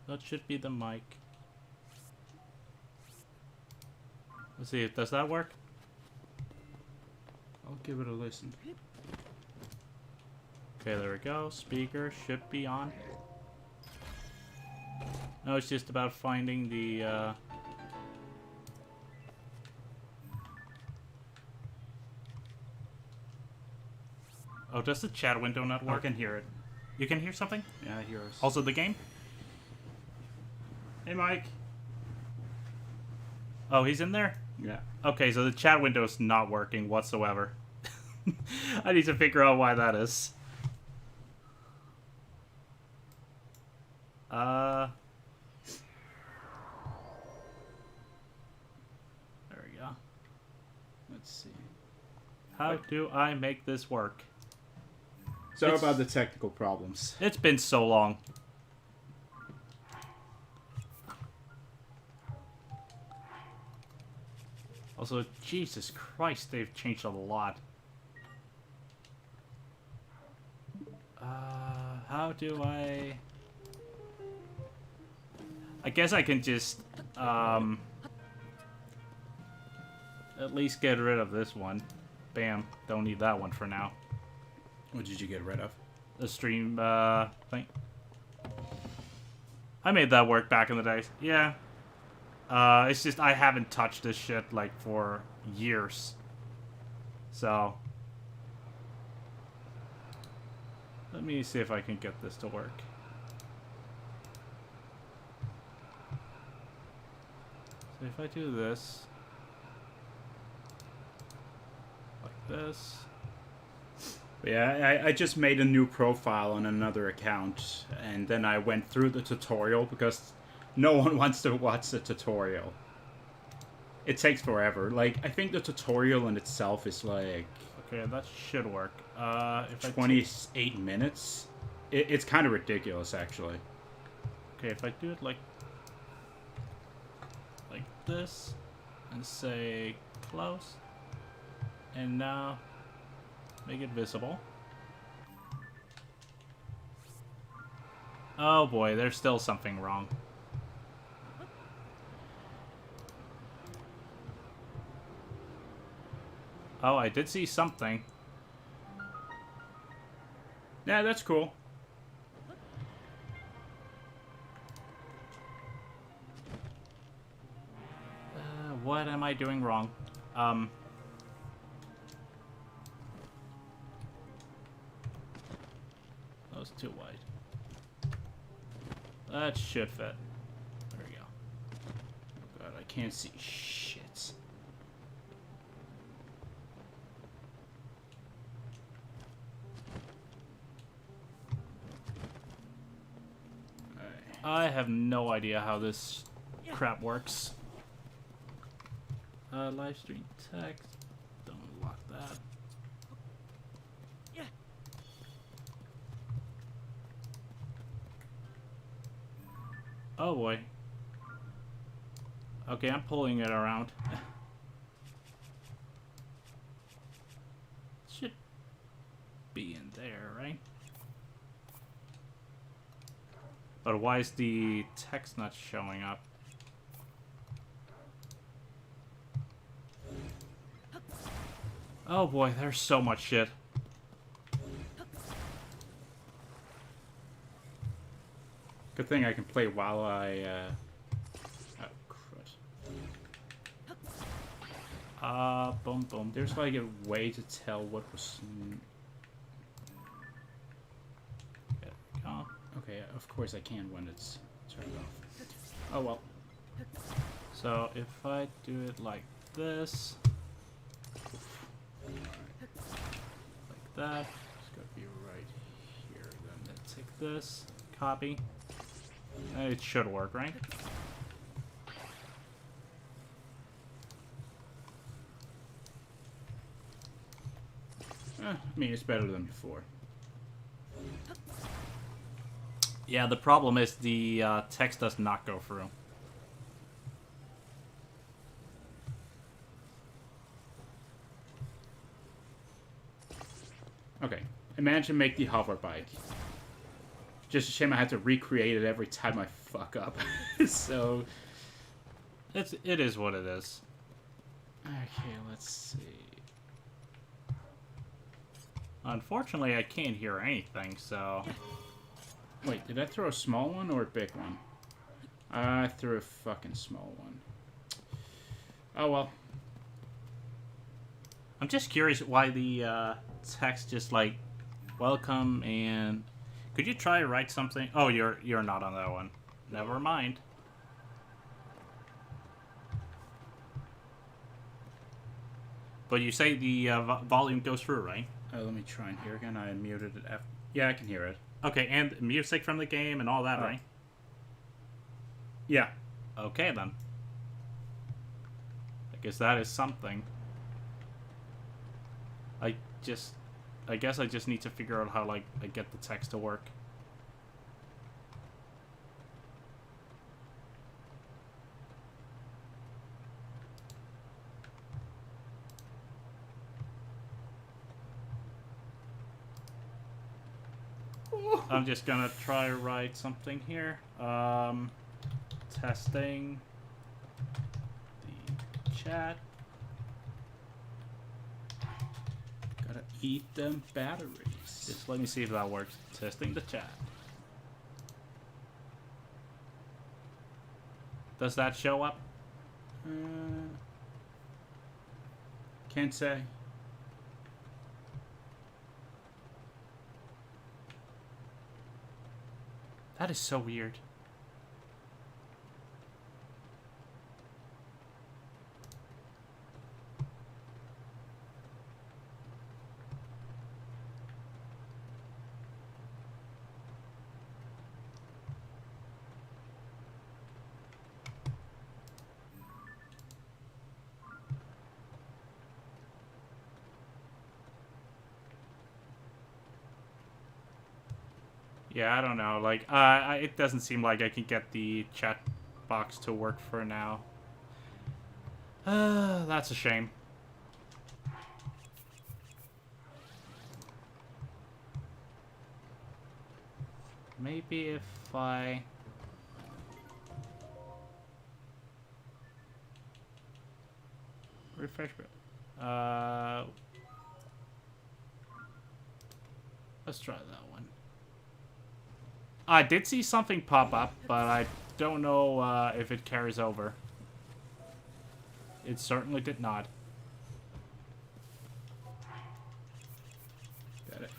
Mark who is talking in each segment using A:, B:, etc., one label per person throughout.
A: That should be the mic. Let's see, does that work?
B: I'll give it a listen.
A: Okay, there we go. Speaker should be on. No, it's just about finding the, Oh, does the chat window not work?
B: I can hear it.
A: You can hear something?
B: Yeah, I hear us.
A: Also the game?
B: Hey, Mike.
A: Oh, he's in there?
B: Yeah.
A: Okay, so the chat window is not working whatsoever. I need to figure out why that is. There we go.
B: Let's see.
A: How do I make this work?
B: Sorry about the technical problems.
A: It's been so long. Also, Jesus Christ, they've changed a lot. How do I... I guess I can just, at least get rid of this one. Bam. Don't need that one for now.
B: What did you get rid of?
A: The stream, thing. I made that work back in the days. Yeah. It's just I haven't touched this shit, like, for years. So. Let me see if I can get this to work. So if I do this. Like this.
B: Yeah, I just made a new profile on another account, and then I went through the tutorial because no one wants to watch the tutorial. It takes forever. Like, I think the tutorial in itself is like...
A: Okay, that should work. If
B: 28 minutes? It's kind of ridiculous, actually.
A: Okay, if I do it like this, and say close, and now make it visible. Oh boy, there's still something wrong. Oh, I did see something.
B: Yeah, that's cool.
A: What am I doing wrong? That was too wide. That should fit. There we go.
B: Oh god, I can't see shit.
A: I have no idea how this crap works. Live stream text. Don't lock that. Oh boy. Okay, I'm pulling it around. Should be in there, right? But why is the text not showing up? Oh boy, there's so much shit.
B: Good thing I can play while I, oh, crud.
A: Boom, boom.
B: There's like a way to tell what was...
A: There we go.
B: Okay, of course I can when it's turned off. Oh well.
A: So if I do it like this, like that,
B: It's gotta be right here then.
A: then take this, copy. It should work, right?
B: I mean, it's better than before.
A: Yeah, the problem is the text does not go through.
B: Okay, imagine make the hover bike. Just a shame I have to recreate it every time I fuck up. So...
A: It is what it is.
B: Okay, let's see.
A: Unfortunately, I can't hear anything, so...
B: Wait, did I throw a small one or a big one? I threw a fucking small one. Oh well.
A: I'm just curious why the text just like, welcome and... Could you try to write something? Oh, you're not on that one. Never mind. But you say the volume goes through, right?
B: Let me try and hear again. I muted it after. Yeah, I can hear it.
A: Okay, and music from the game and all that, right?
B: Yeah.
A: Okay, then. I guess that is something. I guess I just need to figure out how, like, I get the text to work. I'm just gonna try to write something here. Testing the chat.
B: Gotta eat them batteries.
A: Just let me see if that works. Testing the chat. Does that show up?
B: Can't say.
A: That is so weird. Yeah, I don't know. Like, it doesn't seem like I can get the chat box to work for now. That's a shame. Maybe if I... refresh... let's try that one. I did see something pop up, but I don't know if it carries over. It certainly did not.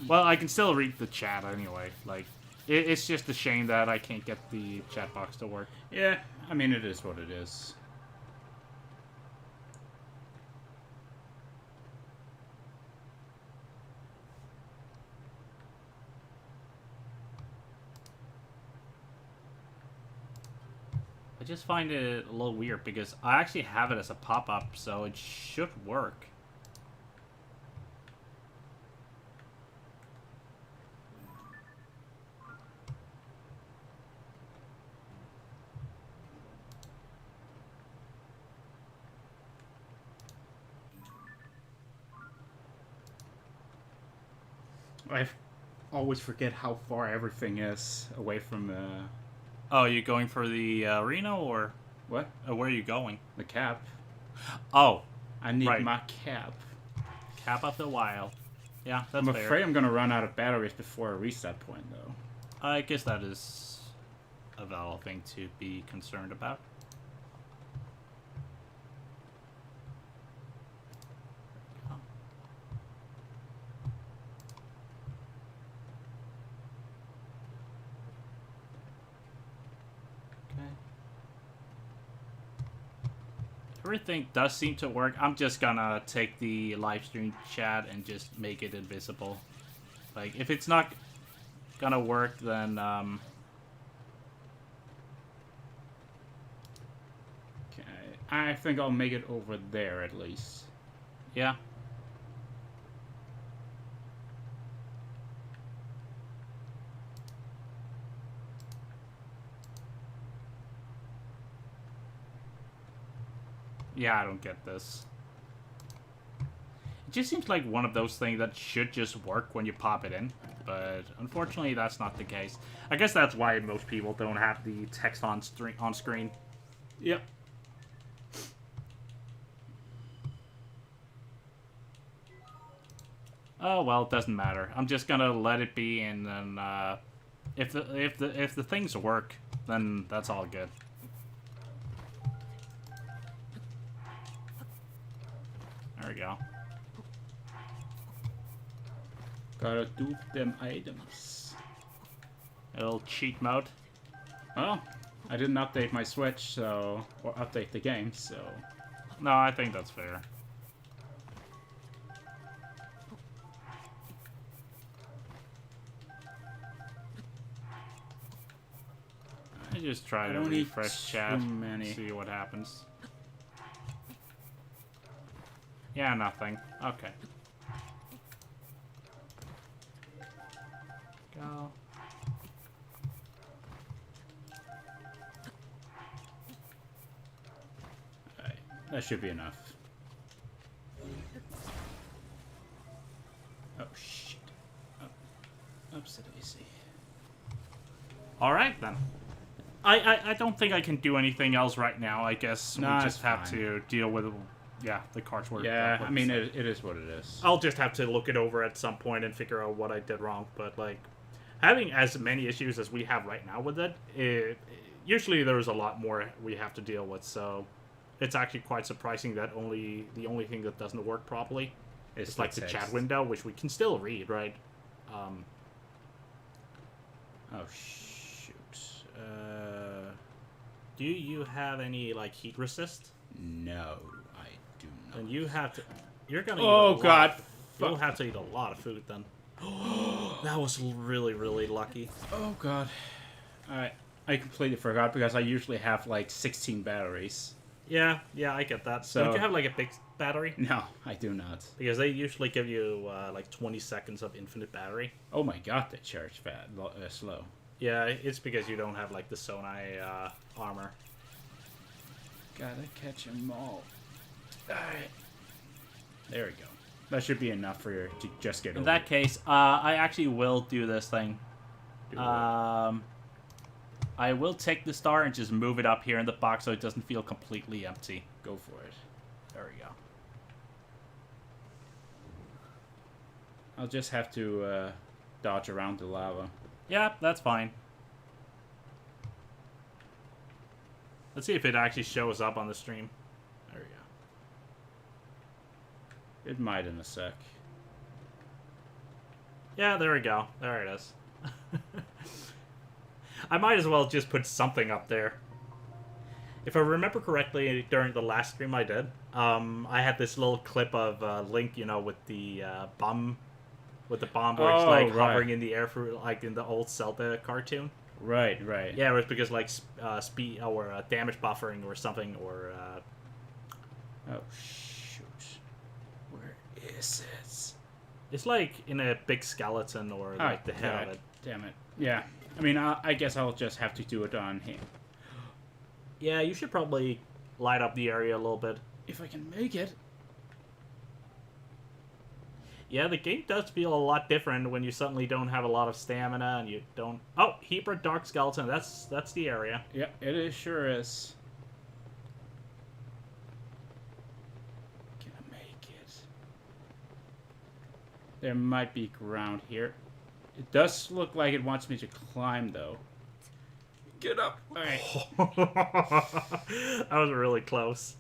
A: Well, I can still read the chat anyway. Like, it's just a shame that I can't get the chat box to work.
B: Yeah, I mean, it is what it is.
A: I just find it a little weird because I actually have it as a pop-up, so it should work.
B: I always forget how far everything is away from
A: Oh, you going for the arena, or
B: what?
A: Where are you going?
B: The cap.
A: Oh,
B: I need
A: right.
B: my cap.
A: Cap of the wild. Yeah, that's
B: I'm
A: fair.
B: afraid I'm gonna run out of batteries before I reach that point, though.
A: I guess that is a valid thing to be concerned about. Everything does seem to work. I'm just gonna take the live stream chat and just make it invisible. Like, if it's not gonna work, then
B: Okay, I think I'll make it over there at least.
A: yeah. Yeah, I don't get this. It just seems like one of those things that should just work when you pop it in, but unfortunately that's not the case. I guess that's why most people don't have the text on screen.
B: Yep.
A: Oh well, it doesn't matter. I'm just gonna let it be, and then if the things work, then that's all good. There we go.
B: Gotta do them items.
A: A little cheat mode.
B: Well, I didn't update my Switch, so... Or update the game, so...
A: No, I think that's fair. I just try to refresh chat, see what happens. Yeah, nothing. Okay. Go.
B: Alright, that should be enough. Oh, shit. Upset daisy.
A: Alright, then. I don't think I can do anything else right now. I guess we just have to deal with, yeah, the cards work.
B: Yeah, I mean, it is what it is.
A: I'll just have to look it over at some point and figure out what I did wrong. But, like, having as many issues as we have right now with it, usually there's a lot more we have to deal with. So it's actually quite surprising that the only thing that doesn't work properly is like the chat window, which we can still read, right?
B: Oh, shoot.
A: Do you have any, like, heat resist?
B: No, I do not.
A: And you have to... You're gonna
B: eat God.
A: You'll have to eat a lot of food, then. That was really, really lucky.
B: Oh, God. Alright. I completely forgot because I usually have, like, 16 batteries.
A: Yeah, I get that.
B: So,
A: don't you have, like, a big battery?
B: No, I do not.
A: Because they usually give you, like, 20 seconds of infinite battery.
B: Oh, my God, they charge slow.
A: Yeah, it's because you don't have, like, the Sonai armor.
B: Gotta catch them all. Alright. There we go. That should be enough for you to just get over.
A: In that case, I actually will do this thing. I will take the star and just move it up here in the box so it doesn't feel completely empty.
B: Go for it.
A: There we go.
B: I'll just have to dodge around the lava.
A: Yeah, that's fine. Let's see if it actually shows up on the stream. There we go.
B: It might in a sec.
A: Yeah, there we go. There it is. I might as well just put something up there. If I remember correctly, during the last stream I did, I had this little clip of Link, you know, with the bomb. With the bomb where it's like hovering in the air for like in the old Zelda cartoon.
B: Right.
A: Yeah, it was because like speed or damage buffering or something or.
B: Oh shoot! Where is it?
A: It's like in a big skeleton or like the head of it.
B: Damn it! Yeah, I mean, I guess I'll just have to do it on him.
A: Yeah, you should probably light up the area a little bit
B: if I can make it.
A: Yeah, the game does feel a lot different when you suddenly don't have a lot of stamina and you don't... Oh, Hebra Dark Skeleton. That's the area.
B: Yeah, it sure is. Can I make it? There might be ground here. It does look like it wants me to climb, though. Get up! Alright.
A: That was really close.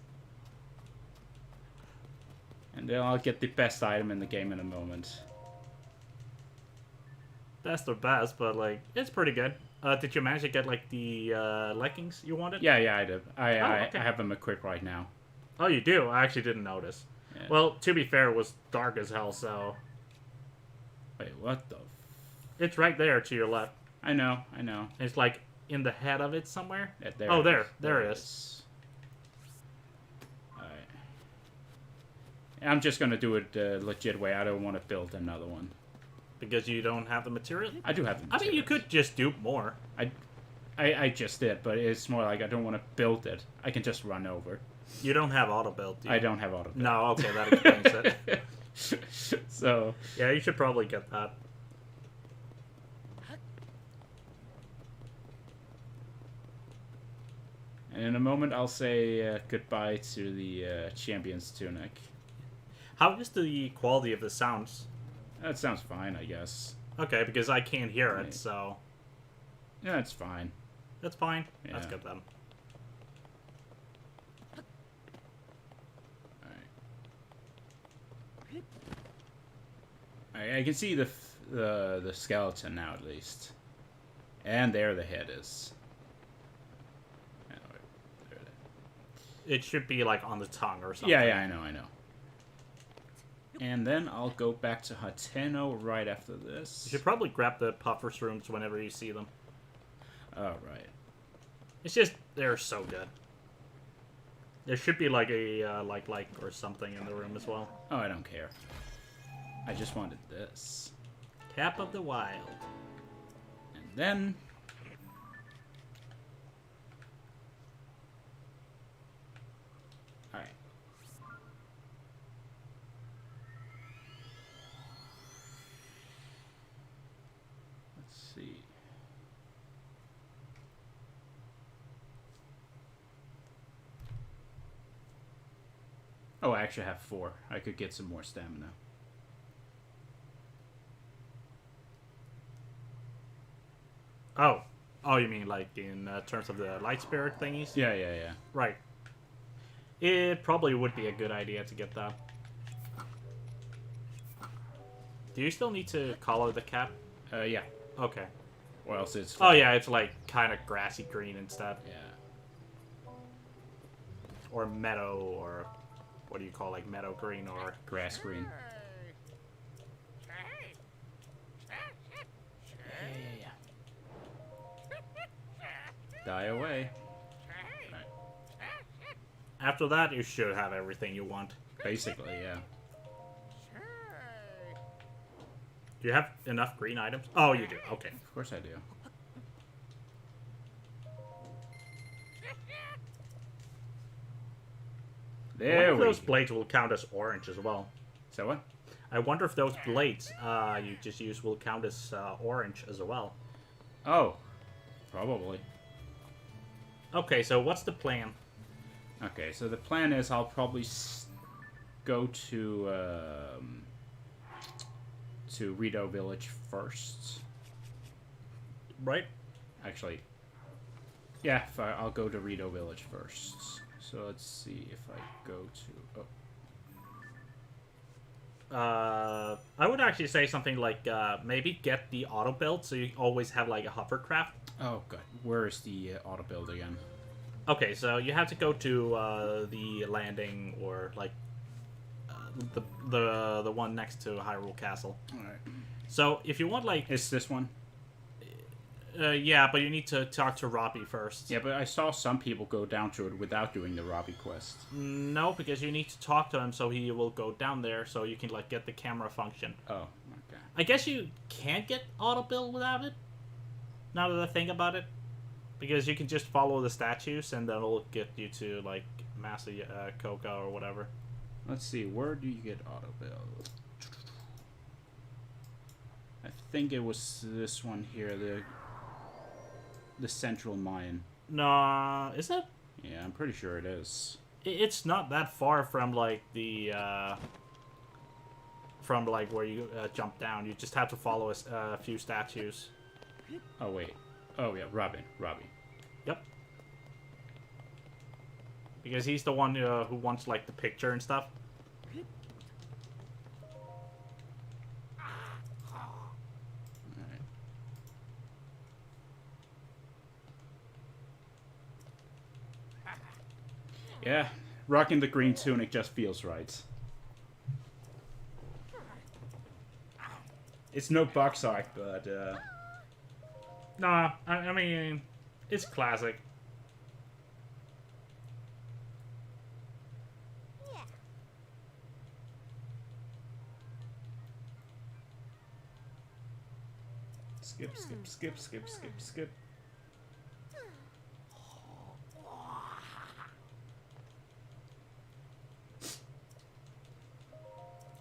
B: And then I'll get the best item in the game in a moment.
A: Best or best, but like it's pretty good. Did you manage to get like the leggings you wanted?
B: Yeah, I did.
A: Okay.
B: I have them equipped right now.
A: Oh, you do? I actually didn't notice. Yeah. Well, to be fair, it was dark as hell, so...
B: Wait, what the...
A: It's right there to your left.
B: I know.
A: It's like in the head of it somewhere.
B: Yeah, there
A: oh, there it is.
B: I'm just gonna do it the legit way. I don't want to build another one.
A: Because you don't have the material?
B: I do have the material.
A: I mean, you could just dupe more.
B: I just did, but it's more like I don't want to build it. I can just run over.
A: You don't have auto build, do you?
B: I don't have auto build.
A: No, okay, that explains it.
B: So
A: Yeah, you should probably get that.
B: and in a moment, I'll say goodbye to the champion's tunic.
A: How is the quality of the sounds?
B: That sounds fine, I guess.
A: Okay, because I can't hear
B: Right.
A: it, so
B: Yeah, it's fine.
A: that's fine.
B: Yeah.
A: That's good then.
B: I can see the skeleton now at least, and there the head is.
A: It should be like on the tongue or something.
B: Yeah, I know. And then I'll go back to Hateno right after this.
A: You should probably grab the puffer shrooms whenever you see them.
B: Oh, right.
A: It's just they're so good. There should be like a like or something in the room as well.
B: Oh, I don't care. I just wanted this.
A: Cap of the Wild.
B: And then... Alright. Let's see. Oh, I actually have 4. I could get some more stamina.
A: Oh, you mean like in terms of the light spirit thingies?
B: Yeah.
A: Right. It probably would be a good idea to get that. Do you still need to color the cap?
B: Yeah.
A: Okay.
B: Or else it's...
A: Oh yeah, it's like kind of grassy green instead.
B: Yeah.
A: Or meadow, or what do you call like meadow green or...
B: Grass green. Yeah. Die away. Right.
A: After that, you should have everything you want.
B: Basically, yeah.
A: Do you have enough green items? Oh, you do. Okay.
B: Of course I do.
A: I wonder
B: There
A: if
B: we
A: those
B: go.
A: blades will count as orange as well.
B: So what?
A: I wonder if those blades you just used will count as orange as well.
B: Oh. Probably.
A: Okay, so what's the plan?
B: Okay, so the plan is I'll probably go to Rito Village first.
A: Right?
B: Actually, yeah, I'll go to Rito Village first. So let's see if I go to... Oh.
A: I would actually say something like maybe get the auto build so you always have like a hovercraft.
B: Oh, good. Where is the auto build again?
A: Okay, so you have to go to the landing or like the one next to Hyrule Castle.
B: All right.
A: So if you want like
B: It's this one?
A: yeah, but you need to talk to Robbie first.
B: Yeah, but I saw some people go down to it without doing the Robbie quest.
A: No, because you need to talk to him so he will go down there so you can like get the camera function.
B: Oh, okay.
A: I guess you can't get auto build without it. Now that I think about it, because you can just follow the statues and that'll get you to like Masa Coca or whatever.
B: Let's see, where do you get auto build? I think it was this one here, the central mine.
A: No, is it?
B: Yeah, I'm pretty sure it is.
A: It's not that far from like the from like where you jump down. You just have to follow a few statues.
B: Oh wait. Oh yeah, Robbie.
A: Yep. Because he's the one who wants like the picture and stuff.
B: Alright. Yeah, rocking the green tunic just feels right. It's no box art, but
A: Nah, I mean, it's classic.
B: skip.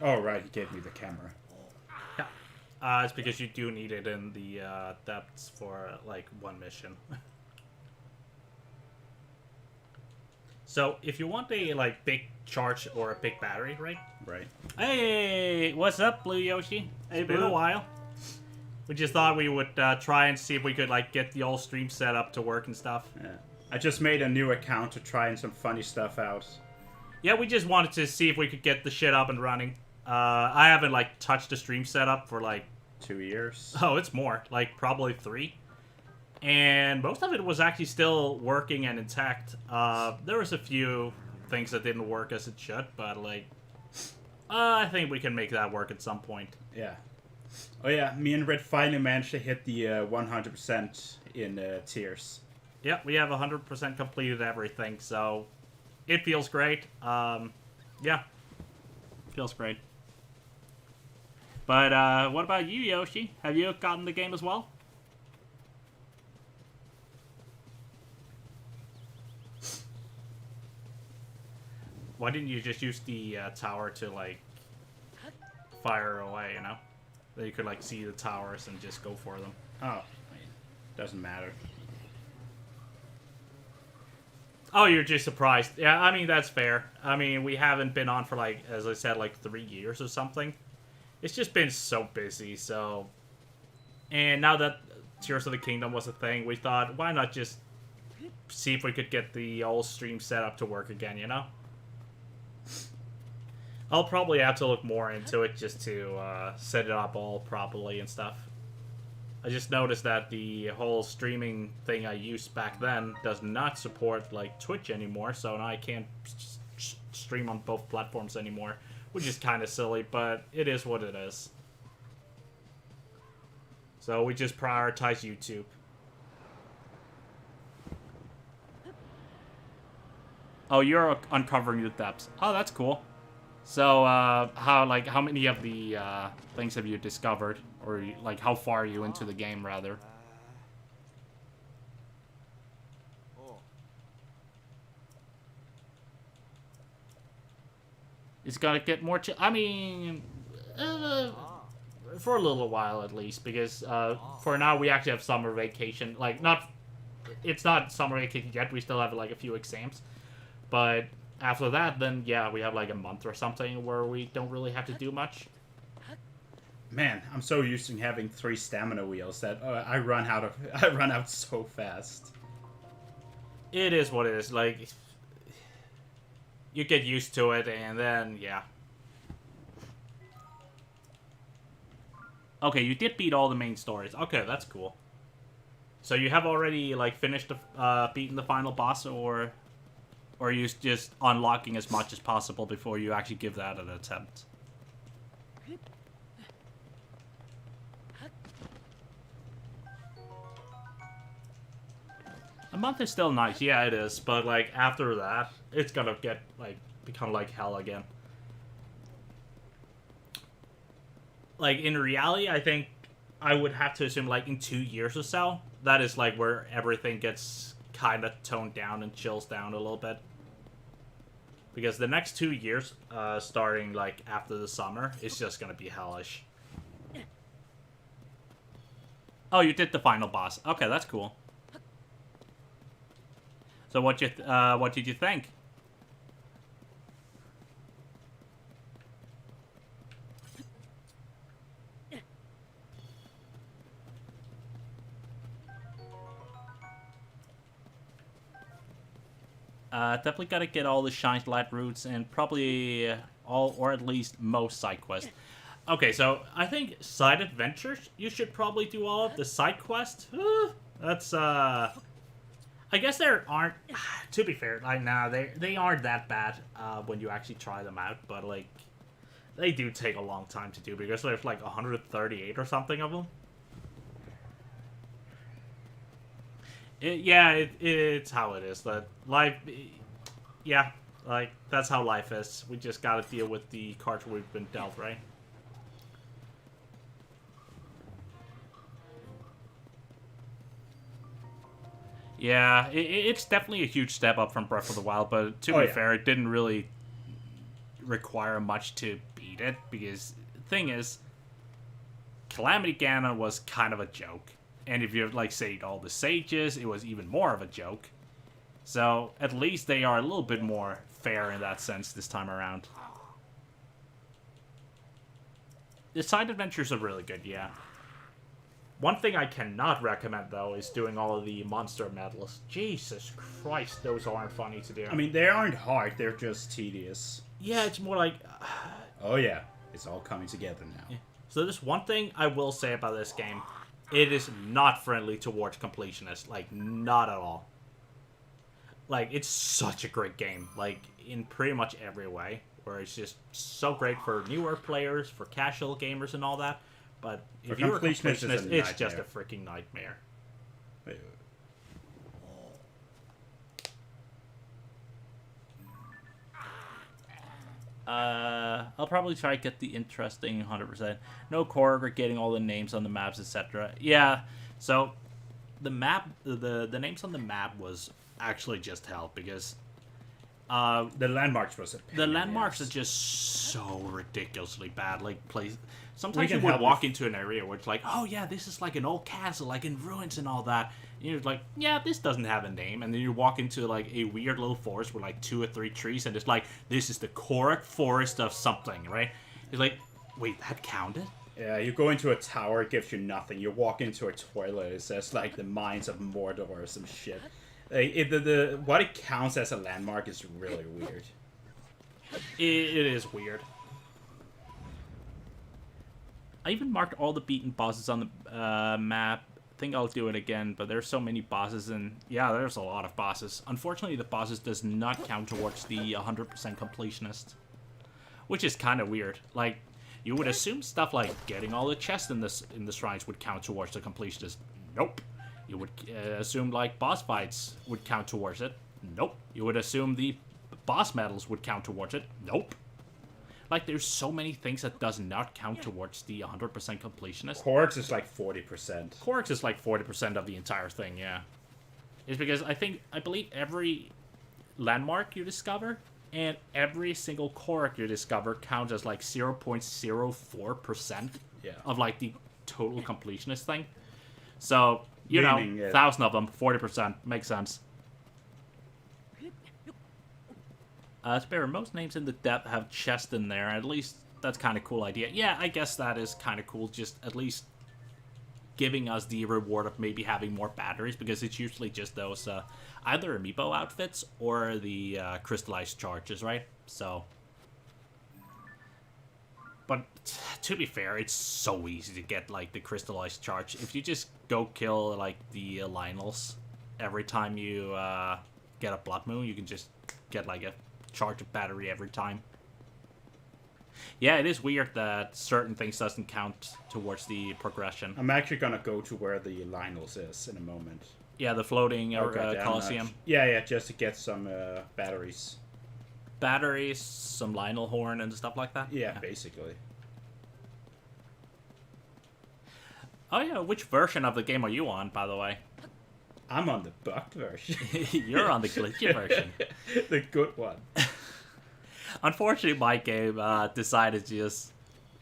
B: Oh, right, he gave me the camera.
A: Yeah. It's because you do need it in the depths for like one mission. So if you want a like big charge or a big battery, right?
B: Right.
A: Hey, what's up, Blue Yoshi? It's been a
C: Blue.
A: while. We just thought we would try and see if we could like get the old stream set up to work and stuff.
B: Yeah. I just made a new account to try some funny stuff out.
A: Yeah, we just wanted to see if we could get the shit up and running. I haven't like touched the stream setup for like
B: 2 years.
A: oh, it's more like probably 3, and most of it was actually still working and intact. There was a few things that didn't work as it should, but like I think we can make that work at some point.
B: Yeah. Oh yeah, me and Red finally managed to hit the 100% in tiers.
A: Yep, we have 100% completed everything, so it feels great. Yeah, feels great. But what about you, Yoshi? Have you gotten the game as well? Why didn't you just use the tower to like fire away? You know, then you could like see the towers and just go for them.
B: Oh, I mean, doesn't matter.
A: Oh, you're just surprised. Yeah, I mean, that's fair. I mean, we haven't been on for, like, as I said, like 3 years or something. It's just been so busy, so... And now that Tears of the Kingdom was a thing, we thought, why not just see if we could get the old stream set up to work again, you know? I'll probably have to look more into it just to set it up all properly and stuff. I just noticed that the whole streaming thing I used back then does not support like Twitch anymore, so now I can't stream on both platforms anymore, which is kind of silly, but it is what it is. So we just prioritize YouTube. Oh, you're uncovering the depths. Oh, that's cool. So, how many of the things have you discovered? Or, like, how far are you into the game, rather? It's gonna get more I mean, for a little while at least, because for now we actually have summer vacation. Like, it's not summer vacation yet, we still have, like, a few exams. But after that, then, yeah, we have, like, a month or something where we don't really have to do much.
B: Man, I'm so used to having 3 stamina wheels that I run out so fast.
A: It is what it is. Like, you get used to it, and then, yeah. Okay, you did beat all the main stories. Okay, that's cool. So you have already, like, finished beating the final boss, or are you just unlocking as much as possible before you actually give that an attempt? A month is still nice, yeah, it is, but, like, after that, it's gonna get, like, become like hell again. Like, in reality, I think I would have to assume, like, in 2 years or so, that is, like, where everything gets kind of toned down and chills down a little bit. Because the next 2 years, starting, like, after the summer, is just gonna be hellish. Oh, you did the final boss. Okay, that's cool. So what did you think? Definitely gotta get all the Shine Light routes and probably all, or at least most side quests. Okay, so I think side adventures, you should probably do all of the side quests. That's, I guess there aren't, to be fair, like, nah, they aren't that bad when you actually try them out, but, like, they do take a long time to do because there's, like, 138 or something of them. It's how it is. That life, yeah, like, that's how life is. We just gotta deal with the cards we've been dealt, right? Yeah, it's definitely a huge step up from Breath of the Wild, but to be fair, it didn't really require much to beat. hate it because the thing is, Calamity Ganon was kind of a joke. And if you like saved all the sages, it was even more of a joke. So at least they are a little bit more fair in that sense this time around. The side adventures are really good, yeah. One thing I cannot recommend, though, is doing all of the monster medals. Jesus Christ, those aren't funny to do.
B: I mean, they aren't hard, they're just tedious.
A: Yeah, it's more like...
B: oh yeah, it's all coming together now.
A: Yeah. So there's one thing I will say about this game. It is not friendly towards completionists. Like, not at all. Like, it's such a great game. Like, in pretty much every way. Where it's just so great for newer players, for casual gamers and all that. But if you're a completionist, it's just a freaking nightmare. I'll probably try to get the interesting 100%. No core or getting all the names on the maps, etc. Yeah, so the map, the names on the map was actually just hell because
B: the landmarks was a pain.
A: The landmarks are just so ridiculously bad. Like, sometimes you
B: can
A: would walk into an area where it's like, oh yeah, this is like an old castle, like in ruins and all that. And you're like, yeah, this doesn't have a name. And then you walk into like a weird little forest with like 2 or 3 trees, and it's like, this is the Korok Forest of something, right? It's like, wait, that counted?
B: Yeah, you go into a tower, it gives you nothing. You walk into a toilet, it says like the Mines of Mordor or some shit. Like, what it counts as a landmark is really weird.
A: It is weird. I even marked all the beaten bosses on the map. I think I'll do it again, but there's so many bosses, and yeah, there's a lot of bosses. Unfortunately, the bosses does not count towards the 100% completionist, which is kind of weird. Like, you would assume stuff like getting all the chests in the shrines would count towards the completionist. Nope. You would assume like boss fights would count towards it. Nope. You would assume the boss medals would count towards it. Nope. Like, there's so many things that does not count towards the 100% completionist.
B: Koroks is like 40%.
A: Koroks is like 40% of the entire thing, yeah. It's because I believe every landmark you discover and every single Korok you discover counts as like 0.04% of like the total completionist thing. So, you know, 1,000 of them, 40%. Makes sense. Spare, most names in the depth have chest in there. At least that's kind of cool idea. Yeah, I guess that is kind of cool. Just at least giving us the reward of maybe having more batteries, because it's usually just those either amiibo outfits or the crystallized charges, right? So, but to be fair, it's so easy to get like the crystallized charge. If you just go kill like the Lionels every time you get a Blood Moon, you can just get like a charge of battery every time. Yeah, it is weird that certain things doesn't count towards the progression.
B: I'm actually gonna go to where the Lionels is in a moment.
A: Yeah, the floating Colosseum.
B: Yeah, just to get some batteries.
A: Batteries, some Lionel horn and stuff like that?
B: Yeah, basically.
A: Oh yeah, which version of the game are you on, by the way?
B: I'm on the bugged version.
A: You're on the glitchy version.
B: The good one.
A: Unfortunately, my game decided to just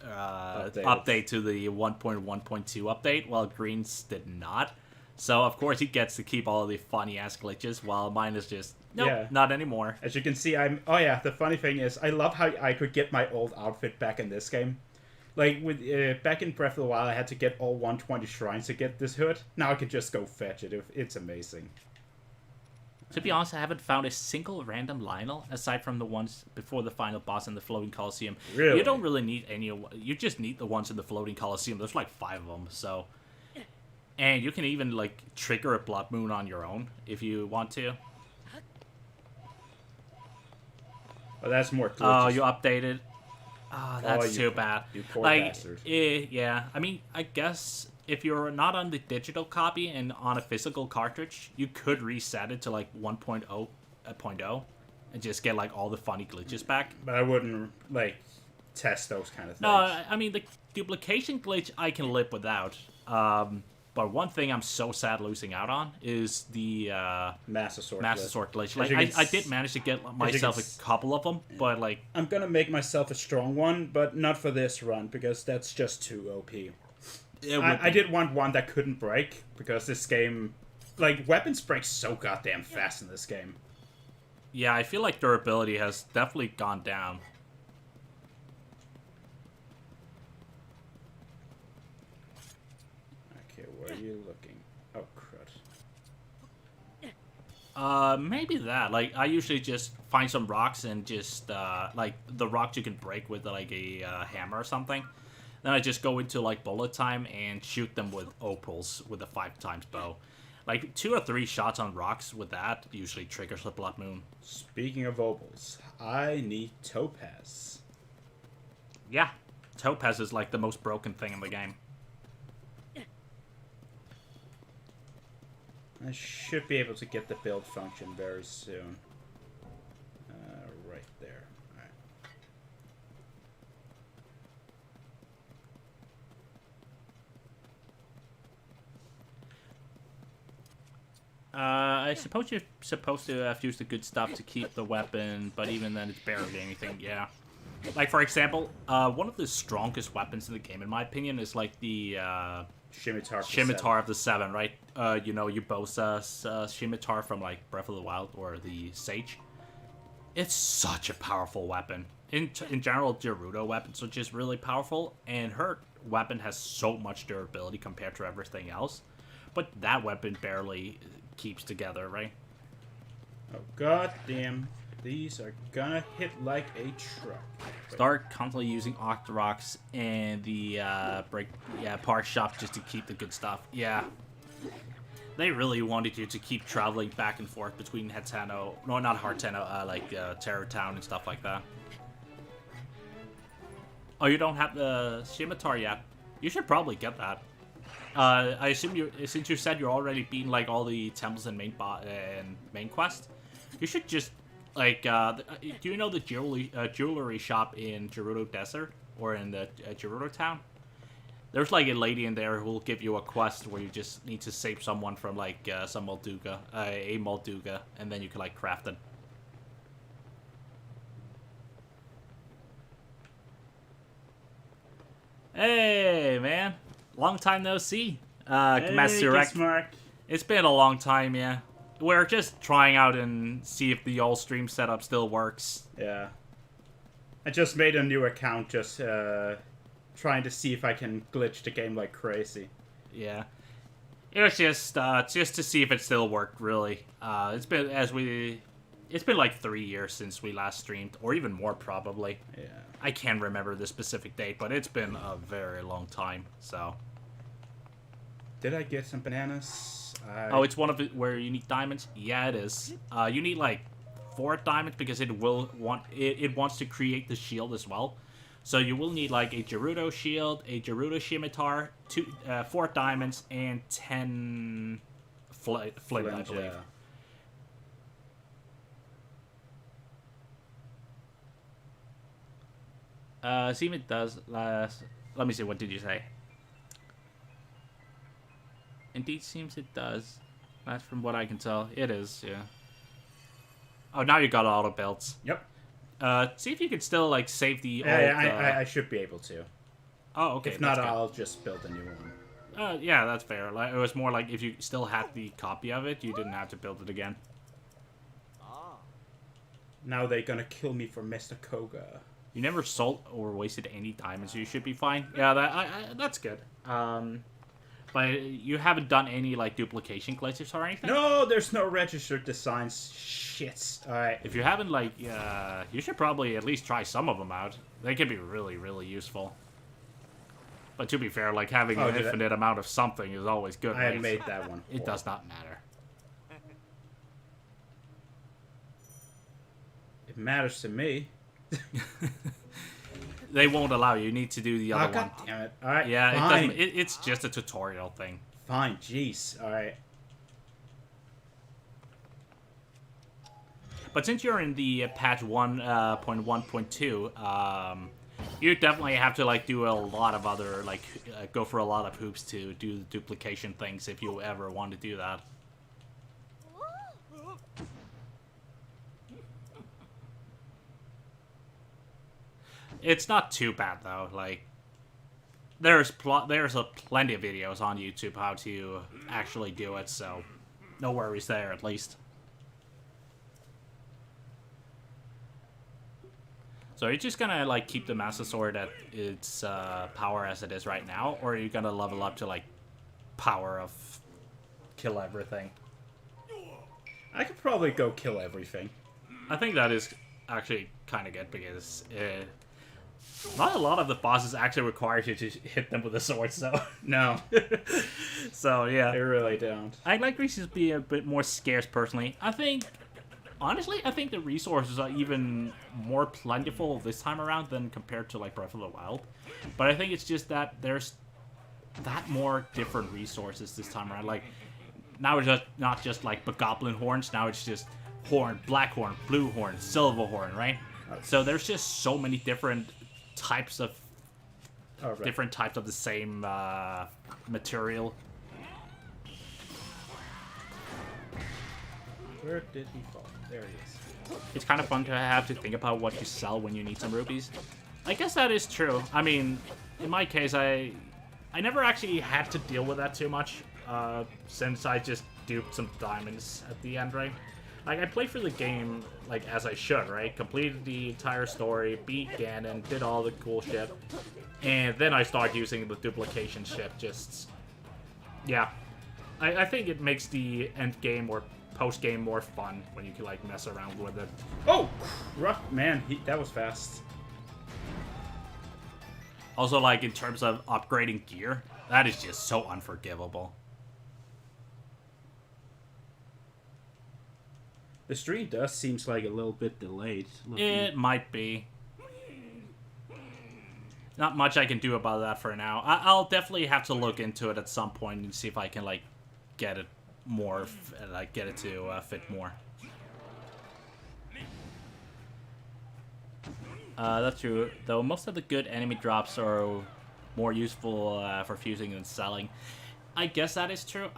A: update to the 1.1.2 update, while Green's did not. So, of course, he gets to keep all of the funny-ass glitches, while mine is just, nope, not anymore.
B: As you can see, oh yeah, the funny thing is, I love how I could get my old outfit back in this game. Like, with back in Breath of the Wild, I had to get all 120 shrines to get this hood. Now I can just go fetch it. It's amazing.
A: To be honest, I haven't found a single random Lionel, aside from the ones before the final boss in the Floating Colosseum.
B: Really?
A: You don't really need any. You just need the ones in the Floating Colosseum. There's like 5 of them, so... And you can even, like, trigger a Blood Moon on your own, if you want to.
B: Oh, that's more glitches.
A: Oh, you updated? Oh, that's too bad.
B: You poor bastard.
A: Yeah, I mean, I guess if you're not on the digital copy and on a physical cartridge, you could reset it to like 1.0 and just get like all the funny glitches back.
B: But I wouldn't like test those kind of things.
A: No, I mean the duplication glitch I can live without. But one thing I'm so sad losing out on is the
B: Master Sword.
A: Master Sword glitch.
B: As
A: Like,
B: you can
A: I did manage to get myself a couple of them, but like...
B: I'm gonna make myself a strong one, but not for this run, because that's just too OP. I did want one that couldn't break, because this game... Like, weapons break so goddamn fast in this game.
A: Yeah, I feel like durability has definitely gone down.
B: Okay, where are you looking? Oh, crud.
A: Maybe that. Like, I usually just find some rocks and just, like, the rocks you can break with, like, a hammer or something. Then I just go into, like, bullet time and shoot them with opals with a 5x bow. Like, 2 or 3 shots on rocks with that usually triggers the Blood Moon.
B: Speaking of opals, I need topaz.
A: Yeah, topaz is, like, the most broken thing in the game.
B: I should be able to get the build function very soon. Right there.
A: I suppose you're supposed to use the good stuff to keep the weapon, but even then it's barely anything, yeah. Like, for example, one of the strongest weapons in the game, in my opinion, is, like, the, Scimitar of the Seven, right? You know, Urbosa's Scimitar from, like, Breath of the Wild, or the Sage. It's such a powerful weapon. In general, Gerudo weapons are just really powerful, and her weapon has so much durability compared to everything else. But that weapon barely keeps together, right?
B: Oh, goddamn. These are gonna hit like a truck.
A: Start constantly using Octoroks and the park shop just to keep the good stuff. Yeah. They really wanted you to keep traveling back and forth between Hateno, no, not Harteno, like Terror Town and stuff like that. Oh, you don't have the Scimitar yet? You should probably get that. I assume since you said you're already beating like all the temples and main quest, you should just like. Do you know the jewelry shop in Gerudo Desert or in the Gerudo Town? There's like a lady in there who will give you a quest where you just need to save someone from like some Molduga, a Molduga, and then you can like craft it. Hey, man. Long time no see.
B: Hey, Mark.
A: It's been a long time, yeah. We're just trying out and see if the old stream setup still works.
B: Yeah. I just made a new account just trying to see if I can glitch the game like crazy.
A: Yeah. It was just to see if it still worked, really. It's been like 3 years since we last streamed, or even more probably.
B: Yeah.
A: I can't remember the specific date, but it's been a very long time, so.
B: Did I get some bananas?
A: Oh, it's one of it where you need diamonds? Yeah, it is. You need like 4 diamonds because it wants to create the shield as well. So you will need like a Gerudo shield, a Gerudo Scimitar, 4 diamonds, and 10 flint, I believe.
B: Yeah.
A: See if it does. Let me see. What did you say? Indeed, seems it does. That's from what I can tell. It is, yeah. Oh, now you got auto builds.
B: Yep.
A: See if you can still like save the.
B: I should be able to.
A: Oh, okay.
B: If not, I'll just build a new one.
A: Yeah, that's fair. Like, it was more like if you still had the copy of it, you didn't have to build it again.
B: Now they're gonna kill me for Mr. Koga.
A: You never sold or wasted any diamonds, so you should be fine. Yeah, that's good. But you haven't done any like duplication glitches or anything?
B: No, there's no registered designs. Shit. Alright.
A: If you haven't, like, you should probably at least try some of them out. They can be really, really useful. But to be fair, like, having an infinite amount of something is always good.
B: I had made that one.
A: It does not matter.
B: It matters to me.
A: They won't allow you. You need to do the other one.
B: God damn it. Alright,
A: yeah,
B: fine.
A: it doesn't. It's just a tutorial thing.
B: Fine, jeez. Alright.
A: But since you're in the patch 1.1.2, You definitely have to like do a lot of other like go for a lot of hoops to do the duplication things if you ever want to do that. It's not too bad though. Like there's plenty of videos on YouTube how to actually do it, so no worries there at least. So are you just gonna like keep the Master Sword at its power as it is right now, or are you gonna level up to like power of kill everything?
B: I could probably go kill everything.
A: I think that is actually kind of good because not a lot of the bosses actually require you to hit them with a sword, so
B: No,
A: so yeah.
B: they really don't.
A: I'd like Reese's to be a bit more scarce personally. Honestly, I think the resources are even more plentiful this time around than compared to like Breath of the Wild. But I think it's just that there's that more different resources this time around. Like now it's just not just like goblin horns. Now it's just horn, black horn, blue horn, silver horn, right? So there's just so many different types of the same material.
B: Where did he fall? There he is.
A: It's kind of fun to have to think about what you sell when you need some rupees. I guess that is true. I mean, in my case, I never actually had to deal with that too much, since I just duped some diamonds at the end, right? Like, I played through the game, like, as I should, right? Completed the entire story, beat Ganon, did all the cool shit, and then I started using the duplication shit, just... Yeah. I think it makes the end game or post-game more fun when you can, like, mess around with it.
B: Oh! Rough, man, that was fast.
A: Also, like, in terms of upgrading gear, that is just so unforgivable.
B: The stream does seems like a little bit delayed.
A: It might be. Not much I can do about that for now. I'll definitely have to look into it at some point and see if I can, like, get it more, like, get it to fit more. That's true. Though most of the good enemy drops are more useful for fusing than selling. I guess that is true.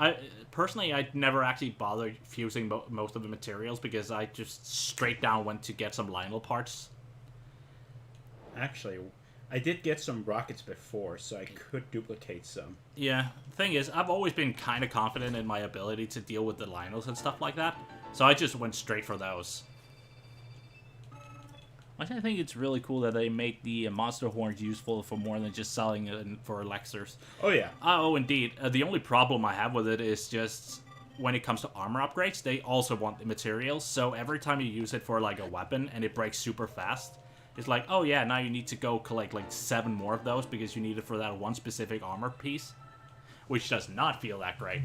A: Personally, I never actually bothered fusing most of the materials because I just straight down went to get some Lionel parts.
B: Actually, I did get some rockets before, so I could duplicate some.
A: Yeah, the thing is, I've always been kind of confident in my ability to deal with the Lionels and stuff like that, so I just went straight for those. I think it's really cool that they make the monster horns useful for more than just selling it for elixirs.
B: Oh, yeah.
A: Oh, indeed. The only problem I have with it is just when it comes to armor upgrades, they also want the materials. So every time you use it for like a weapon and it breaks super fast, it's like, oh yeah, now you need to go collect like 7 more of those because you need it for that one specific armor piece, which does not feel that great.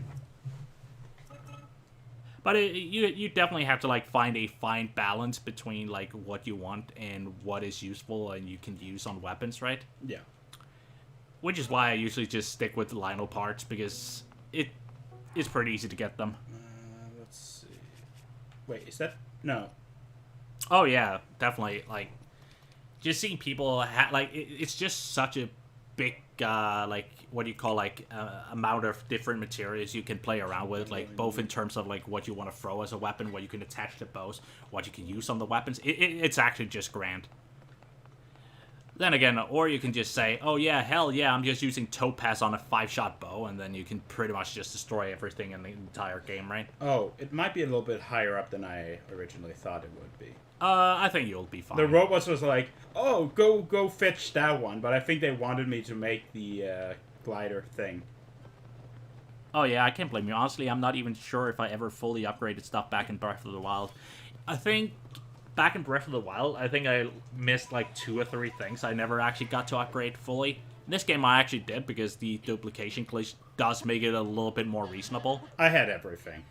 A: But you definitely have to like find a fine balance between like what you want and what is useful and you can use on weapons, right?
B: Yeah.
A: Which is why I usually just stick with the Lionel parts because it's pretty easy to get them.
B: Let's see. Wait, is that... No.
A: Oh yeah, definitely. Like, just seeing people it's just such a big like what do you call like amount of different materials you can play around with, like both in terms of like what you want to throw as a weapon, what you can attach to bows, what you can use on the weapons. It's actually just grand. Then again, or you can just say, oh yeah, hell yeah, I'm just using Topaz on a 5-shot bow, and then you can pretty much just destroy everything in the entire game, right?
B: Oh, it might be a little bit higher up than I originally thought it would be.
A: I think you'll be fine.
B: The robots was like, oh, go fetch that one, but I think they wanted me to make the glider thing.
A: Oh yeah, I can't blame you. Honestly, I'm not even sure if I ever fully upgraded stuff back in Breath of the Wild. I think back in Breath of the Wild, I think I missed like 2 or 3 things I never actually got to upgrade fully. In this game I actually did because the duplication glitch does make it a little bit more reasonable.
B: I had everything.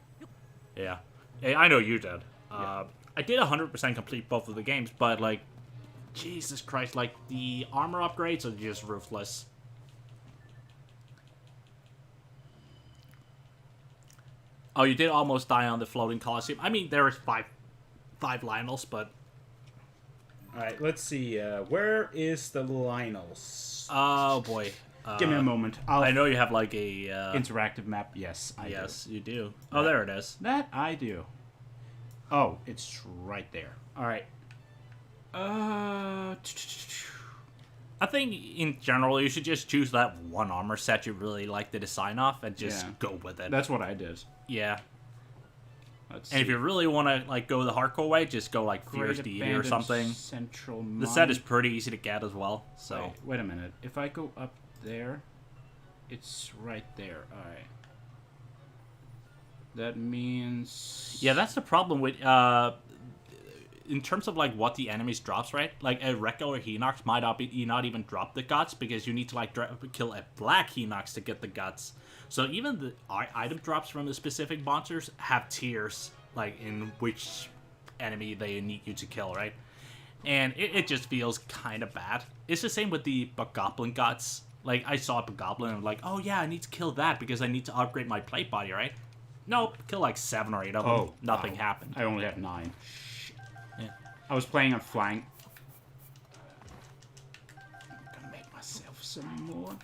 A: Yeah. Hey, I know you did.
B: Yeah.
A: I did 100% complete both of the games, but like, Jesus Christ, like the armor upgrades are just ruthless. Oh, you did almost die on the floating Colosseum. I mean, there is five Lionels, but
B: Alright, let's see. Where is the Lionels?
A: Oh boy.
B: Give me a moment.
A: I know you have like a
B: interactive map. Yes, I do.
A: yes, you do. Oh, there it is.
B: That I do. Oh, it's right there. Alright.
A: I think in general you should just choose that one armor set you really like the design of and just go with it.
B: That's what I did.
A: Yeah.
B: Let's
A: And
B: see.
A: if you really want to like go the hardcore way, just go like Fierce
B: Great
A: Deity or
B: Abandoned
A: something.
B: Central
A: The set is pretty easy to get as well. So
B: Wait a minute. If I go up there, it's right there. Alright. That means...
A: yeah, that's the problem with in terms of like what the enemies drops, right? Like a regular Hinox might not even drop the guts because you need to like kill a black Hinox to get the guts. So even the item drops from the specific monsters have tiers, like in which enemy they need you to kill, right? And it just feels kind of bad. It's the same with the Bokoblin guts. Like I saw a Bokoblin and I'm like, oh yeah, I need to kill that because I need to upgrade my plate body, right? Nope, kill like 7 or 8 of them.
B: Oh,
A: Nothing
B: wow.
A: happened.
B: I only have 9.
A: Yeah.
B: I was playing on flank. I'm gonna make myself some more.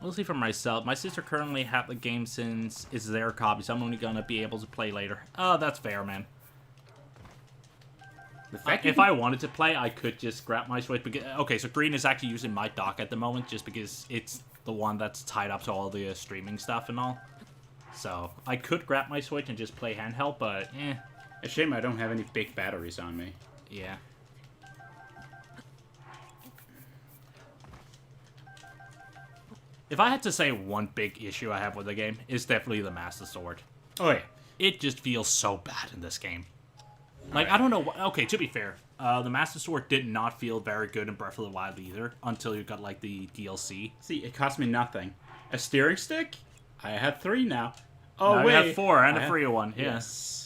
A: Mostly for myself. My sister currently have the game since it's their copy, so I'm only gonna be able to play later. Oh, that's fair, man.
B: The fact
A: If I wanted to play, I could just grab my Switch. Because, okay, so Green is actually using my dock at the moment, just because it's the one that's tied up to all the streaming stuff and all. So I could grab my Switch and just play handheld, but
B: A shame I don't have any big batteries on me.
A: yeah. If I had to say one big issue I have with the game, it's definitely the Master Sword.
B: Oh yeah.
A: It just feels so bad in this game. Like, I don't know. Okay, to be fair, the Master Sword did not feel very good in Breath of the Wild either until you got, like, the DLC.
B: See, it cost me nothing. A steering stick? I had 3 now. Oh,
A: Now
B: wait.
A: you have 4 and
B: I
A: a
B: have-
A: free one. Yeah.
B: Yes.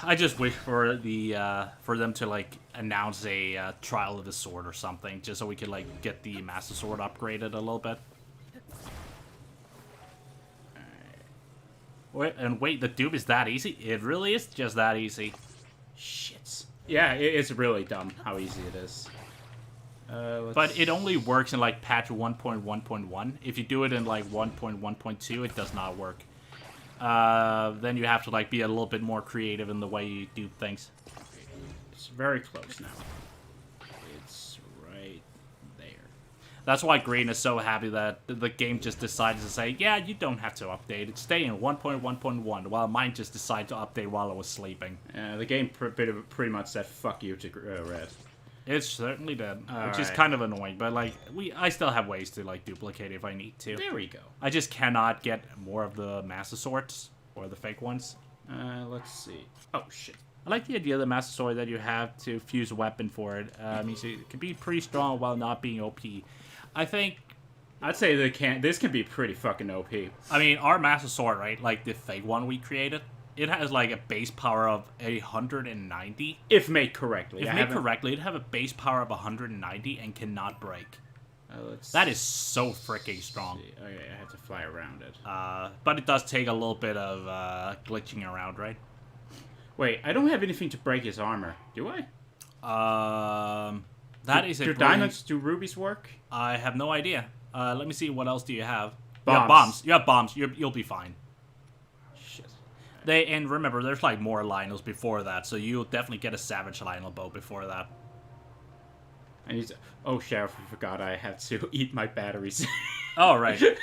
A: I just wish for the for them to like announce a trial of the sword or something, just so we could like get the Master Sword upgraded a little bit. Wait, the dupe is that easy? It really is just that easy.
B: Shit. Yeah, it's really dumb how easy it is.
A: But it only works in like patch 1.1.1. If you do it in like 1.1.2, it does not work. Then you have to like be a little bit more creative in the way you do things.
B: It's very close now. It's right there.
A: That's why Green is so happy that the game just decided to say, yeah, you don't have to update it. Stay in 1.1.1, while mine just decided to update while I was sleeping.
B: The game pretty much said fuck you to Red.
A: It certainly did, which is
B: Alright.
A: kind of annoying, but like I still have ways to like duplicate it if I need to.
B: There we go.
A: I just cannot get more of the Master Swords or the fake ones.
B: Let's see. Oh shit.
A: I like the idea of the Master Sword that you have to fuse a weapon for it. Means it can be pretty strong while not being OP. I think.
B: I'd say this can be pretty fucking OP.
A: I mean, our Master Sword, right? Like the fake one we created, it has like a base power of 190.
B: If made correctly.
A: If made correctly, it'd have a base power of 190 and cannot break. That is so freaking strong.
B: See. Okay, I have to fly around it.
A: But it does take a little bit of glitching around, right?
B: Wait, I don't have anything to break his armor, do I?
A: That is a
B: Do
A: brilliant-
B: diamonds, do rubies work?
A: I have no idea. Let me see. What else do you have?
B: Bombs.
A: You have bombs. You have bombs. You'll be fine.
B: Shit.
A: And remember, there's like more Lionels before that, so you'll definitely get a Savage Lionel bow before that.
B: I need to... Oh, Sheriff, I forgot I had to eat my batteries.
A: Oh, right. So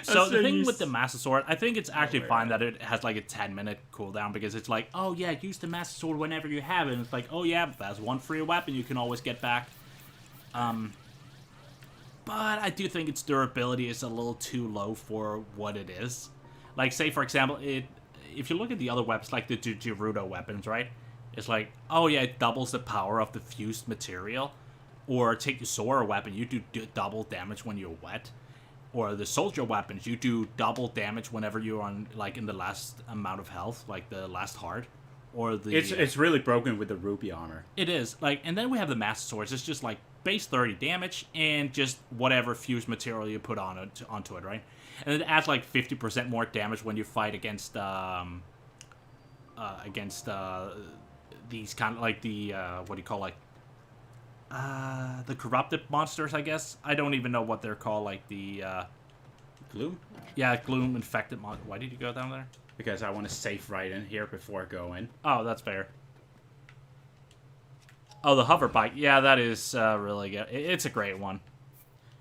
B: so
A: the thing
B: used-
A: with the Master Sword, I think it's actually
B: my
A: fine
B: God.
A: that it has like a 10-minute cooldown, because it's like, oh yeah, use the Master Sword whenever you have it. And it's like, oh yeah, that's one free weapon you can always get back. But I do think its durability is a little too low for what it is. Like, say, for example, if you look at the other weapons, like the Gerudo weapons, right? It's like, oh yeah, it doubles the power of the fused material. Or take the Sora weapon, you do double damage when you're wet. Or the soldier weapons, you do double damage whenever you're on, like, in the last amount of health, like the last heart. Or the...
B: It's really broken with the ruby armor.
A: It is. Like, and then we have the Master Swords. It's just, like, base 30 damage and just whatever fused material you put onto it, right? And it adds, like, 50% more damage when you fight against, against these kind of like the what do you call, like the corrupted monsters, I guess. I don't even know what they're called, like the
B: Gloom?
A: yeah, gloom infected mon. Why did you go down there?
B: Because I want to save right in here before going.
A: Oh, that's fair. Oh, the hover bike. Yeah, that is really good. It's a great one.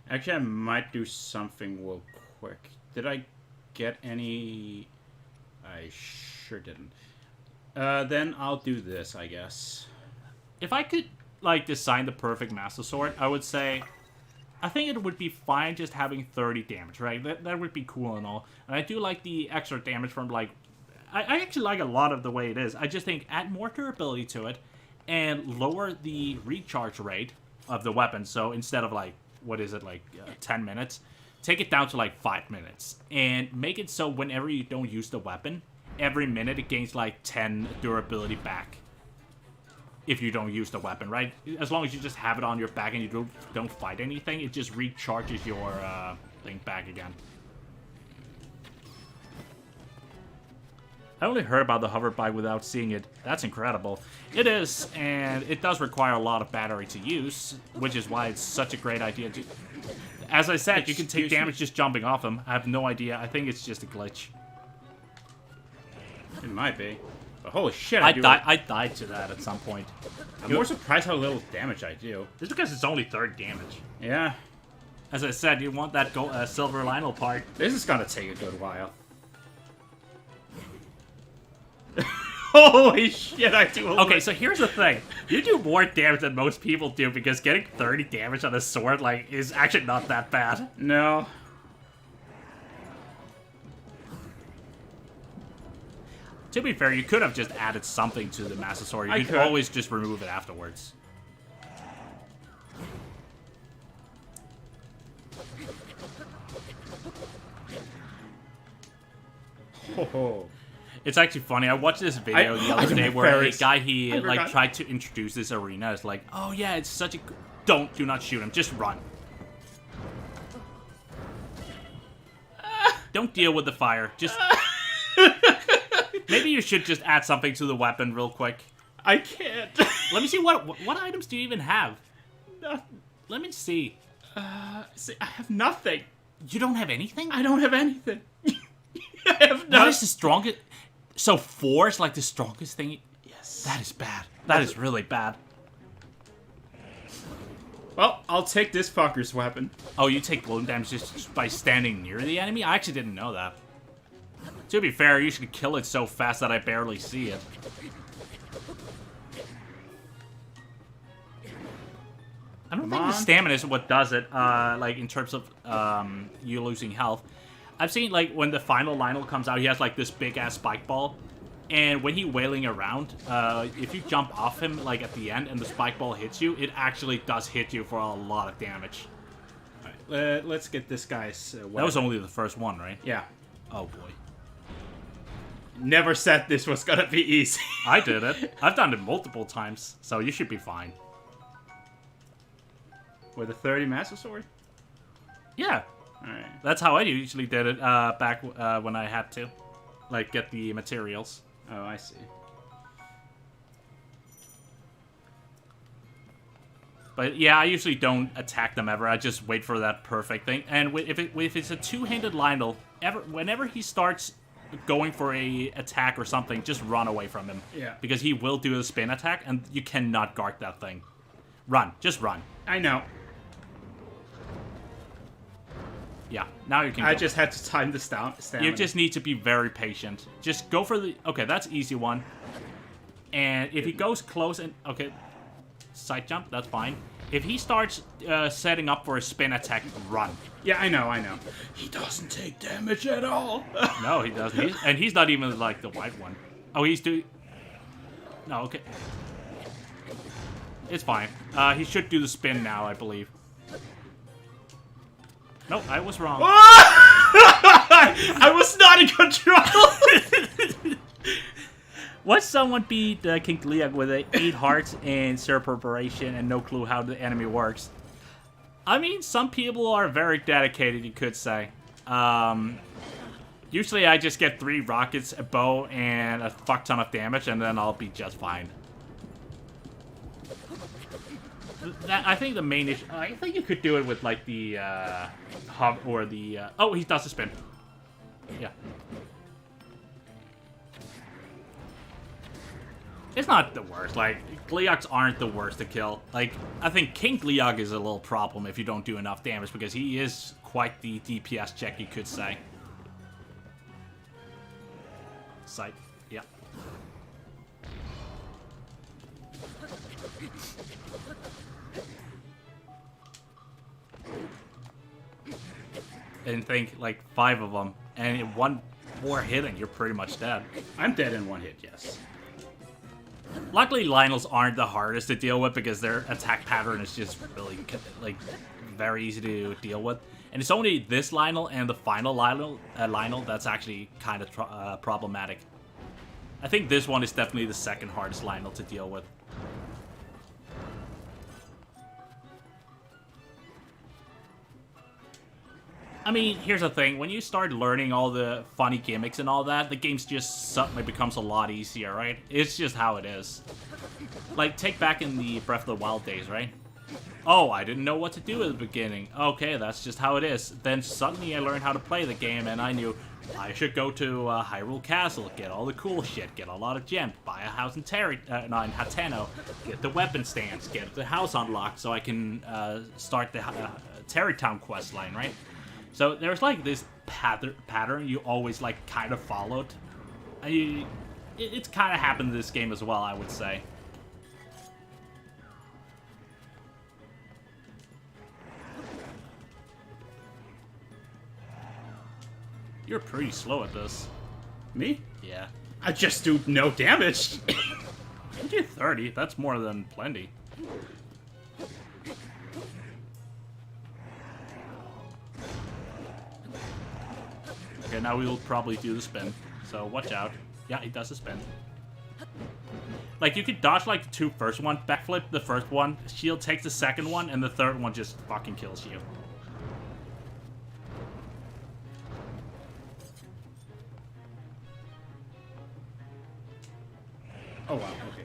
B: Actually, I might do something real quick. Did I get any... I sure didn't. Then I'll do this, I guess.
A: If I could, like, design the perfect Master Sword, I would say... I think it would be fine just having 30 damage, right? That would be cool and all. And I do like the extra damage from, like... I actually like a lot of the way it is. I just think add more durability to it and lower the recharge rate of the weapon. So instead of, like, what is it, like 10 minutes, take it down to, like, 5 minutes. And make it so whenever you don't use the weapon, every minute it gains, like, 10 durability back. If you don't use the weapon, right? As long as you just have it on your back and you don't fight anything, it just recharges your thing back again. I only heard about the hover bike without seeing it. That's incredible. It is, and it does require a lot of battery to use, which is why it's such a great idea to... As I said, you can take damage just jumping off them. I have no idea. I think it's just a glitch.
B: It might be. But holy shit,
A: I died to that at some point.
B: I'm more surprised how little damage I do.
A: Just because it's only 3rd damage.
B: Yeah.
A: As I said, you want that silver Lionel part.
B: This is gonna take a good while. Holy shit, I do.
A: Okay, so here's the thing. You do more damage than most people do because getting 30 damage on a sword, like, is actually not that bad.
B: No.
A: To be fair, you could have just added something to the Master Sword. You could always just remove it afterwards.
B: Oh.
A: It's actually funny. I watched this video the other day where a guy, he like tried to introduce this arena. It's like, oh yeah, it's such a... Do not shoot him. Just run. Don't deal with the fire. Just... Maybe you should just add something to the weapon real quick.
B: I can't.
A: Let me see, what items do you even have?
B: Nothing.
A: Let me see.
B: See, I have nothing.
A: You don't have anything?
B: I don't have anything. I have nothing.
A: What is the strongest... So 4 is like the strongest thing?
B: Yes.
A: That is bad. That is really bad.
B: Well, I'll take this fucker's weapon.
A: Oh, you take blown damage just by standing near the enemy? I actually didn't know that. To be fair, you should kill it so fast that I barely see it. I don't think the stamina is what does it, like, in terms of you losing health. I've seen, like, when the final Lionel comes out, he has, like, this big-ass spike ball. And when he's wailing around, if you jump off him, like, at the end and the spike ball hits you, it actually does hit you for a lot of damage.
B: Alright, let's get this guy's weapon.
A: That was only the first one, right?
B: Yeah.
A: Oh, boy.
B: Never said this was gonna be easy.
A: I did it. I've done it multiple times, so you should be fine.
B: With a 30 Master Sword?
A: Yeah.
B: Alright.
A: That's how I usually did it back when I had to. Like, get the materials.
B: Oh, I see.
A: But yeah, I usually don't attack them ever. I just wait for that perfect thing. And if it's a two-handed Lionel, whenever he starts going for a attack or something, just run away from him.
B: Yeah.
A: Because he will do a spin attack, and you cannot guard that thing. Run. Just run.
B: I know.
A: Yeah, now you can
B: I
A: go.
B: just had to time the stamina.
A: You just need to be very patient. Just go for the... Okay, that's easy one. And if he goes close and... Okay, side jump, that's fine. If he starts setting up for a spin attack, run.
B: Yeah, I know. He doesn't take damage at all.
A: No, he doesn't. And he's not even, like, the white one. Oh, he's doing... No, okay. It's fine. He should do the spin now, I believe. Nope, I was wrong.
B: I was not in control.
A: Watch someone beat King Leon with 8 hearts and zero preparation and no clue how the enemy works. I mean, some people are very dedicated, you could say. Usually I just get 3 rockets, a bow, and a fuck ton of damage, and then I'll be just fine. I think the main issue... I think you could do it with, like, the, hub or the, oh, he does a spin. Yeah. It's not the worst. Like, Gleogs aren't the worst to kill. Like, I think King Gleog is a little problem if you don't do enough damage, because he is quite the DPS check, you could say. Sight. Yeah. And think, like, 5 of them, and in 1 more hit and you're pretty much dead.
B: I'm dead in 1 hit, yes.
A: Luckily, Lionels aren't the hardest to deal with because their attack pattern is just really, like, very easy to deal with. And it's only this Lionel and the final Lionel that's actually kind of problematic. I think this one is definitely the second hardest Lionel to deal with. I mean, here's the thing. When you start learning all the funny gimmicks and all that, the game's just suddenly becomes a lot easier, right? It's just how it is. Like, take back in the Breath of the Wild days, right? Oh, I didn't know what to do at the beginning. Okay, that's just how it is. Then suddenly I learned how to play the game, and I knew I should go to Hyrule Castle, get all the cool shit, get a lot of gems, buy a house in Hateno, get the weapon stands, get the house unlocked so I can start the Terrytown quest line, right? So there's like this pattern you always like kind of followed. It's kind of happened in this game as well, I would say. You're pretty slow at this.
B: Me?
A: Yeah.
B: I just do no damage.
A: You do 30. That's more than plenty. Okay, now we'll probably do the spin. So watch out. Yeah, he does the spin. Like, you could dodge, like, the 2 first one, backflip the first one, shield takes the second one, and the third one just fucking kills you.
B: Oh, wow, okay.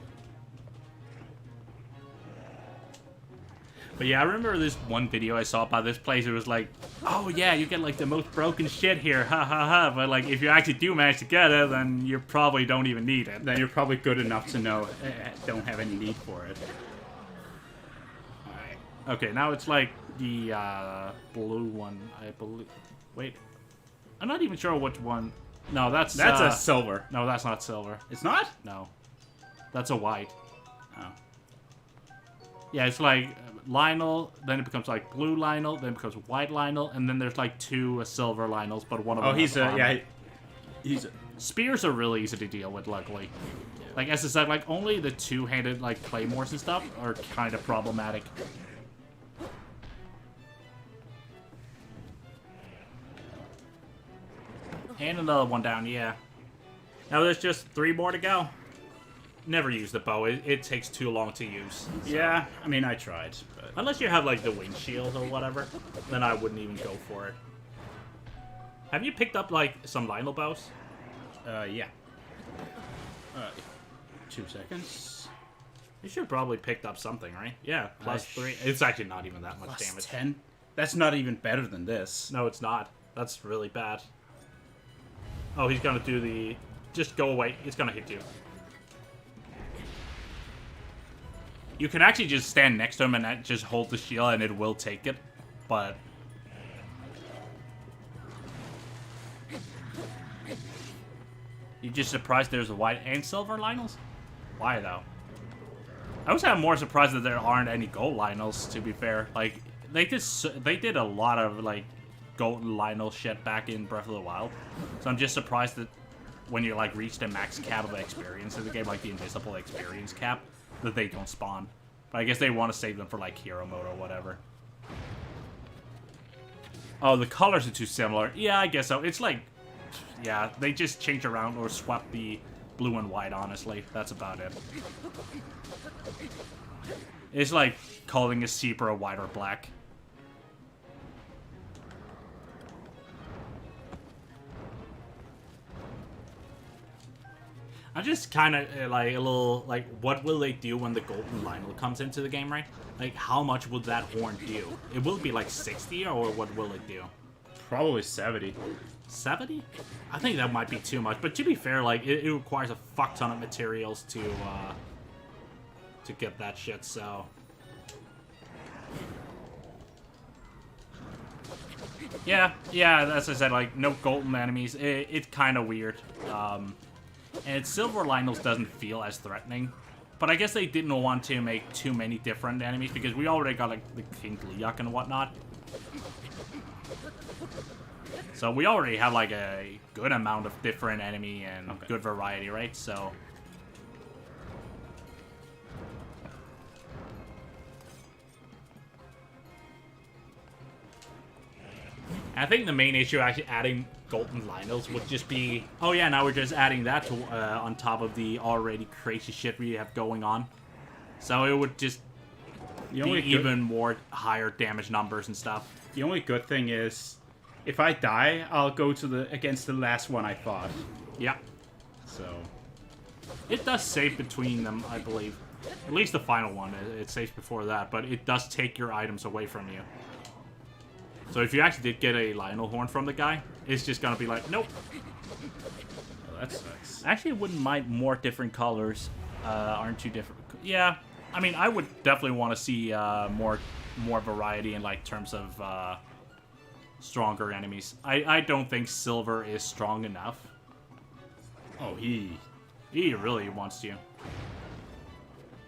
A: But yeah, I remember this one video I saw about this place. It was like, oh yeah, you get like the most broken shit here, ha ha ha. But like, if you actually do manage to get it, then you probably don't even need it.
B: Then you're probably good enough to know don't have any need for it.
A: Alright. Okay, now it's like the blue one, I believe. Wait. I'm not even sure which one. No, that's
B: a silver.
A: No, that's not silver.
B: It's not?
A: No. That's a white.
B: Oh.
A: Yeah, it's like Lionel, then it becomes like blue Lionel, then it becomes white Lionel, and then there's like 2 silver Lionels, but one of them.
B: Oh, he's a yeah. He's a...
A: Spears are really easy to deal with, luckily. Like as I said, like only the 2-handed like claymores and stuff are kind of problematic. And another one down, yeah. Now there's just 3 more to go. Never use the bow. It takes too long to use. So.
B: Yeah, I mean, I tried. But...
A: Unless you have, like, the windshield or whatever, then I wouldn't even go for it. Have you picked up, like, some Lionel bows?
B: Yeah. 2 seconds.
A: You should probably picked up something, right? Yeah, plus 3. It's actually not even that much
B: plus
A: damage.
B: 10? That's not even better than this.
A: No, it's not. That's really bad. Oh, he's gonna do the... Just go away. He's gonna hit you. You can actually just stand next to him and just hold the shield and it will take it, but... You just surprised there's a white and silver Lionels? Why, though? I was kind of more surprised that there aren't any gold Lionels, to be fair. Like, they did a lot of, like, gold Lionel shit back in Breath of the Wild. So I'm just surprised that when you, like, reach the max cap of experience in the game, like the invisible experience cap, that they don't spawn. But I guess they want to save them for, like, hero mode or whatever. Oh, the colors are too similar. Yeah, I guess so. It's like... Yeah, they just change around or swap the blue and white, honestly. That's about it. It's like calling a zebra a white or black. I'm just kind of like a little like, what will they do when the golden Lionel comes into the game, right? Like, how much would that horn do? It will be like 60, or what will it do?
B: Probably 70.
A: 70? I think that might be too much. But to be fair, like, it requires a fuck ton of materials to get that shit. So yeah, as I said, like, no golden enemies. It's kind of weird. And silver Lionels doesn't feel as threatening. But I guess they didn't want to make too many different enemies because we already got, like, the King Gleeok and whatnot. So we already have, like, a good amount of different enemy and good variety, right? So I think the main issue actually adding golden Lionels would just be, oh yeah, now we're just adding that to, on top of the already crazy shit we have going on. So it would just be even more higher damage numbers and stuff.
B: The only good thing is, if I die, I'll go to against the last one I fought.
A: Yeah.
B: So
A: it does save between them, I believe. At least the final one, it saves before that, but it does take your items away from you. So if you actually did get a Lionel horn from the guy, it's just gonna be like, nope.
B: Oh, that sucks.
A: Actually, I wouldn't mind more different colors. Aren't too different. Yeah, I mean, I would definitely want to see more variety in like terms of stronger enemies. I don't think silver is strong enough.
B: Oh, he
A: really wants to.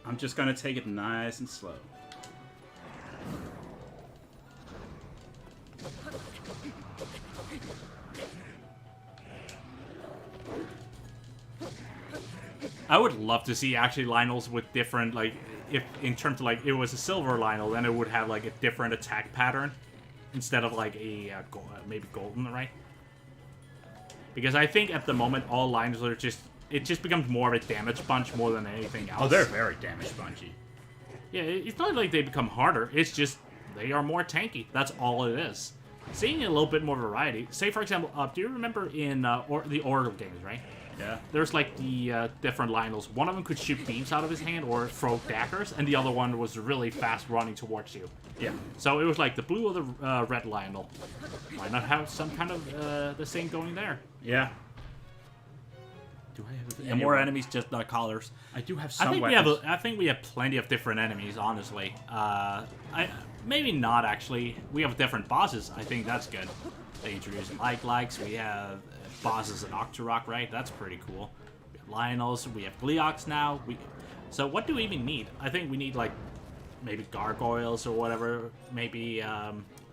B: I'm just gonna take it nice and slow.
A: I would love to see actually Lionels with different, like, if in terms of like it was a silver Lionel, then it would have like a different attack pattern instead of like a maybe golden, right? Because I think at the moment all Lionels are just, it just becomes more of a damage bunch more than anything else.
B: Oh, they're very damage punchy.
A: Yeah, it's not like they become harder. It's just they are more tanky. That's all it is. Seeing a little bit more variety. Say for example, do you remember in the Oracle games, right?
B: Yeah.
A: There's like the different Lionels. One of them could shoot beams out of his hand or throw daggers, and the other one was really fast running towards you.
B: Yeah.
A: So it was like the blue or the red Lionel. Why not have some kind of the same going there?
B: Yeah. Do I have
A: And more enemies, just not colors.
B: I do have some
A: weapons. I think we have plenty of different enemies, honestly. Maybe not, actually. We have different bosses. I think that's good. They introduced likes. We have bosses in Octorok, right? That's pretty cool. We have Lionels. We have Gleeoks now. So what do we even need? I think we need, like, maybe gargoyles or whatever. Maybe,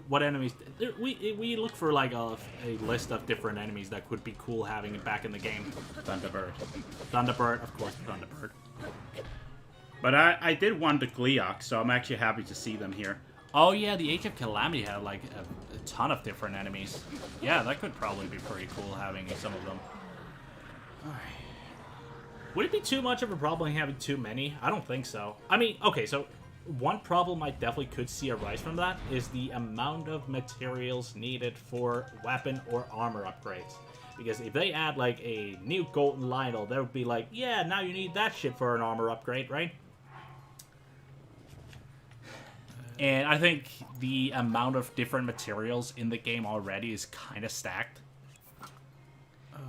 A: what enemies? We look for, like, a list of different enemies that could be cool having back in the game.
B: Thunderbird.
A: Thunderbird, of course, Thunderbird.
B: But I did want the Gleeok, so I'm actually happy to see them here.
A: Oh yeah, the Age of Calamity had like a ton of different enemies. Yeah, that could probably be pretty cool having some of them. Would it be too much of a problem having too many? I don't think so. I mean, okay, so one problem I definitely could see arise from that is the amount of materials needed for weapon or armor upgrades. Because if they add like a new golden Lionel, that would be like, yeah, now you need that shit for an armor upgrade, right? And I think the amount of different materials in the game already is kind of stacked.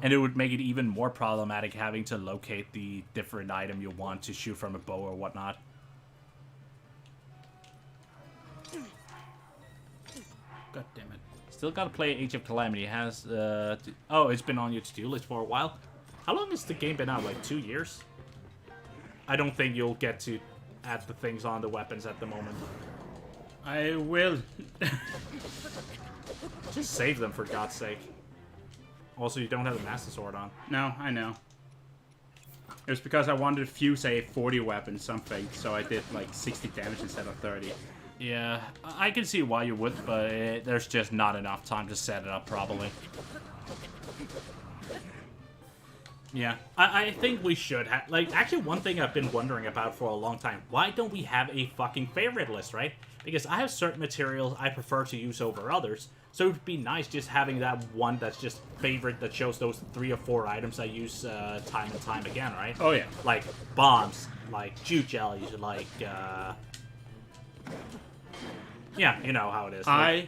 A: And it would make it even more problematic having to locate the different item you want to shoot from a bow or whatnot. God damn it. Still gotta play Age of Calamity. It has, oh, it's been on your to-do list for a while. How long has the game been out? Like 2 years? I don't think you'll get to add the things on the weapons at the moment.
B: I will.
A: Just save them, for God's sake. Also, you don't have the Master Sword on.
B: No, I know. It was because I wanted to fuse a 40 weapon something, so I did like 60 damage instead of 30.
A: Yeah, I can see why you would, but there's just not enough time to set it up properly. Yeah, I think we should have... Like, actually, one thing I've been wondering about for a long time. Why don't we have a fucking favorite list, right? Because I have certain materials I prefer to use over others. So it would be nice just having that one that's just favorite that shows those 3 or 4 items I use time and time again, right?
B: Oh yeah.
A: Like bombs, like jute jellies, like yeah, you know how it is. Like,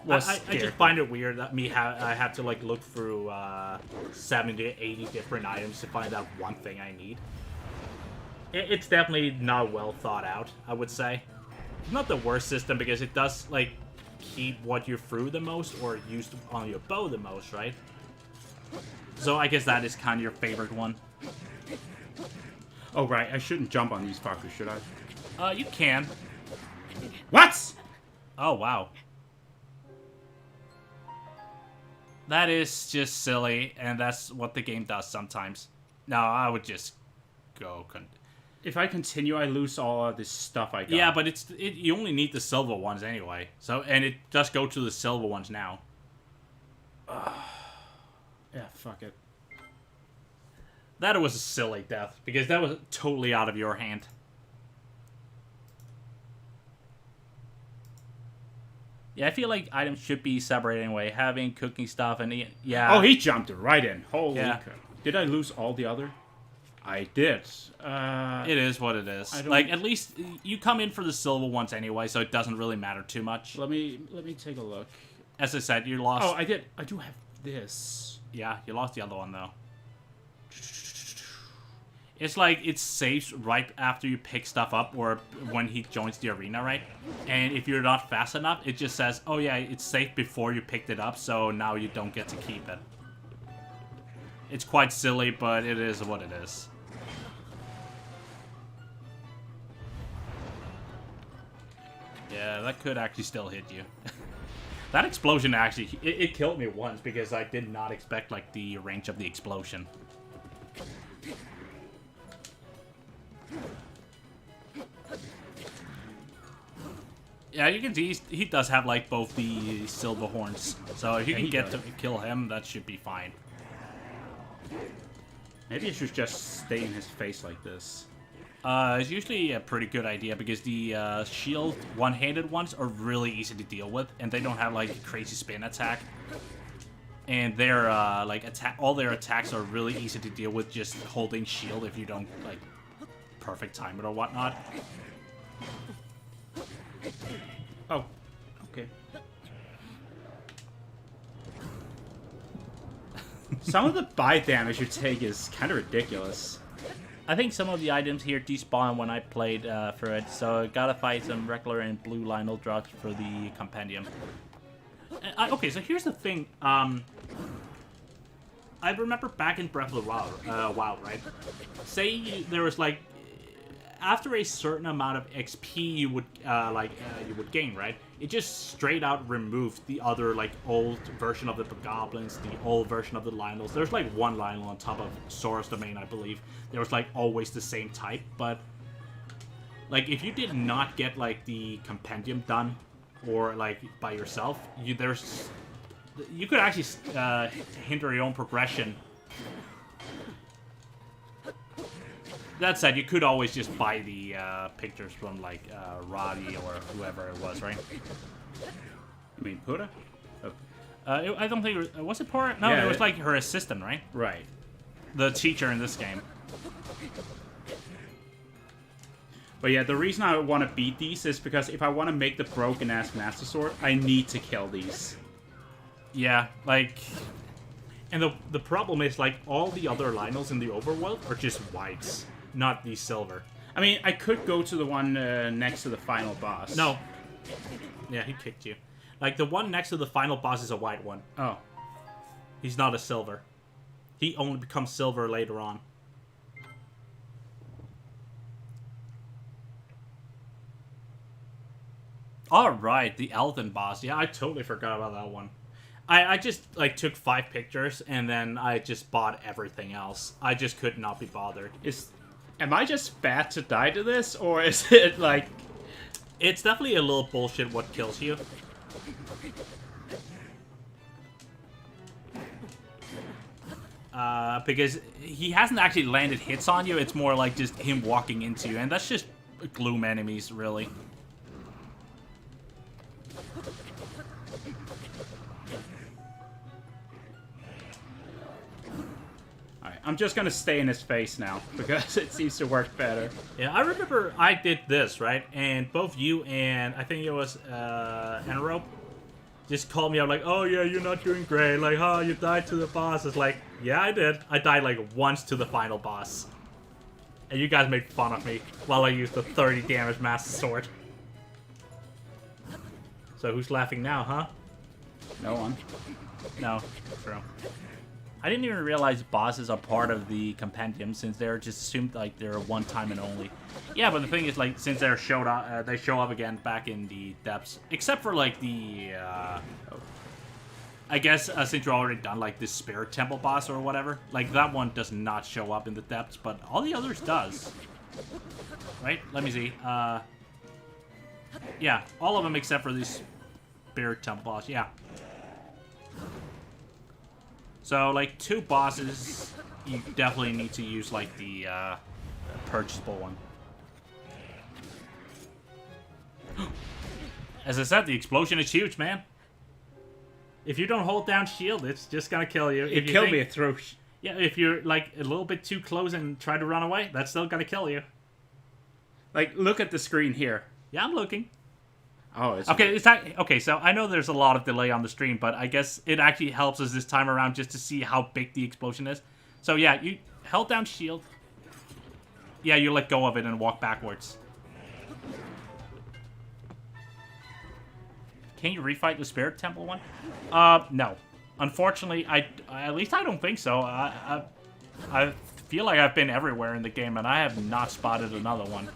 A: I just find it weird that I have to like look through 70 to 80 different items to find that one thing I need. It's definitely not well thought out, I would say. It's not the worst system because it does like keep what you threw the most or used on your bow the most, right? So I guess that is kind of your favorite one.
B: Oh right, I shouldn't jump on these fuckers, should I?
A: You can.
B: What?
A: Oh wow. That is just silly, and that's what the game does sometimes. No, I would just go.
B: If I continue, I lose all of this stuff I got.
A: Yeah, but you only need the silver ones anyway. So, and it does go to the silver ones now.
B: Yeah, fuck it.
A: That was a silly death, because that was totally out of your hand. Yeah, I feel like items should be separated anyway. Having cooking stuff and yeah.
B: Oh, he jumped right in. Holy
A: yeah.
B: crap. Did I lose all the other? I did.
A: It is what it is. Like, at least you come in for the silver ones anyway, so it doesn't really matter too much.
B: Let me take a look.
A: As I said, you lost...
B: Oh, I did. I do have this.
A: Yeah, you lost the other one, though. It's like it saves right after you pick stuff up or when he joins the arena, right? And if you're not fast enough, it just says, oh yeah, it's safe before you picked it up, so now you don't get to keep it. It's quite silly, but it is what it is. Yeah, that could actually still hit you. That explosion actually, it killed me once because I did not expect like the range of the explosion. Yeah, you can see he does have like both the silver horns, so if you can get to kill him, that should be fine.
B: Maybe I should just stay in his face like this.
A: It's usually a pretty good idea because the shield one-handed ones are really easy to deal with, and they don't have like a crazy spin attack. And their all their attacks are really easy to deal with just holding shield if you don't like perfect time it or whatnot.
B: Oh, okay. Some of the bite damage you take is kind of ridiculous.
A: I think some of the items here despawn when I played for it, so gotta fight some regular and blue Lionel drops for the compendium. Okay, so here's the thing. I remember back in Breath of the Wild, right? Say there was like after a certain amount of XP you would gain, right? It just straight out removed the other like old version of the goblins, the old version of the Lionels. There's like one Lionel on top of Sora's domain, I believe. There was like always the same type, but like if you did not get like the compendium done or like by yourself, you could actually hinder your own progression. That said, you could always just buy the pictures from, like, Roddy or whoever it was, right?
B: You mean Pura? Oh.
A: I don't think it was it Pura? No,
B: yeah,
A: it was, like, her assistant, right?
B: Right.
A: The teacher in this game.
B: But yeah, the reason I want to beat these is because if I want to make the broken-ass Master Sword, I need to kill these.
A: Yeah, like... And the problem is, like, all the other Lionels in the overworld are just whites. Not the silver.
B: I mean, I could go to the one next to the final boss.
A: No. Yeah, he kicked you. Like, the one next to the final boss is a white one.
B: Oh.
A: He's not a silver. He only becomes silver later on. Alright, the Elven boss. Yeah, I totally forgot about that one. I just, like, took 5 pictures, and then I just bought everything else. I just could not be bothered.
B: Am I just bad to die to this, or is it, like...
A: It's definitely a little bullshit what kills you. Because he hasn't actually landed hits on you, it's more like just him walking into you, and that's just gloom enemies, really.
B: I'm just gonna stay in his face now, because it seems to work better.
A: Yeah, I remember I did this, right? And both you and I think it was Enrope just called me out like, oh yeah, you're not doing great. Like, oh, you died to the boss. It's like, yeah, I did. I died like once to the final boss. And you guys made fun of me while I used the 30 damage Master Sword. So who's laughing now, huh?
B: No one.
A: No, true. I didn't even realize bosses are part of the compendium since they're just assumed like they're one time and only. Yeah, but the thing is, like, since they show up again back in the depths, except for like the, I guess since you're already done like this Spirit Temple boss or whatever, like that one does not show up in the depths, but all the others does. Right? Let me see. Yeah, all of them except for this Spirit Temple boss. Yeah. So, like, 2 bosses, you definitely need to use, like, the purchasable one. As I said, the explosion is huge, man. If you don't hold down shield, it's just gonna kill you.
B: It killed me through.
A: Yeah, if you're, like, a little bit too close and try to run away, that's still gonna kill you.
B: Like, look at the screen here.
A: Yeah, I'm looking.
B: Oh, it's...
A: Okay, okay, so I know there's a lot of delay on the stream, but I guess it actually helps us this time around just to see how big the explosion is. So yeah, you held down shield. Yeah, you let go of it and walk backwards. Can you refight the Spirit Temple one? No. Unfortunately, at least I don't think so. I feel like I've been everywhere in the game, and I have not spotted another one.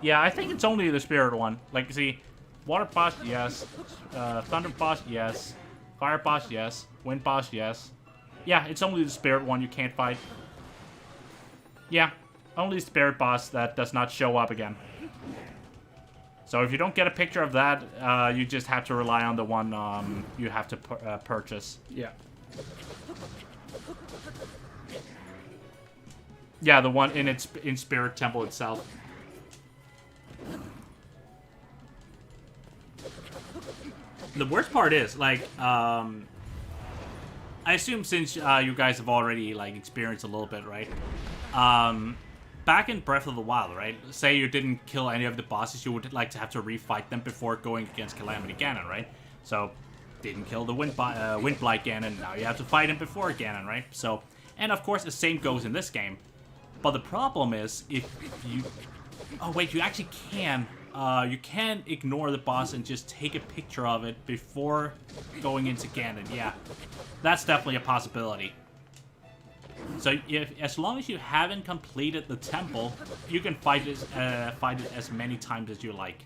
A: Yeah, I think it's only the Spirit one. Like, see, Water boss, yes. Thunder boss, yes. Fire boss, yes. Wind boss, yes. Yeah, it's only the Spirit one you can't fight. Yeah, only the Spirit boss that does not show up again. So if you don't get a picture of that, you just have to rely on the one you have to purchase.
B: Yeah.
A: Yeah, the one in Spirit Temple itself. The worst part is, like, I assume since you guys have already, like, experienced a little bit, right? Back in Breath of the Wild, right? Say you didn't kill any of the bosses, you would like to have to refight them before going against Calamity Ganon, right? So, didn't kill the Windblight Ganon, now you have to fight him before Ganon, right? So, and of course the same goes in this game. But the problem is, if you... Oh wait, you actually can. You can ignore the boss and just take a picture of it before going into Ganon. Yeah, that's definitely a possibility. So as long as you haven't completed the temple, you can fight it as many times as you like.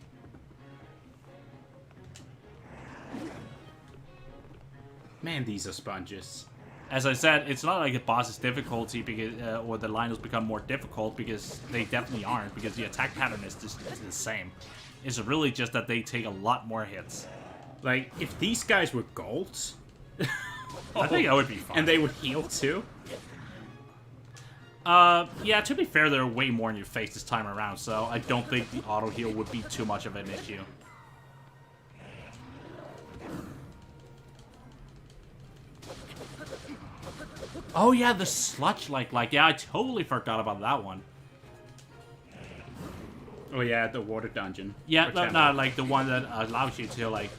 B: Man, these are sponges.
A: As I said, it's not like the boss's difficulty because, or the lines become more difficult, because they definitely aren't, because the attack pattern is just the same. It's really just that they take a lot more hits.
B: Like, if these guys were golds...
A: I think that would be fine.
B: And they would heal too?
A: Yeah, to be fair, they're way more in your face this time around, so I don't think the auto heal would be too much of an issue. Oh yeah, the sludge like yeah, I totally forgot about that one.
B: Oh yeah, the water dungeon.
A: Yeah, no, like the one that allows you to, like,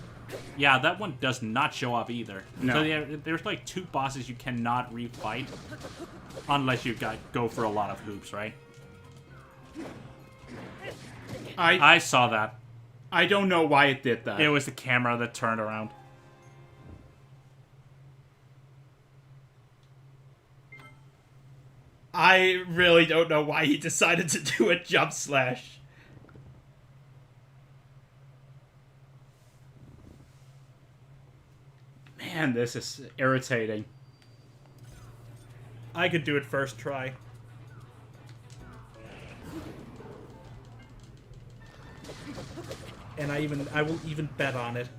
A: yeah, that one does not show up either.
B: No.
A: So yeah, there's like 2 bosses you cannot refight unless you go for a lot of hoops, right? I saw that.
B: I don't know why it did that.
A: It was the camera that turned around.
C: I really don't know why he decided to do a jump slash.
B: Man, this is irritating.
C: I could do it first try. And I will even bet on it.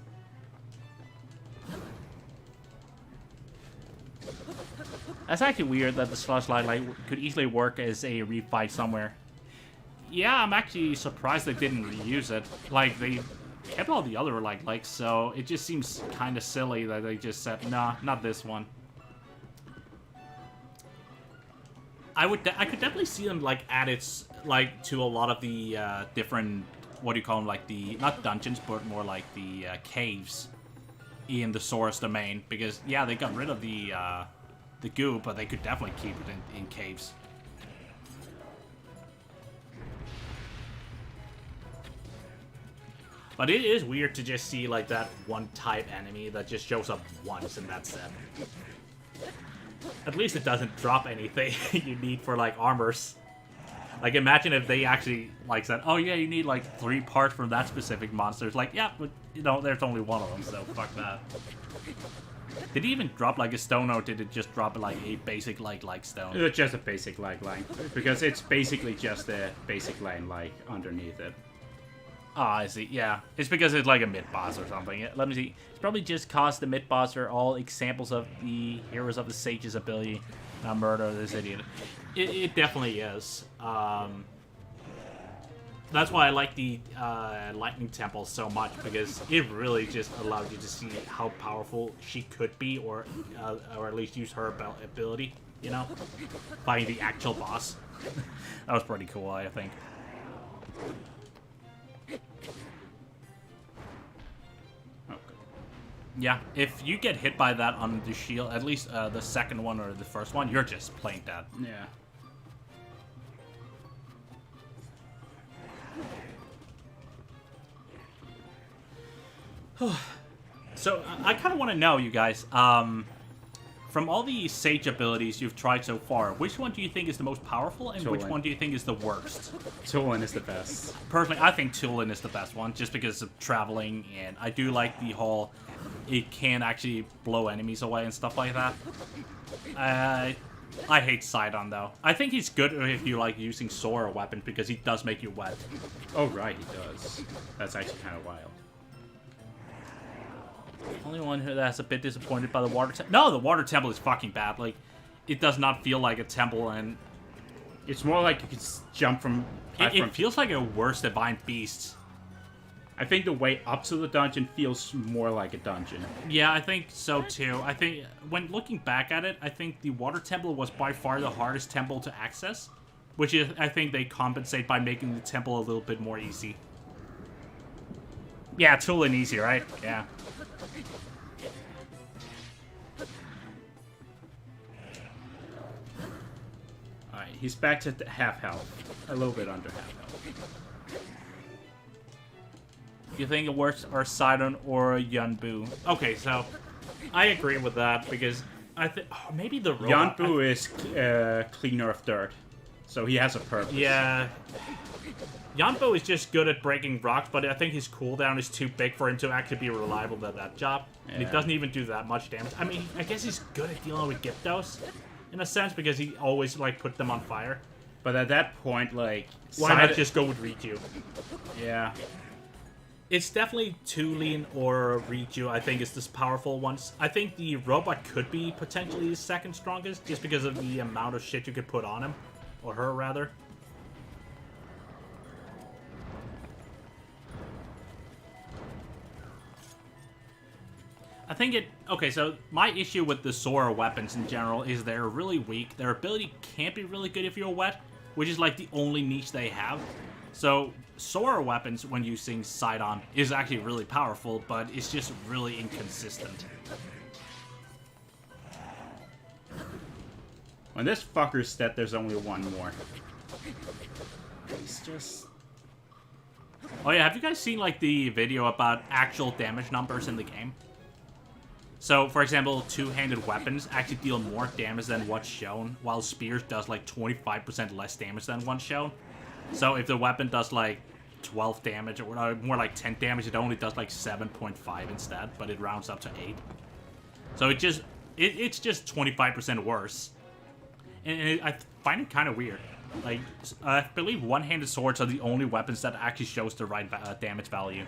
A: That's actually weird that the sludge light could easily work as a refight somewhere. Yeah, I'm actually surprised they didn't reuse it. Like, they kept all the other, like, likes, so it just seems kind of silly that they just said, nah, not this one. I could definitely see them, like, add it, like, to a lot of the different, what do you call them, like, the, not dungeons, but more like the caves in the Source domain, because, yeah, they got rid of the goo, but they could definitely keep it in caves. But it is weird to just see, like, that one type enemy that just shows up once and that's it. At least it doesn't drop anything you need for, like, armors. Like, imagine if they actually, like, said, oh, yeah, you need, like, 3 parts from that specific monster. It's like, yeah, but, you know, there's only one of them, so fuck that. Did it even drop, like, a stone, or did it just drop, like, a basic, like stone?
B: It's just a basic, like, line. Because it's basically just a basic line, like, underneath it.
A: Oh, I see. Yeah. It's because it's like a mid-boss or something. Let me see. It's probably just cause the mid-boss are all examples of the Heroes of the Sage's ability. Now murder this idiot. It definitely is. That's why I like the Lightning Temple so much, because it really just allowed you to see how powerful she could be, or at least use her ability, you know? Fighting the actual boss. That was pretty cool, I think. Yeah, if you get hit by that on the shield, at least the second one or the first one, you're just plain dead.
B: Yeah.
A: So, I kind of want to know, you guys, from all the Sage abilities you've tried so far, which one do you think is the most powerful, and which one do you think is the worst?
B: Tulin is the best.
A: Personally, I think Tulin is the best one, just because of traveling, and I do like the whole, it can actually blow enemies away and stuff like that. I hate Sidon, though. I think he's good if you like using Sora weapon, because he does make you wet.
B: Oh, right, he does. That's actually kind of wild.
A: Only one that's a bit disappointed by the water temple. No, the water temple is fucking bad. Like, it does not feel like a temple, and
B: it's more like you could jump from.
A: It feels like a worse Divine Beast.
B: I think the way up to the dungeon feels more like a dungeon.
A: Yeah, I think so too. I think when looking back at it, I think the water temple was by far the hardest temple to access, which is, I think they compensate by making the temple a little bit more easy. Yeah, Tulin easy, right? Yeah.
B: Alright, he's back to half health. A little bit under half health.
A: You think it works or Sidon or Yunbu? Okay, so I agree with that, because I think maybe the robot.
B: Yunbu is cleaner of dirt, so he has a purpose.
A: Yeah. Yunbu is just good at breaking rocks, but I think his cooldown is too big for him to actually be reliable at that job. Yeah. And he doesn't even do that much damage. I mean, I guess he's good at dealing with Gyptos, in a sense, because he always, like, put them on fire.
B: But at that point, like...
A: Why not just go with Riku?
B: Yeah.
A: It's definitely Tulin or Riku, I think, is the powerful ones. I think the robot could be potentially the second strongest, just because of the amount of shit you could put on him. Or her, rather. I think it... Okay, so my issue with the Sora weapons in general is they're really weak. Their ability can't be really good if you're wet, which is like the only niche they have. So Sora weapons, when using Sidon, is actually really powerful, but it's just really inconsistent.
B: When this fucker's dead, there's only one more. He's just...
A: Oh yeah, have you guys seen like the video about actual damage numbers in the game? So, for example, two-handed weapons actually deal more damage than what's shown, while spears does like 25% less damage than what's shown. So if the weapon does like 12 damage, or more like 10 damage, it only does like 7.5 instead, but it rounds up to 8. So it's just 25% worse. And I find it kind of weird. Like, I believe one-handed swords are the only weapons that actually shows the right damage value.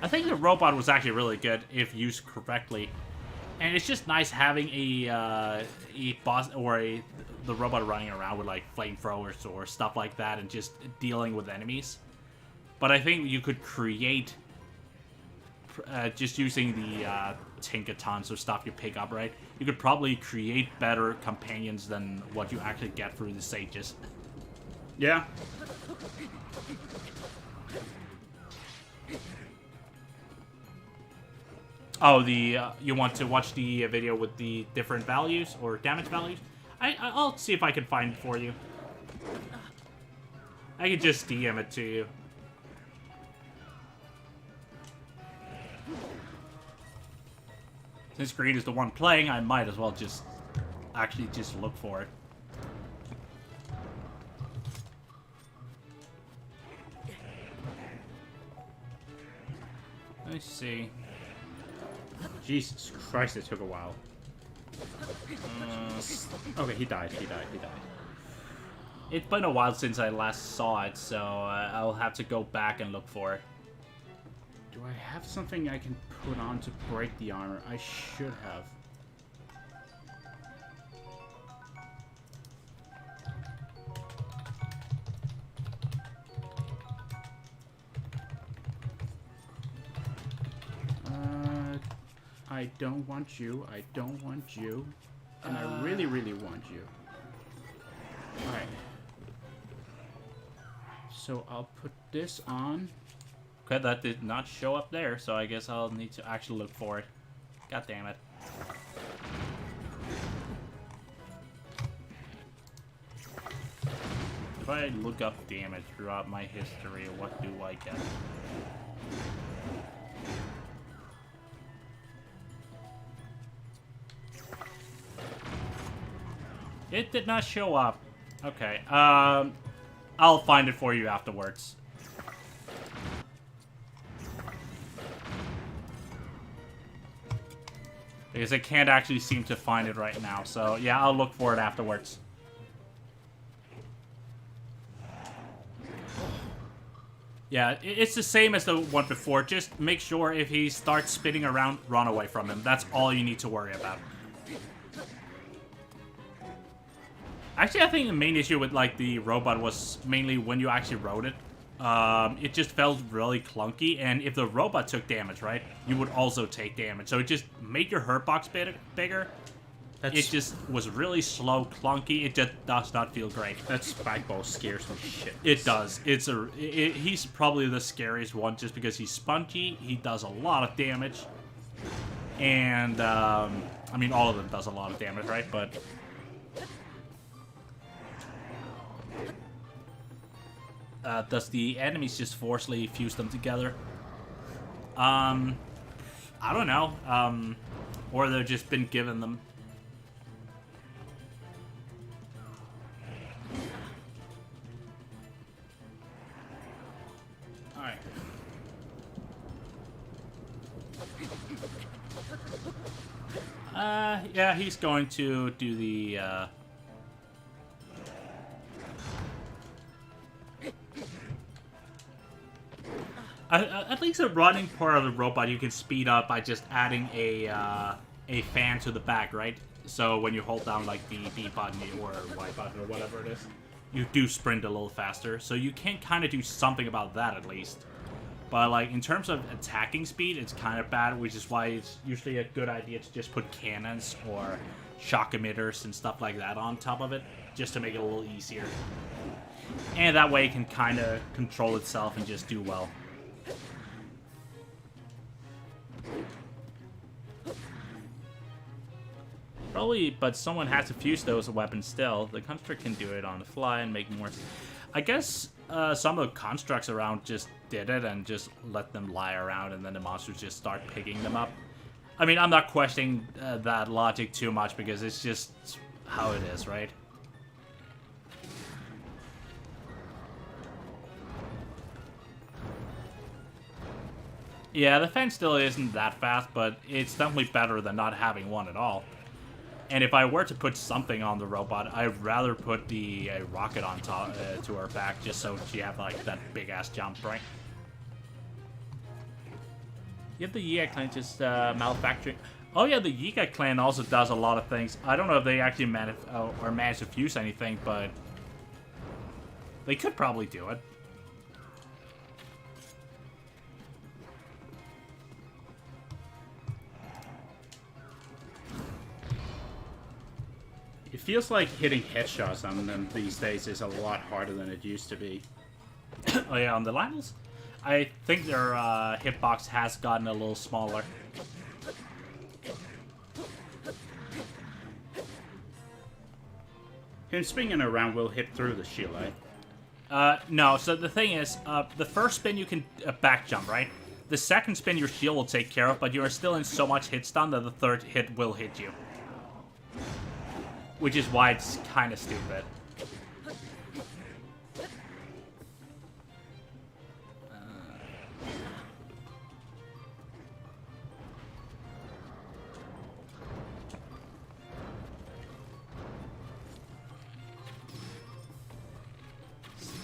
A: I think the robot was actually really good if used correctly. And it's just nice having a boss or the robot running around with like flamethrowers or stuff like that and just dealing with enemies. But I think you could create just using the Tinkatons or stuff you pick up, right? You could probably create better companions than what you actually get through the sages.
B: Yeah.
A: Oh, you want to watch the video with the different values or damage values? I'll see if I can find it for you. I can just DM it to you. Since Green is the one playing, I might as well just actually just look for it. Let's see.
B: Jesus Christ, it took a while. Okay, he died.
A: It's been a while since I last saw it, so I'll have to go back and look for it.
B: Do I have something I can put on to break the armor? I should have. I don't want you. I don't want you. And I really, really want you. Alright. So I'll put this on.
A: Okay, that did not show up there, so I guess I'll need to actually look for it. God damn it. If I look up damage throughout my history, what do I get? It did not show up. Okay, I'll find it for you afterwards. Because I can't actually seem to find it right now, so yeah, I'll look for it afterwards. Yeah, it's the same as the one before. Just make sure if he starts spinning around, run away from him. That's all you need to worry about. Actually, I think the main issue with like the robot was mainly when you actually rode it. It just felt really clunky, and if the robot took damage, right, you would also take damage. So it just made your hurt box bigger. It just was really slow, clunky. It just does not feel great.
B: That spike ball scares me shit.
A: It does. He's probably the scariest one just because he's spongy. He does a lot of damage, and I mean all of them does a lot of damage, right? But does the enemies just forcibly fuse them together? I don't know. Or they've just been given them.
B: Alright.
A: Yeah, he's going to do the, at least the running part of the robot you can speed up by just adding a fan to the back, right? So when you hold down like the B button or Y button or whatever it is, you do sprint a little faster. So you can kind of do something about that at least. But like in terms of attacking speed, it's kind of bad, which is why it's usually a good idea to just put cannons or shock emitters and stuff like that on top of it, just to make it a little easier. And that way it can kind of control itself and just do well. Probably, but someone has to fuse those weapons still. The construct can do it on the fly and make more... I guess some of the constructs around just did it and just let them lie around and then the monsters just start picking them up. I mean, I'm not questioning that logic too much because it's just how it is, right? Yeah, the fan still isn't that fast, but it's definitely better than not having one at all. And if I were to put something on the robot, I'd rather put the rocket on top to her back, just so she have like that big ass jump, right? You have the EX client just manufacturing. Oh yeah, the Yiga clan also does a lot of things. I don't know if they actually manage to fuse anything, but they could probably do it.
B: It feels like hitting headshots on them these days is a lot harder than it used to be.
A: Oh yeah, on the Lionels? I think their hitbox has gotten a little smaller.
B: Him swinging around will hit through the shield,
A: No, so the thing is, the first spin you can back jump, right? The second spin your shield will take care of, but you are still in so much hit stun that the third hit will hit you. Which is why it's kind of stupid.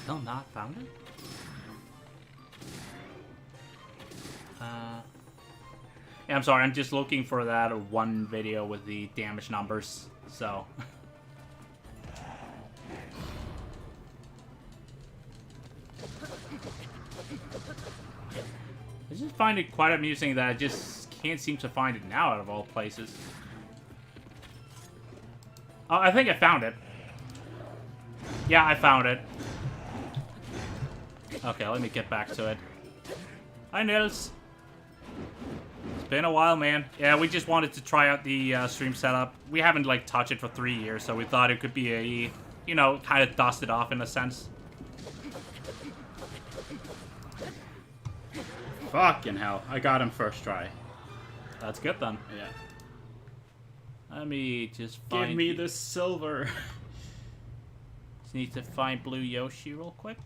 A: Still not found it? Yeah, I'm sorry, I'm just looking for that one video with the damage numbers, so... I just find it quite amusing that I just can't seem to find it now out of all places. Oh, I think I found it. Yeah, I found it. Okay, let me get back to it. Hi, Nils. It's been a while, man. Yeah, we just wanted to try out the stream setup. We haven't, like, touched it for 3 years, so we thought it could be a, you know, kind of dust it off in a sense.
B: Fucking hell. I got him first try.
A: That's good, then.
B: Yeah.
A: Let me just find...
B: Give me the silver.
A: Just need to find Blue Yoshi real quick.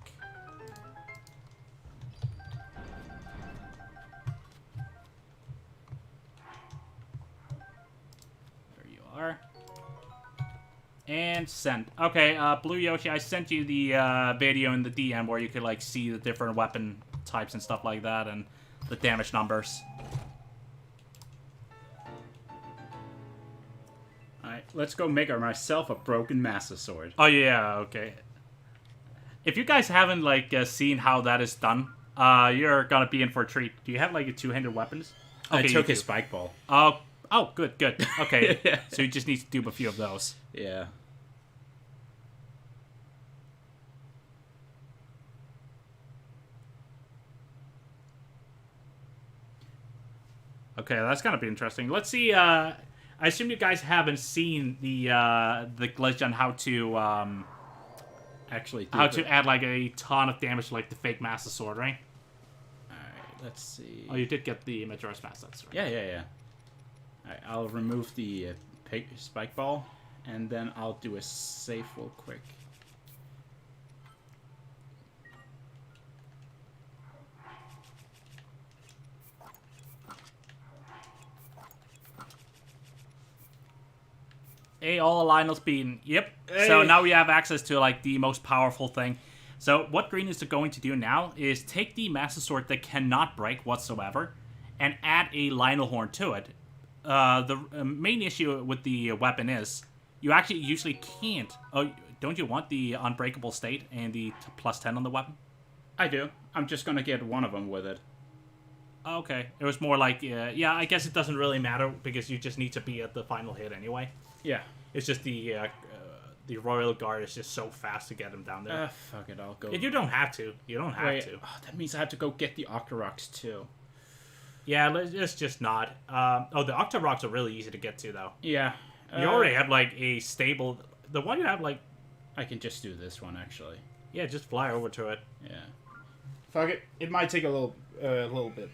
A: There you are. And send. Okay, Blue Yoshi, I sent you the video in the DM where you could, like, see the different weapon types and stuff like that, and the damage numbers.
B: Alright, let's go make myself a broken Master Sword.
A: Oh, yeah, okay. If you guys haven't, like, seen how that is done, you're gonna be in for a treat. Do you have, like, a two-handed weapons? Okay,
B: I took his spike ball.
A: Oh, good, good. Okay,
B: Yeah.
A: so you just need to do a few of those.
B: Yeah.
A: Okay, that's gonna be interesting. Let's see. I assume you guys haven't seen the glitch on how to
B: Actually,
A: to add like a ton of damage to, like, the fake Master Sword, right?
B: Alright, let's see.
A: Oh, you did get the Majora's Mask, that's right.
B: Yeah. Alright, I'll remove the spike ball, and then I'll do a save real quick.
A: Hey, all Lionels beaten. Yep.
B: Hey.
A: So now we have access to, like, the most powerful thing. So what Green is going to do now is take the Master Sword that cannot break whatsoever and add a Lionel Horn to it. The main issue with the weapon is you actually usually can't. Oh, don't you want the unbreakable state and the +10 on the weapon?
B: I do. I'm just gonna get one of them with it.
A: Okay. It was more like, yeah, I guess it doesn't really matter because you just need to be at the final hit anyway.
B: Yeah.
A: It's just the Royal Guard is just so fast to get him down there.
B: Fuck it, I'll go.
A: And you don't have to. You don't have to.
B: Oh, that means I have to go get the Octoroks too.
A: Yeah, let's just not. Oh, the Octoroks are really easy to get to, though.
B: Yeah.
A: You already have, like, a stable... The one you have, like...
B: I can just do this one, actually.
A: Yeah, just fly over to it.
B: Yeah. Fuck it. It might take a little bit.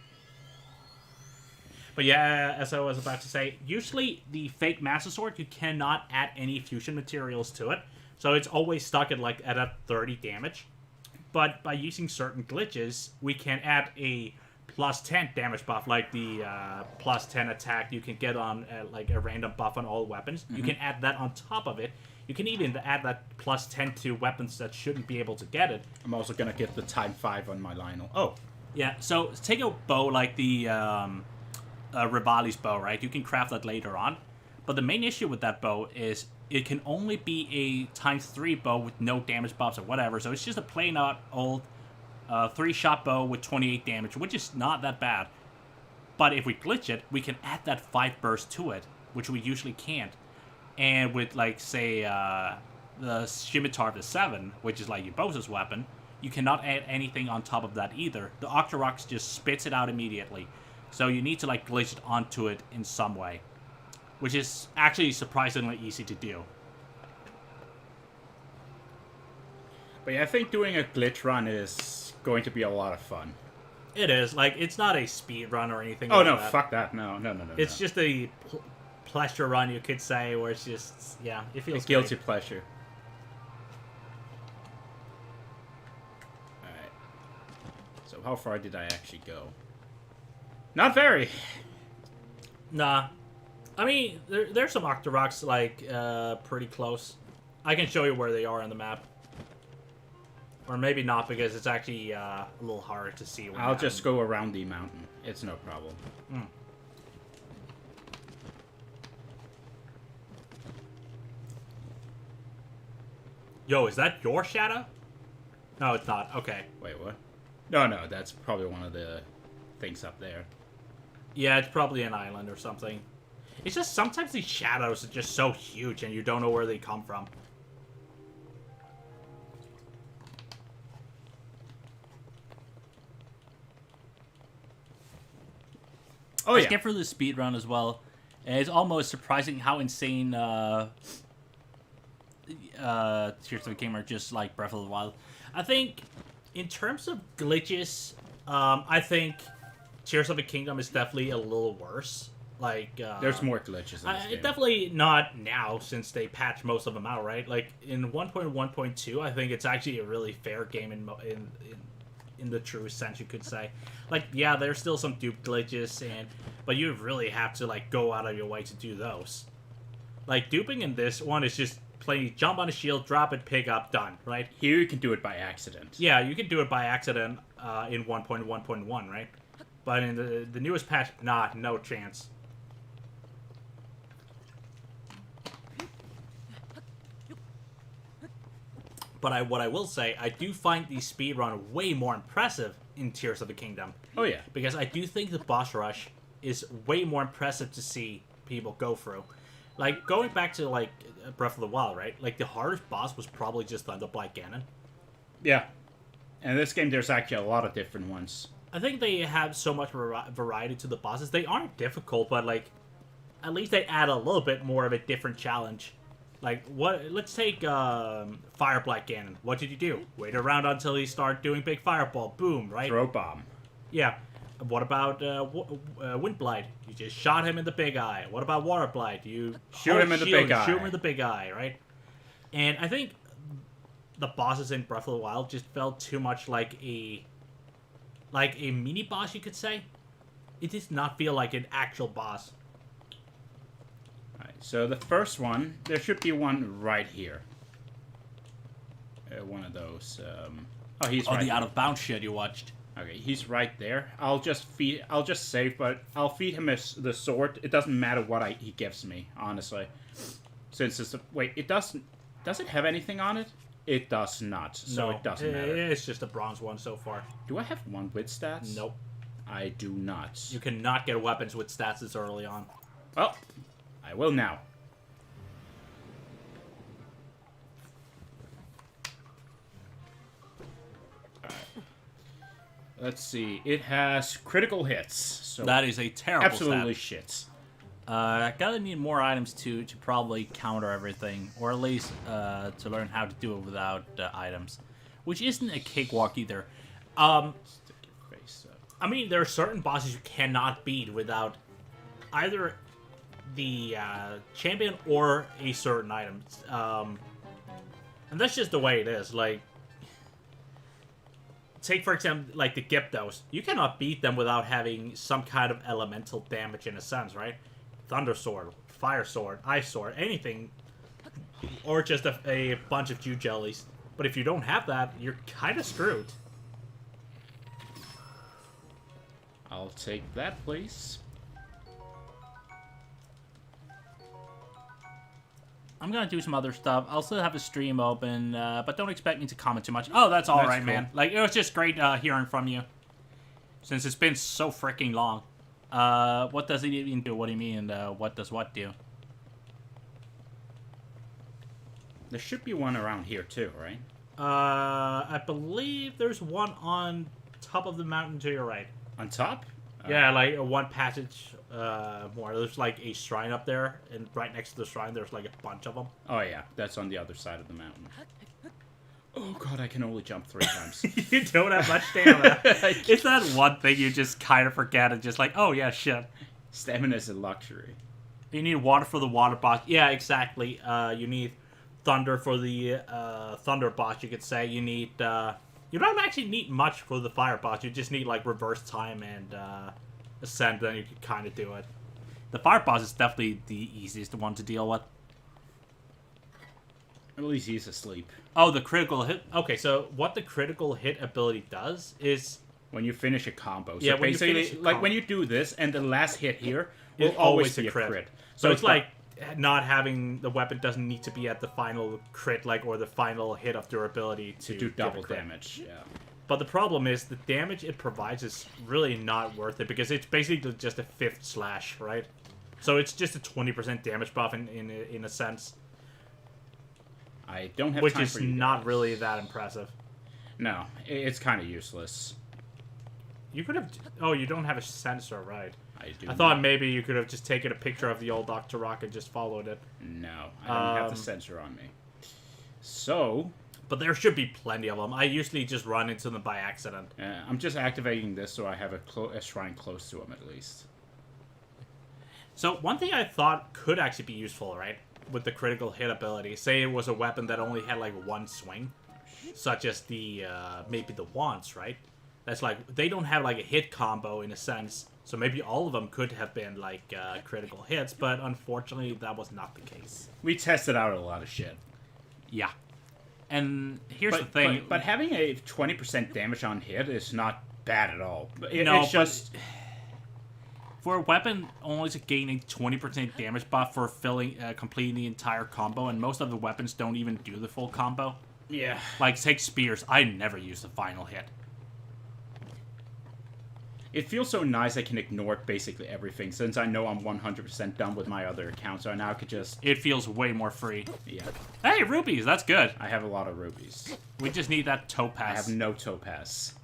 A: But yeah, as I was about to say, usually the fake Master Sword, you cannot add any fusion materials to it. So it's always stuck at, like, at a 30 damage. But by using certain glitches, we can add a +10 damage buff, like the +10 attack you can get on, like, a random buff on all weapons. Mm-hmm. You can add that on top of it. You can even add that +10 to weapons that shouldn't be able to get it.
B: I'm also gonna get the time 5 on my Lionel.
A: Oh, yeah. So take a bow like the
D: Rivali's bow, right? You can craft that later on. But the main issue with that bow is it can only be a ×3 bow with no damage buffs or whatever. So it's just a plain old 3-shot bow with 28 damage, which is not that bad. But if we glitch it, we can add that 5 burst to it, which we usually can't. And with, like, say, the Scimitar the 7, which is like your boss's weapon, you cannot add anything on top of that either. The Octorox just spits it out immediately. So you need to, like, glitch it onto it in some way, which is actually surprisingly easy to do.
B: But yeah, I think doing a glitch run is going to be a lot of fun.
A: It is. Like, it's not a speed run or anything
B: Oh,
A: like
B: no,
A: that.
B: fuck that. No.
A: It's just a pleasure run, you could say, where it's just, yeah, it feels
B: a guilty
A: great.
B: pleasure. Alright. So how far did I actually go? Not very.
A: Nah. I mean, there's some Octoroks, like, pretty close. I can show you where they are on the map. Or maybe not, because it's actually a little harder to see.
B: I'll just go around the mountain. It's no problem.
A: Mm. Yo, is that your shadow? No, it's not. Okay.
B: Wait, what? No, that's probably one of the things up there.
A: Yeah, it's probably an island or something. It's just sometimes these shadows are just so huge and you don't know where they come from.
B: Oh, yeah.
D: Skip for the speed run as well. And it's almost surprising how insane Tears of the Kingdom are just like Breath of the Wild.
A: I think, in terms of glitches, I think Tears of the Kingdom is definitely a little worse. Like,
B: There's more glitches in this game.
A: definitely not now, since they patched most of them out, right? Like, in 1.1.2, I think it's actually a really fair game in the truest sense, you could say. Like, yeah, there's still some dupe glitches, but you really have to, like, go out of your way to do those. Like, duping in this one is just plain jump on a shield, drop it, pick up, done, right?
B: Here you can do it by accident.
A: Yeah, you can do it by accident in 1.1.1, right? But in the newest patch, no chance. But what I will say, I do find the speedrun way more impressive in Tears of the Kingdom.
B: Oh, yeah.
A: Because I do think the boss rush is way more impressive to see people go through. Like, going back to, like, Breath of the Wild, right? Like, the hardest boss was probably just Thunderblight Ganon.
B: Yeah. And in this game, there's actually a lot of different ones.
A: I think they have so much variety to the bosses. They aren't difficult, but, like, at least they add a little bit more of a different challenge. Like, let's take Fireblack Ganon. What did you do? Wait around until he started doing big fireball. Boom, right?
B: Throw bomb.
A: Yeah. What about Windblight? You just shot him in the big eye. What about Waterblight? You
B: Shoot him in the big eye.
A: Shoot him in the big eye, right? And I think the bosses in Breath of the Wild just felt too much like a mini boss, you could say. It does not feel like an actual boss.
B: Alright, so the first one, there should be one right here. One of those. Oh, he's right
D: the
B: there.
D: out of bounds shit you watched.
B: Okay, he's right there. I'll just save, but I'll feed him the sword. It doesn't matter what he gives me, honestly. Since it's wait, it doesn't. Does it have anything on it? It does not. So
A: No,
B: it doesn't matter.
A: It's just a bronze one so far.
B: Do I have one with stats?
A: Nope.
B: I do not.
A: You cannot get weapons with stats this early on.
B: Well, I will now. Let's see. It has critical hits. So
D: That is a terrible
B: absolutely
D: stat.
B: shit.
D: Gotta need more items to probably counter everything, or at least to learn how to do it without items, which isn't a cakewalk either.
B: Stick your face up.
A: I mean, there are certain bosses you cannot beat without either the champion or a certain item. And that's just the way it is. Like, take, for example, like the Gyptos. You cannot beat them without having some kind of elemental damage in a sense, right? Thunder Sword, Fire Sword, Ice Sword, anything. Or just a bunch of Dew Jellies. But if you don't have that, you're kind of screwed.
B: I'll take that, please.
D: I'm gonna do some other stuff. I'll still have a stream open, but don't expect me to comment too much. Oh, that's all
B: That's
D: right,
B: cool.
D: man. Like, it was just great hearing from you. Since it's been so freaking long. What does it even do? What do you mean? What does what do?
B: There should be one around here too, right?
A: I believe there's one on top of the mountain to your right.
B: On top?
A: Yeah, like one passage more. There's like a shrine up there, and right next to the shrine, there's like a bunch of them.
B: Oh yeah, that's on the other side of the mountain. Oh god, I can only jump 3 times.
A: You don't have much stamina. It's that one thing you just kind of forget and just like, oh yeah, shit.
B: Stamina is a luxury.
A: You need water for the water boss. Yeah, exactly. You need thunder for the thunder boss, you could say. You need... you don't actually need much for the fire boss. You just need like reverse time and ascend, then you can kind of do it.
D: The fire boss is definitely the easiest one to deal with.
B: At least he's asleep.
A: Oh, the critical hit. Okay, so what the critical hit ability does is...
B: When you finish a combo. So
A: Yeah, when you
B: basically,
A: finish a
B: like
A: combo.
B: when you do this and the last hit here will
A: It's
B: always be a crit.
A: So it's like not having the weapon doesn't need to be at the final crit, like, or the final hit of durability to
B: do
A: give a
B: double
A: crit.
B: damage. Yeah.
A: But the problem is the damage it provides is really not worth it because it's basically just a 5th slash, right? So it's just a 20% damage buff in a sense,
B: I don't have
A: which
B: time
A: is
B: for you
A: not
B: guys.
A: really that impressive.
B: No, it's kind of useless.
A: You could have... Oh, you don't have a sensor, right?
B: I do.
A: I thought maybe you could have just taken a picture of the old Dr. Rock and just followed it.
B: No, I don't have the sensor on me. So,
A: But there should be plenty of them. I usually just run into them by accident.
B: I'm just activating this so I have a shrine close to him at least.
A: So one thing I thought could actually be useful, right, with the critical hit ability, say it was a weapon that only had like one swing, such as the maybe the wands, right? That's like they don't have like a hit combo in a sense, so maybe all of them could have been like critical hits, but unfortunately that was not the case.
B: We tested out a lot of shit.
D: Yeah. And here's the thing.
B: But having a 20% damage on hit is not bad at all.
D: No,
B: It's just...
D: For a weapon only gaining 20% damage buff for completing the entire combo, and most of the weapons don't even do the full combo.
B: Yeah.
D: Like, take spears. I never use the final hit.
B: It feels so nice I can ignore basically everything, since I know I'm 100% done with my other account, so I now could just...
D: It feels way more free.
B: Yeah.
D: Hey, rupees! That's good.
B: I have a lot of rubies.
D: We just need that
B: I
D: topaz.
B: have no topaz.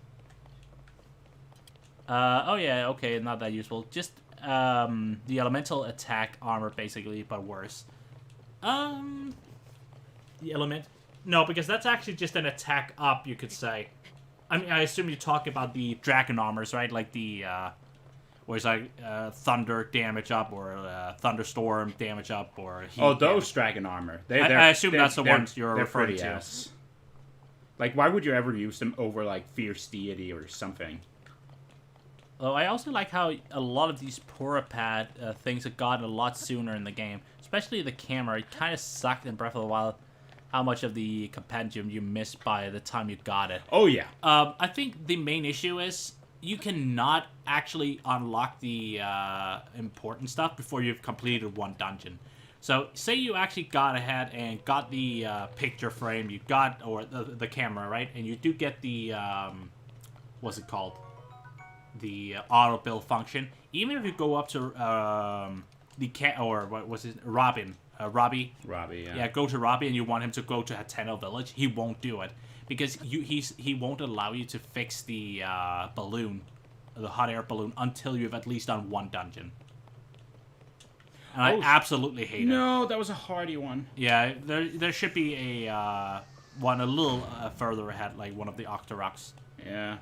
D: Oh yeah, okay, not that useful. Just, the elemental attack armor, basically, but worse.
A: The element? No, because that's actually just an attack up, you could say.
D: I mean, I assume you talk about the dragon armors, right? Like the, where it's like, thunder damage up, or, thunderstorm damage up, or heat
B: Oh, those
D: damage.
B: dragon armor.
D: I assume that's the ones you're
B: they're
D: referring
B: pretty
D: to.
B: ass. Like, why would you ever use them over, like, Fierce Deity or something?
D: Oh, I also like how a lot of these Purapad things have gotten a lot sooner in the game. Especially the camera. It kind of sucked in Breath of the Wild how much of the compendium you missed by the time you got it.
B: Oh, yeah.
D: I think the main issue is you cannot actually unlock the important stuff before you've completed one dungeon. So, say you actually got ahead and got the picture frame, you got, or the camera, right? And you do get the, what's it called? The auto build function. Even if you go up to or what was it, Robbie,
B: Robbie, yeah.
D: yeah, go to Robbie and you want him to go to Hateno Village, he won't do it because he won't allow you to fix the balloon, the hot air balloon, until you've at least done one dungeon. And I absolutely hate it.
B: No, that was a hardy one.
D: Yeah, there should be a one a little further ahead, like one of the Octoroks.
B: Yeah.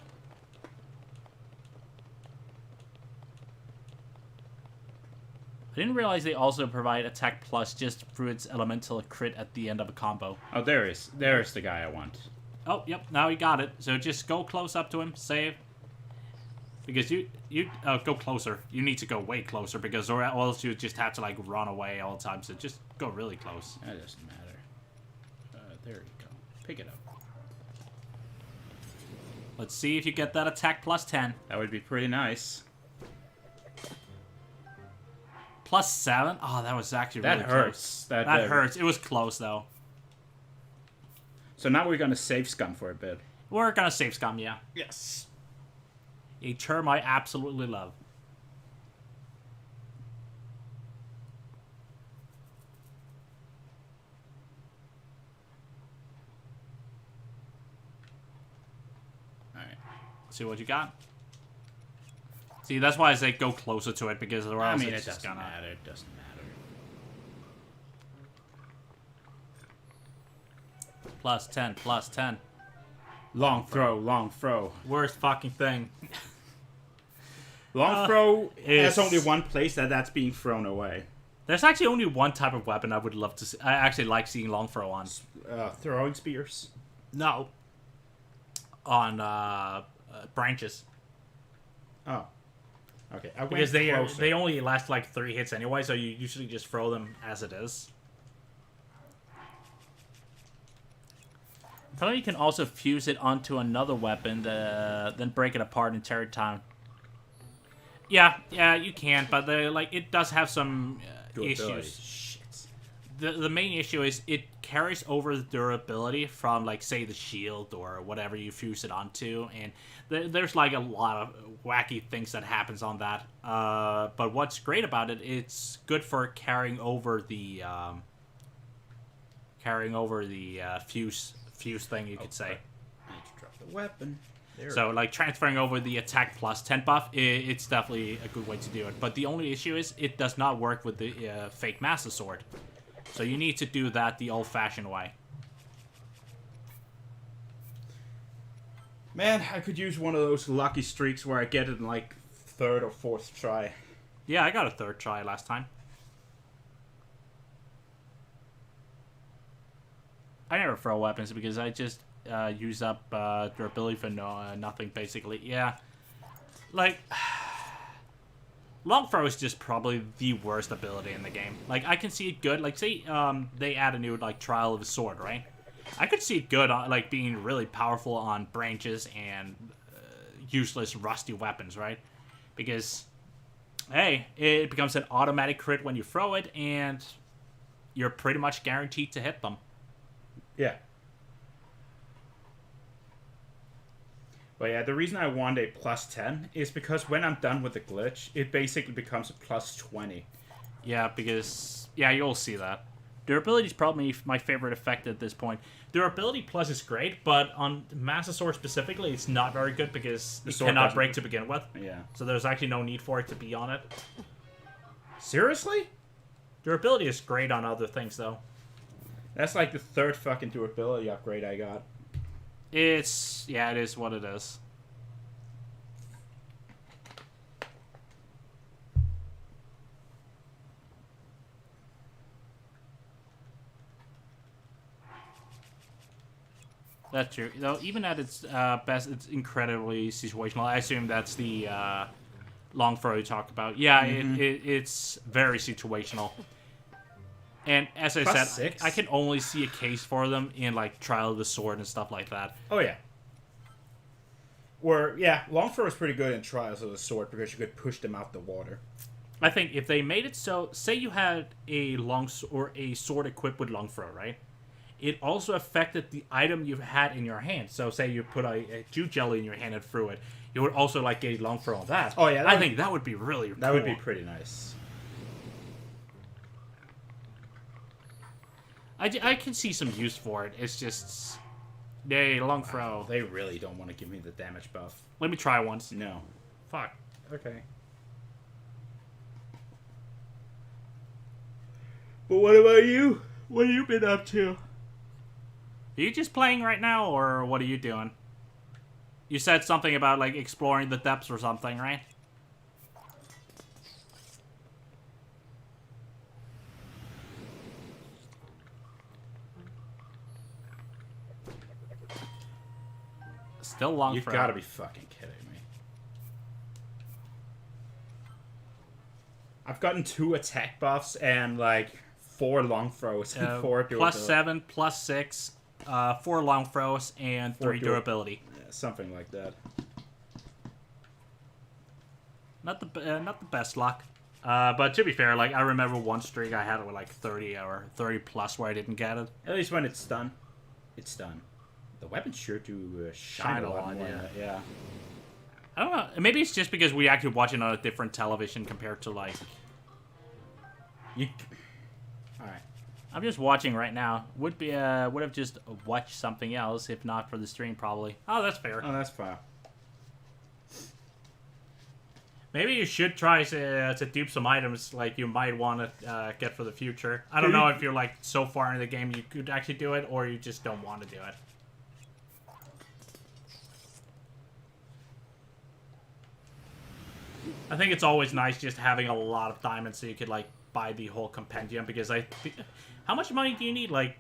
D: I didn't realize they also provide attack plus just through its elemental crit at the end of a combo.
B: Oh, there is. There's the guy I want.
D: Oh, yep, now we got it. So just go close up to him, save. Because you go closer. You need to go way closer because or else you just have to like run away all the time. So just go really close.
B: That doesn't matter. There you go. Pick it up.
D: Let's see if you get that attack plus 10.
B: That would be pretty nice.
D: +7. Oh, that was actually
B: That
D: really
B: hurts.
D: close. That hurts. It was close though.
B: So now we're gonna save scum for a bit.
D: We're gonna save scum, yeah.
B: Yes.
D: A term I absolutely love.
B: Alright.
D: See what you got. See, that's why I say go closer to it, because otherwise
B: I mean,
D: it's
B: it
D: just
B: doesn't
D: gonna...
B: matter. It doesn't matter.
D: +10, +10.
B: Long throw, long throw.
A: Worst fucking thing.
B: Long throw
A: it's-
B: has only one place that's being thrown away.
D: There's actually only one type of weapon I would love to see. I actually like seeing long throw on.
B: Throwing spears.
D: No. On branches.
B: Oh. Okay. I went
D: Because
B: closer.
D: they only last like 3 hits anyway, so you usually just throw them as it is. I thought you can also fuse it onto another weapon, then break it apart in Terror Time. Yeah, you can, but it does have some issues.
B: Shit.
D: The main issue is it carries over the durability from, like, say, the shield or whatever you fuse it onto, and there's like a lot of wacky things that happens on that. But what's great about it, it's good for carrying over the fuse thing, you could say.
B: I need to drop the weapon. There.
D: So, like, transferring over the attack +10 buff, it's definitely a good way to do it. But the only issue is it does not work with the fake Master Sword. So you need to do that the old-fashioned way.
B: Man, I could use one of those lucky streaks where I get it in like 3rd or 4th try.
D: Yeah, I got a 3rd try last time. I never throw weapons because I just use up durability for nothing, basically. Yeah. Like, long throw is just probably the worst ability in the game. Like, I can see it good. Like, say they add a new, like, Trial of the Sword, right? I could see it good, like, being really powerful on branches and useless, rusty weapons, right? Because, hey, it becomes an automatic crit when you throw it, and you're pretty much guaranteed to hit them.
B: Yeah. But yeah, the reason I want a +10 is because when I'm done with the glitch, it basically becomes a +20.
D: Yeah, because... Yeah, you'll see that. Durability is probably my favorite effect at this point. Durability plus is great, but on Master Sword specifically, it's not very good because it
B: sword
D: cannot
B: doesn't-
D: break to begin with.
B: Yeah.
D: So there's actually no need for it to be on it.
B: Seriously?
D: Durability is great on other things, though.
B: That's like the 3rd fucking durability upgrade I got.
D: It's... Yeah, it is what it is. That's true. Though, even at its best, it's incredibly situational. I assume that's the long throw you talked about. Yeah, it's very situational. And as I said,
B: +6?
D: I can only see a case for them in, like, Trial of the Sword and stuff like that.
B: Oh, yeah. Where, yeah, long throw is pretty good in Trials of the Sword because you could push them out the water.
D: I think if they made it so, say you had a sword equipped with long throw, right? It also affected the item you had in your hand. So say you put a jute jelly in your hand and threw it, you would also, like, get a long throw on that.
B: Oh, yeah,
D: I think that would be really cool.
B: That would be pretty nice.
D: I can see some use for it. It's just... Yay, long throw.
B: They really don't want to give me the damage buff.
D: Let me try once.
B: No.
D: Fuck.
B: Okay. But what about you? What have you been up to?
D: Are you just playing right now, or what are you doing? You said something about, like, exploring the depths or something, right? Still long
B: You
D: throw.
B: gotta be fucking kidding me. I've gotten 2 attack buffs and like 4 long throws and 4 durability.
D: +7, +6, 4 long throws, and 3 durability.
B: Yeah, something like that.
D: Not the best luck.
A: But to be fair, like I remember one streak I had with like 30 or 30 plus where I didn't get it.
B: At least when it's done, it's done. The weapons sure do shine a lot more. Yeah.
A: I don't know. Maybe it's just because we actually watch it on a different television compared to like.
B: You. All right.
A: I'm just watching right now. Would have just watched something else if not for the stream probably. Oh, that's fair.
B: Oh, that's fine.
A: Maybe you should try to dupe some items like you might want to get for the future. I don't know if you're like so far into the game you could actually do it, or you just don't want to do it. I think it's always nice just having a lot of diamonds so you could like buy the whole compendium because how much money do you need? Like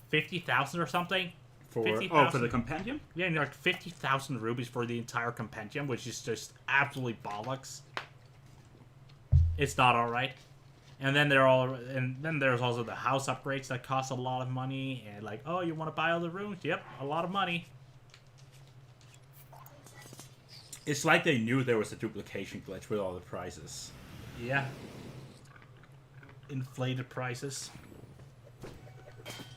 A: 50,000 or something?
B: For
A: 50,000?
B: for the compendium?
A: Yeah, and like 50,000 rubies for the entire compendium, which is just absolutely bollocks. It's not alright. And then there's also the house upgrades that cost a lot of money, and like, oh, you want to buy all the rooms? Yep, a lot of money.
B: It's like they knew there was a duplication glitch with all the prices.
A: Yeah. Inflated prices.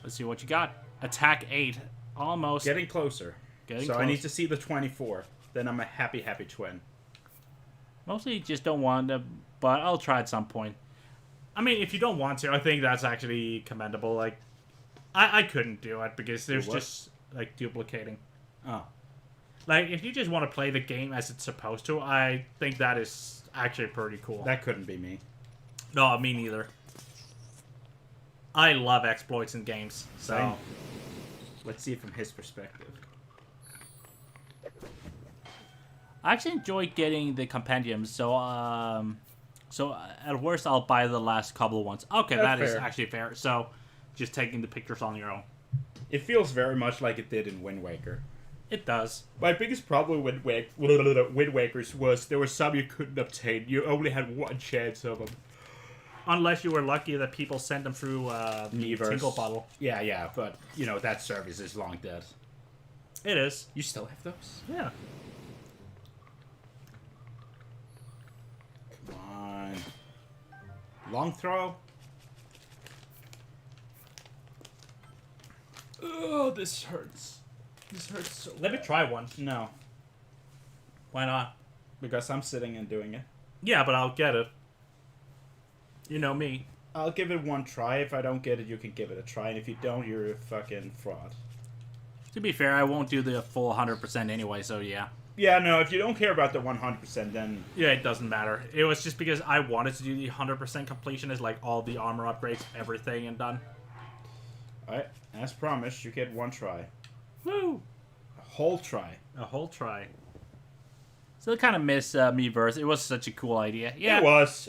A: Let's see what you got. Attack 8. Almost.
B: Getting closer.
A: Getting
B: so
A: close.
B: I need to see the 24. Then I'm a happy twin.
A: Mostly just don't want to, but I'll try at some point. I mean, if you don't want to, I think that's actually commendable. Like, I couldn't do it because there's just, like, duplicating.
B: Oh.
A: Like, if you just want to play the game as it's supposed to, I think that is actually pretty cool.
B: That couldn't be me.
A: No, me neither. I love exploits in games, so...
B: Same. Let's see it from his perspective.
A: I actually enjoy getting the compendiums, so at worst I'll buy the last couple of ones. Okay,
B: That's
A: that is
B: fair.
A: actually fair. So, just taking the pictures on your own.
B: It feels very much like it did in Wind Waker.
A: It does.
B: My biggest problem with Wind Wakers was there were some you couldn't obtain. You only had one chance of them.
A: Unless you were lucky that people sent them through
B: Miiverse.
A: Tinkle Bottle.
B: Yeah, but, you know, that service is long dead.
A: It is.
B: You still have those?
A: Yeah.
B: Come on. Long throw? Oh, this hurts. This hurts so
A: Let me try one.
B: No,
A: Why not?
B: because I'm sitting and doing it.
A: Yeah, but I'll get it. You know me.
B: I'll give it one try. If I don't get it, you can give it a try. And if you don't, you're a fucking fraud.
A: To be fair, I won't do the full 100% anyway, so yeah.
B: Yeah, no, if you don't care about the 100%, then...
A: Yeah, it doesn't matter. It was just because I wanted to do the 100% completion as like all the armor upgrades, everything, and done.
B: Alright, as promised, you get one try.
A: Woo!
B: A whole try.
A: A whole try. So I kind of miss Miiverse. It was such a cool idea. Yeah,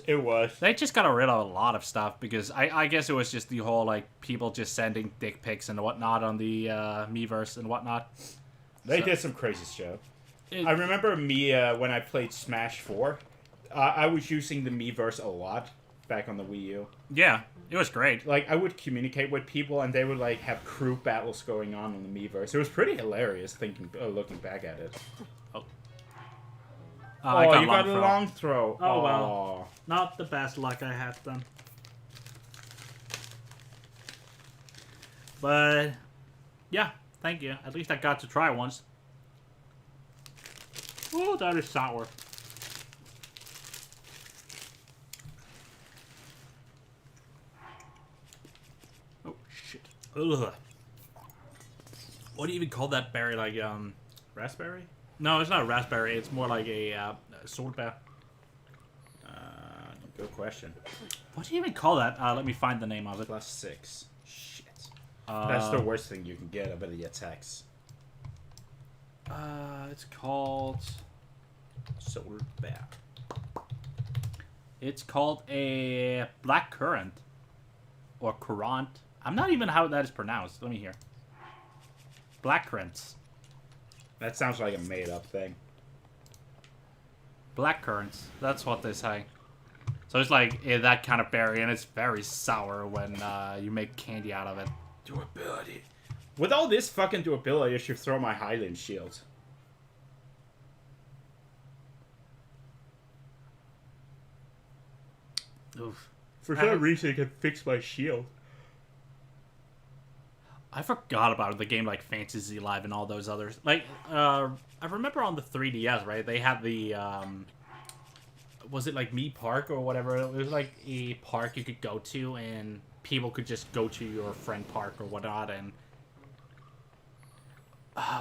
B: It was.
A: they just got rid of a lot of stuff because I guess it was just the whole like people just sending dick pics and whatnot on the Miiverse and whatnot.
B: They
A: So-
B: did some crazy shit.
A: It-
B: I remember me, when I played Smash 4, I was using the Miiverse a lot back on the Wii U.
A: Yeah, it was great.
B: Like, I would communicate with people, and they would, like, have crew battles going on the Miiverse. It was pretty hilarious looking back at it.
A: I
B: you
A: long
B: got a
A: throw.
B: long throw.
A: Oh, well.
B: Aw.
A: Not the best luck I had then. But yeah, thank you. At least I got to try once. Oh, that is sour. Oh shit. Ugh. What do you even call that berry? Like
B: Raspberry?
A: no, it's not a raspberry. It's more like a swordbear.
B: Good question.
A: What do you even call that? Let me find the name of it.
B: +6. Shit. That's the worst thing you can get over the attacks.
A: It's called.
B: Solar Bear.
A: It's called a black currant, or currant. I'm not even how that is pronounced. Let me hear. Black currants.
B: That sounds like a made-up thing.
A: Black currants. That's what they say. So it's like that kind of berry, and it's very sour when you make candy out of it.
B: Durability. With all this fucking durability, I should throw my Highland shield.
D: Oof.
C: For some reason, I can fix my shield.
D: I forgot about the game like Fantasy Live and all those others. Like, I remember on the 3DS, right? They had the, was it like Me Park or whatever? It was like a park you could go to, and people could just go to your friend park or whatnot. And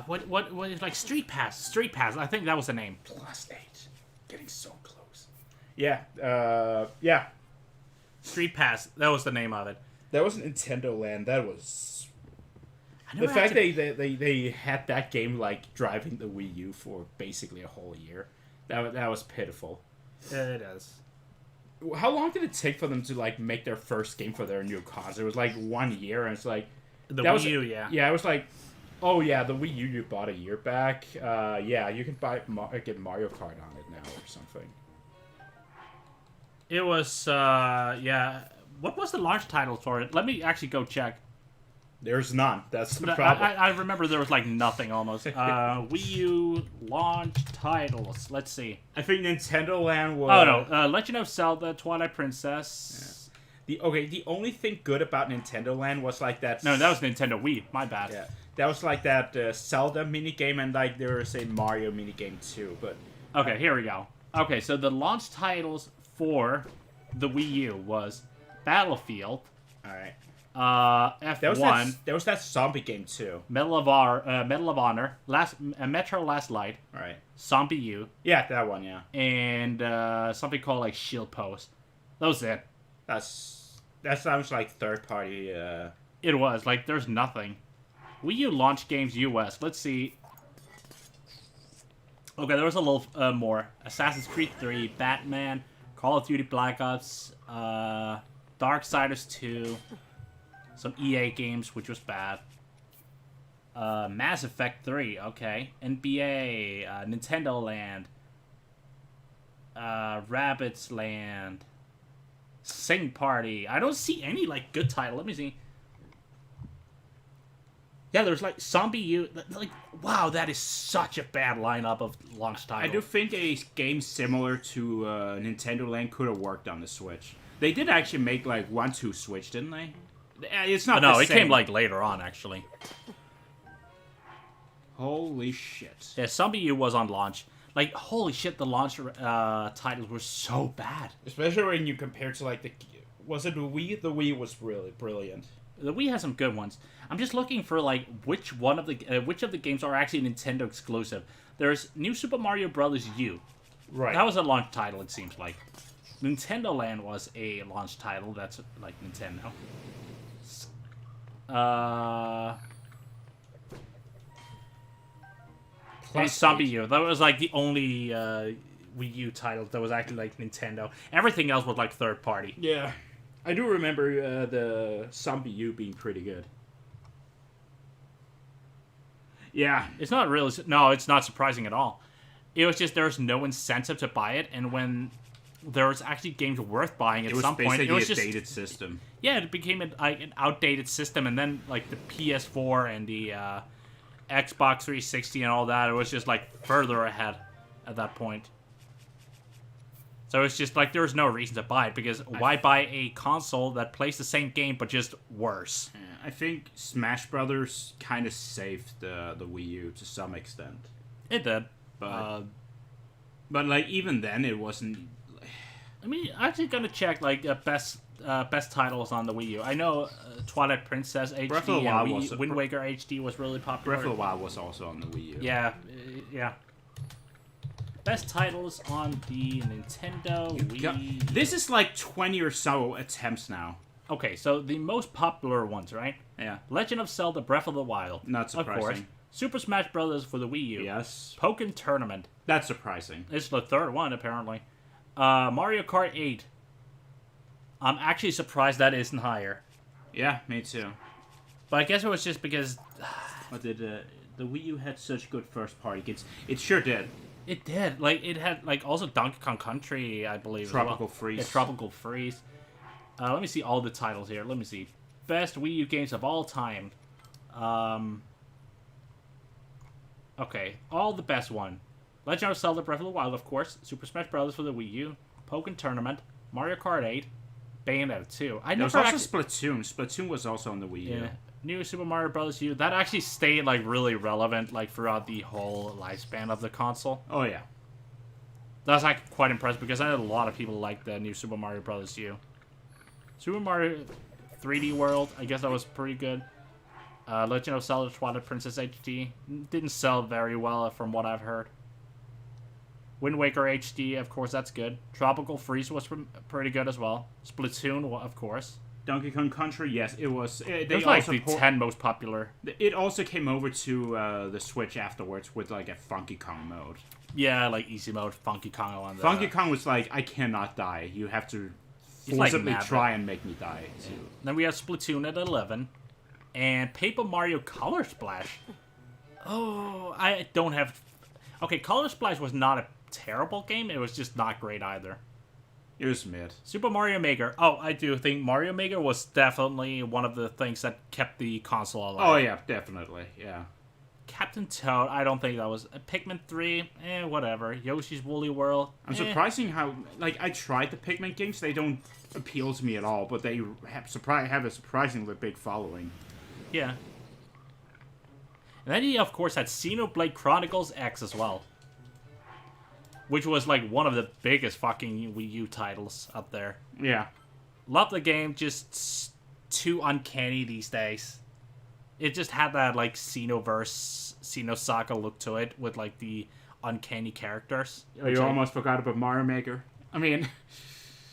D: what is like Street Pass? Street Pass. I think that was the name.
B: +8. Getting so close. Yeah. Yeah.
D: Street Pass. That was the name of it.
B: That was Nintendo Land. That was
D: I
B: the
D: never
B: fact
D: had to-
B: they had that game like driving the Wii U for basically a whole year. That was pitiful.
D: It is.
B: How long did it take for them to like make their first game for their new console? It was like 1 year, and it's like
D: The
B: that
D: Wii
B: was,
D: U, yeah.
B: Yeah, it was like, oh yeah, the Wii U you bought a year back. Yeah, you can get Mario Kart on it now or something.
D: It was, yeah. What was the launch title for it? Let me actually go check.
B: There's none. That's the
D: But
B: problem.
D: I remember there was like nothing almost. Wii U launch titles. Let's see.
B: I think Nintendo Land was.
D: Oh no, Legend of Zelda: Twilight Princess.
B: The only thing good about Nintendo Land was like that.
D: No, that was Nintendo Wii. My bad.
B: Yeah, that was like that Zelda minigame, and like there was a Mario minigame too. But
D: Okay, here we go. Okay, so the launch titles for the Wii U was Battlefield,
B: all right,
D: F1,
B: there was that zombie game too.
D: Medal of Honor, Metro Last Light,
B: All right,
D: Zombie U,
B: yeah, that one, yeah.
D: and something called like Shield Post. That was it.
B: That sounds like third party.
D: It was like there's nothing. Wii U launch games US. Let's see. Okay, there was a little more. Assassin's Creed 3, Batman, Call of Duty Black Ops, Darksiders 2, some EA games, which was bad. Mass Effect 3, okay. NBA, Nintendo Land, Rabbids Land, Sing Party. I don't see any like good title. Let me see. Yeah, there's like Zombie U. Like, wow, that is such a bad lineup of launch titles.
B: I do think a game similar to Nintendo Land could have worked on the Switch. They did actually make like 1-2 Switch, didn't they? It's not.
D: No,
B: the
D: it
B: same.
D: came like later on actually.
B: Holy shit!
D: Yeah, Zombie U was on launch. Like, holy shit, the launch titles were so bad.
B: Especially when you compare to like was it the Wii? The Wii was really brilliant.
D: The Wii has some good ones. I'm just looking for like which of the games are actually Nintendo exclusive. There's New Super Mario Bros. U.
B: Right.
D: That was a launch title, it seems like. Nintendo Land was a launch title. That's like Nintendo. And Zombie U. That was like the only Wii U title that was actually like Nintendo. Everything else was like third party.
B: Yeah, I do remember the Zombie U being pretty good. Yeah,
D: It's not really. No, it's not surprising at all. It was just there's no incentive to buy it, and when there was actually games worth buying at some point, it was just
B: dated system.
D: yeah, it became an outdated system, and then like the PS4 and the Xbox 360 and all that, it was just like further ahead at that point. So it's just like there was no reason to buy it because why buy a console that plays the same game but just worse?
B: Yeah, I think Smash Brothers kind of saved the Wii U to some extent,
D: It did.
B: but like even then it wasn't.
D: I mean, I'm actually gonna check like best titles on the Wii U. I know Twilight Princess HD
B: Breath of the Wild
D: and
B: was
D: Wind Waker HD was really popular.
B: Breath of the Wild was also on the Wii U.
D: Yeah, yeah. Best titles on the Nintendo Wii.
B: This is like 20 or so attempts now.
D: Okay, so the most popular ones, right?
B: Yeah,
D: Legend of Zelda: Breath of the Wild.
B: Not
D: Of course.
B: surprising.
D: Super Smash Bros. For the Wii U.
B: Yes,
D: Pokken Tournament.
B: that's surprising.
D: It's the third one, apparently. Mario Kart 8. I'm actually surprised that isn't higher.
B: Yeah, me too.
D: But I guess it was just because
B: But did the Wii U had such good first party games? It sure did.
D: it did. Like, it had, like, also Donkey Kong Country, I believe. as well.
B: Tropical Freeze.
D: Yeah, Tropical Freeze. Let me see all the titles here. Let me see. Best Wii U games of all time. Okay, all the best one. Legend of Zelda: Breath of the Wild, of course. Super Smash Bros. For the Wii U. Pokken Tournament. Mario Kart 8. Bayonetta 2. I
B: There was
D: never
B: also
D: actually...
B: Splatoon. Splatoon was also on the Wii U.
D: Yeah. New Super Mario Bros. U. That actually stayed, like, really relevant, like, throughout the whole lifespan of the console.
B: Oh yeah.
D: That's, like, quite impressive, because I know a lot of people like the new Super Mario Bros. U. Super Mario 3D World, I guess that was pretty good. Legend of Zelda Twilight Princess HD didn't sell very well from what I've heard. Wind Waker HD, of course, that's good. Tropical Freeze was pretty good as well. Splatoon, of course.
B: Donkey Kong Country, yes, it was.
D: It was like the 10 most popular.
B: It also came over to the Switch afterwards with like a Funky Kong mode.
D: Yeah, like easy mode, Funky Kong on the...
B: Funky Kong was like, I cannot die. You have to
D: like
B: forcibly
D: mad,
B: try and make me die.
D: Yeah. Then we have Splatoon at 11. And Paper Mario Color Splash. Oh, I don't have... Okay, Color Splash was not a terrible game. It was just not great either.
B: It was mid.
D: Super Mario Maker. Oh, I do think Mario Maker was definitely one of the things that kept the console alive.
B: Oh yeah, definitely, yeah.
D: Captain Toad, I don't think that was... Pikmin 3, whatever. Yoshi's Woolly World,
B: I'm surprising how, like, I tried the Pikmin games. They don't appeal to me at all, but they have a surprisingly big following.
D: Yeah. And then he, of course, had Xenoblade Chronicles X as well. Which was, like, one of the biggest fucking Wii U titles up there.
B: Yeah.
D: Love the game, just too uncanny these days. It just had that, like, Xenoverse, Xenosaga look to it, with, like, the uncanny characters.
B: Oh, you almost forgot about Mario Maker. I mean...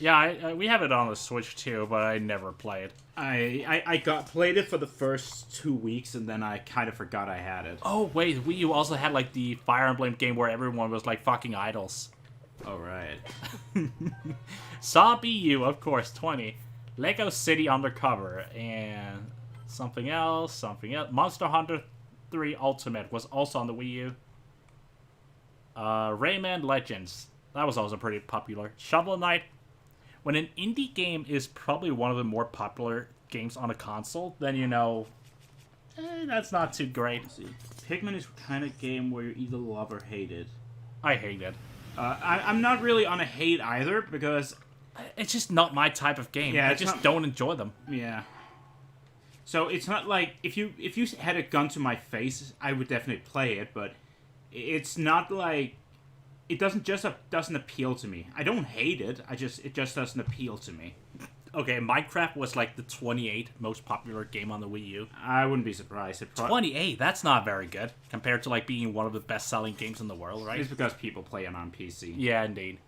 D: Yeah, we have it on the Switch, too, but I never play it.
B: I played it for the first 2 weeks, and then I kind of forgot I had it.
D: Oh, wait, Wii U also had, like, the Fire Emblem game where everyone was, like, fucking idols.
B: Oh, right.
D: Saw BU, of course, 20. Lego City Undercover, and something else. Monster Hunter 3 Ultimate was also on the Wii U. Rayman Legends, that was also pretty popular. Shovel Knight. When an indie game is probably one of the more popular games on a console, then you know, that's not too great.
B: Let's see. Pikmin is the kind of game where you either love or hate it.
D: I hate it.
B: I'm not really on a hate either, because...
D: It's just not my type of game.
B: Yeah,
D: I just don't enjoy them.
B: Yeah. So it's not like, if you had a gun to my face, I would definitely play it, but it's not like... It doesn't appeal to me. I don't hate it. It just doesn't appeal to me.
D: Okay, Minecraft was like the 28th most popular game on the Wii U.
B: I wouldn't be surprised.
D: 28? That's not very good compared to like being one of the best-selling games in the world, right?
B: It's because people play it on PC.
D: Yeah, indeed.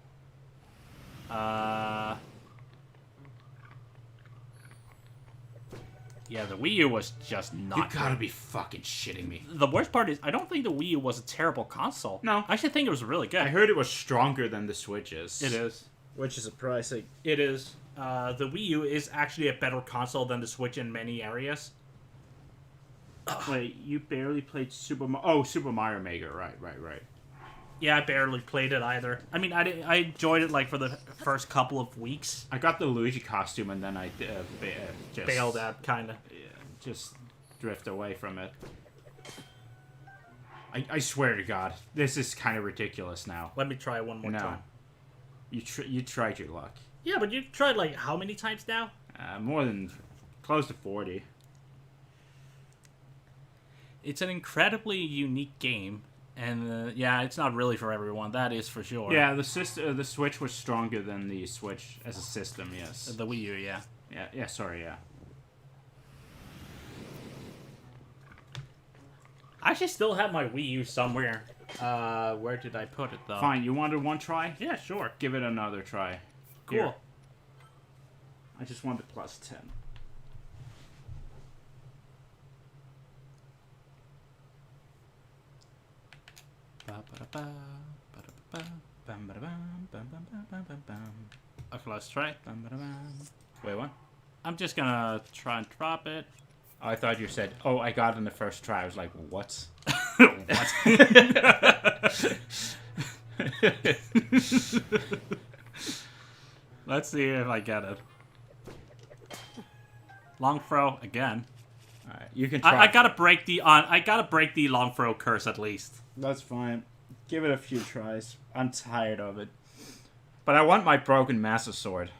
D: Yeah, the Wii U was just not.
B: You gotta
D: good.
B: be fucking shitting me.
D: The worst part is, I don't think the Wii U was a terrible console.
B: No.
D: I actually think it was really good.
B: I heard it was stronger than the Switch is.
D: It is.
A: Which is surprising.
D: It is. The Wii U is actually a better console than the Switch in many areas.
B: Wait, you barely played Super Mario Maker. Right.
D: Yeah, I barely played it either. I mean, I enjoyed it like for the first couple of weeks.
B: I got the Luigi costume and then I just
D: Bailed out, kind of.
B: Yeah, just drift away from it. I swear to God, this is kind of ridiculous now.
D: Let me try one more time.
B: You tried your luck.
D: Yeah, but you've tried like how many times now?
B: More than close to 40.
D: It's an incredibly unique game, and yeah, it's not really for everyone. That is for sure.
B: Yeah, the Switch was stronger than the Switch as a system. Yes.
D: The Wii U, yeah.
B: Yeah. Sorry. Yeah.
D: I actually still have my Wii U somewhere. Where did I put it though?
B: Fine. You wanted one try?
D: Yeah, sure.
B: Give it another try.
D: Cool.
B: Here. I just wanted plus 10.
D: Okay, let's try.
B: Wait, what?
D: I'm just gonna try and drop it.
B: Oh, I thought you said, "Oh, I got it in the first try." I was like, "What?"
D: What? Let's see if I get it. Long throw again.
B: All right, you can try.
D: I gotta break the long throw curse at least.
B: That's fine. Give it a few tries. I'm tired of it. But I want my broken Master Sword.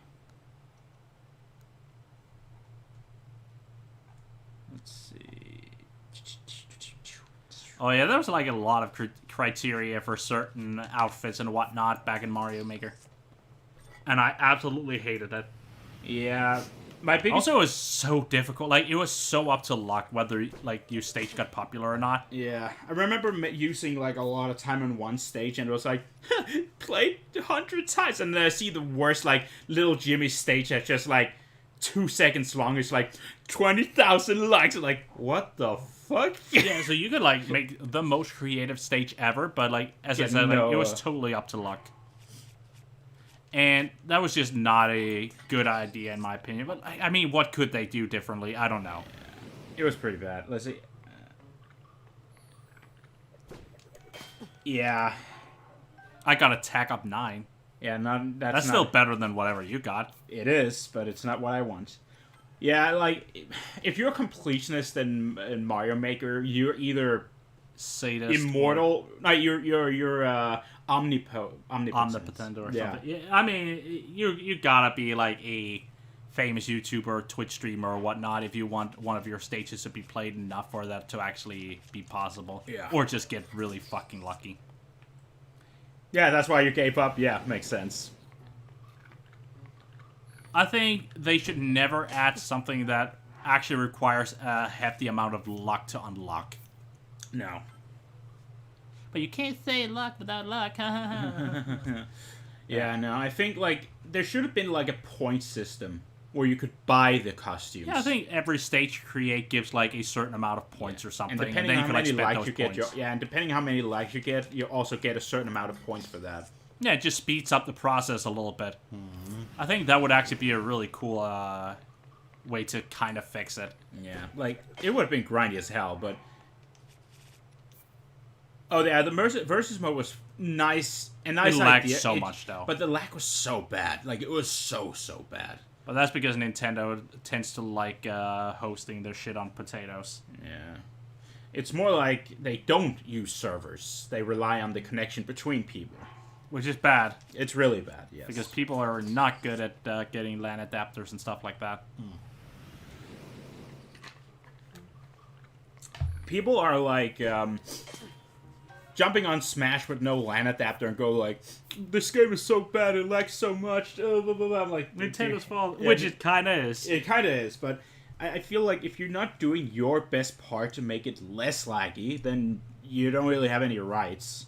B: Let's see.
D: Oh yeah, there was like a lot of criteria for certain outfits and whatnot back in Mario Maker.
A: And I absolutely hated it.
B: Yeah, my biggest.
D: Also, it was so difficult. Like, it was so up to luck whether like your stage got popular or not.
B: Yeah, I remember using like a lot of time on one stage, and it was like played 100 times, and then I see the worst like little Jimmy stage that's just like 2 seconds long. It's like 20,000 likes. Like, what the fuck?
D: Yeah, so you could like make the most creative stage ever, but like as I said, like, it was totally up to luck. And that was just not a good idea, in my opinion. But, I mean, what could they do differently? I don't know.
B: It was pretty bad. Let's see. Yeah.
D: I got attack up 9.
B: Yeah, that's
D: still better than whatever you got.
B: It is, but it's not what I want. Yeah, like, if you're a completionist in Mario Maker, you're either
D: sadist,
B: immortal. No, you're omnipotent
D: or something. Yeah, I mean, you gotta be like a famous YouTuber, Twitch streamer, or whatnot if you want one of your stages to be played enough for that to actually be possible.
B: Yeah.
D: Or just get really fucking lucky.
B: Yeah, that's why you gave up. Yeah, makes sense.
D: I think they should never add something that actually requires a hefty amount of luck to unlock.
B: No.
D: But you can't say luck without luck.
B: Yeah, no, I think, like, there should have been, like, a point system where you could buy the costumes.
D: Yeah, I think every stage you create gives, like, a certain amount of points or something.
B: And depending
D: then
B: on
D: you
B: how
D: can,
B: many
D: like,
B: likes you
D: spend those
B: get, and depending how many likes you get, you also get a certain amount of points for that.
D: Yeah, it just speeds up the process a little bit. Mm-hmm. I think that would actually be a really cool way to kind of fix it.
B: Yeah, like, it would have been grindy as hell, but... Oh, yeah, the versus mode was nice. And nice
D: it lagged
B: idea.
D: so much, though.
B: But the lag was so bad. Like, it was so bad.
D: But that's because Nintendo tends to like hosting their shit on potatoes.
B: Yeah. It's more like they don't use servers. They rely on the connection between people.
D: Which is bad.
B: It's really bad, yes.
D: Because people are not good at getting LAN adapters and stuff like that.
B: People are like jumping on Smash with no LAN adapter and go like, this game is so bad, it lags so much. I'm like,
D: Nintendo's fault.
B: Yeah,
D: Which it kind of is.
B: It kind of is, but I feel like if you're not doing your best part to make it less laggy, then you don't really have any rights.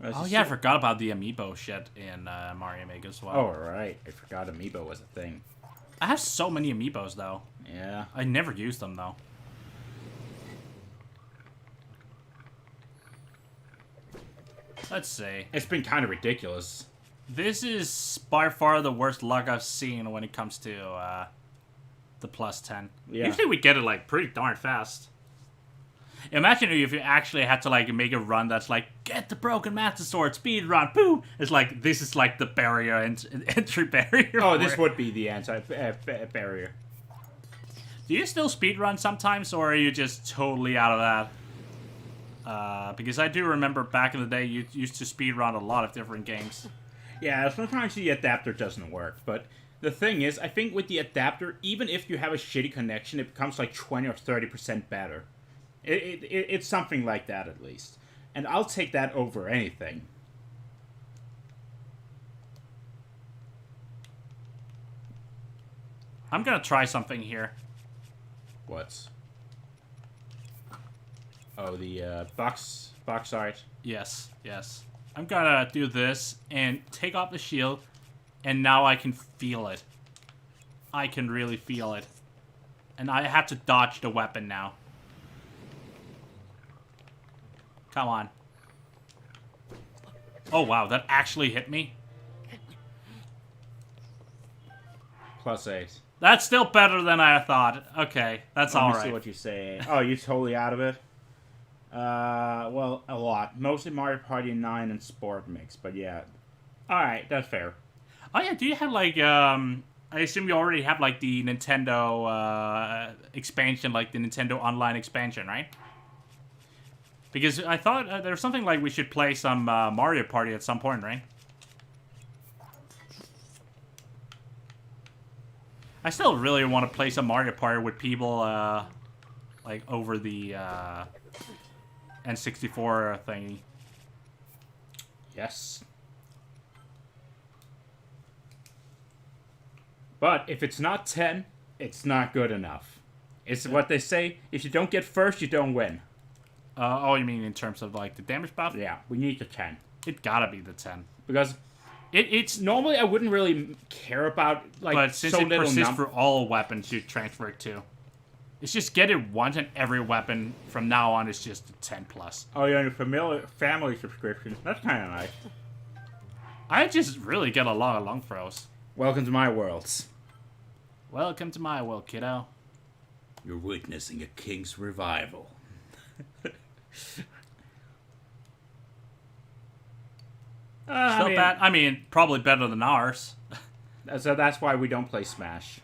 D: Oh yeah, I forgot about the amiibo shit in Mario Maker as well.
B: Oh right, I forgot amiibo was a thing.
D: I have so many amiibos though.
B: Yeah.
D: I never use them though. Let's see.
B: It's been kind of ridiculous.
D: This is by far the worst luck I've seen when it comes to the plus 10.
B: Yeah.
A: Usually we get it like pretty darn fast.
D: Imagine if you actually had to like make a run that's like, get the broken master sword, speed run, boom. It's like, this is like the barrier, entry barrier.
B: Oh, this would be the barrier.
D: Do you still speed run sometimes, or are you just totally out of that? Because I do remember back in the day, you used to speed run a lot of different games.
B: Yeah, sometimes the adapter doesn't work, but the thing is, I think with the adapter, even if you have a shitty connection, it becomes like 20 or 30% better. It's something like that, at least. And I'll take that over anything.
D: I'm gonna try something here.
B: What? Oh, the box art.
D: Yes. I'm gonna do this and take off the shield, and now I can feel it. I can really feel it. And I have to dodge the weapon now. Come on. Oh wow, that actually hit me.
B: +8.
D: That's still better than I thought. Okay, that's
B: Let me see
D: alright.
B: what you say. Oh, you're totally out of it? Well, a lot. Mostly Mario Party 9 and Sport Mix, but yeah. Alright, that's fair.
D: Oh yeah, do you have like, I assume you already have like the Nintendo expansion, like the Nintendo Online expansion, right? Because I thought there was something like we should play some Mario Party at some point, right? I still really want to play some Mario Party with people like over the N64 thingy.
B: Yes. But if it's not 10, it's not good enough. It's what they say, if you don't get first, you don't win.
D: Oh, you mean in terms of like the damage buff?
B: Yeah, we need the 10.
D: It gotta be the 10.
B: Because
D: It's
B: normally I wouldn't really care about like
D: but since
B: so
D: it
B: little
D: persists for all weapons, you transfer it to. It's just get it once and every weapon from now on is just a 10 plus.
B: Oh, yeah, and family subscription. That's kind of nice.
D: I just really get along at long throws.
B: Welcome to my worlds.
D: Welcome to my world, kiddo.
B: You're witnessing a king's revival.
D: Still bad. I mean, probably better than ours.
B: So that's why we don't play Smash.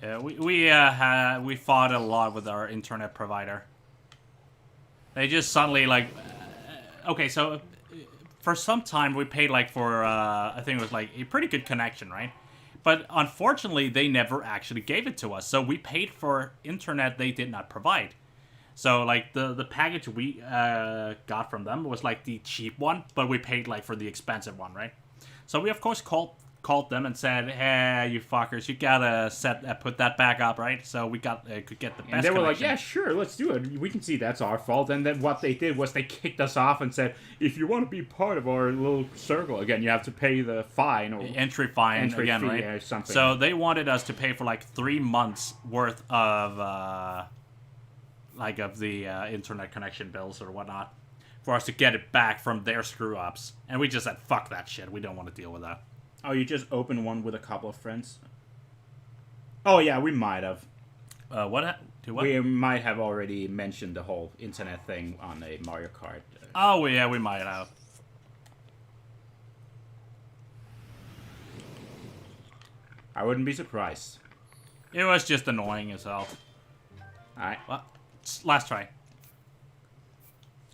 D: Yeah, we fought a lot with our internet provider. They just suddenly like, okay, so for some time we paid like for I think it was like a pretty good connection, right? But unfortunately, they never actually gave it to us. So we paid for internet they did not provide. So like the package we got from them was like the cheap one, but we paid like for the expensive one, right? So we of course called them and said, "Hey, you fuckers, you gotta put that back up, right?" So we could get the best.
B: And they were like,
D: connection.
B: "Yeah, sure, let's do it. We can see that's our fault." And then what they did was they kicked us off and said, "If you want to be part of our little circle again, you have to pay the fine or
D: entry fine
B: entry
D: again,
B: fee
D: right?
B: or something."
D: So they wanted us to pay for like 3 months worth of the internet connection bills or whatnot for us to get it back from their screw ups, and we just said, "Fuck that shit. We don't want to deal with that."
B: Oh, you just opened one with a couple of friends? Oh, yeah, we might have.
D: What?
B: We might have already mentioned the whole internet thing on a Mario Kart.
D: Oh, yeah, we might have.
B: I wouldn't be surprised.
D: It was just annoying as hell.
B: Alright.
D: Well, last try.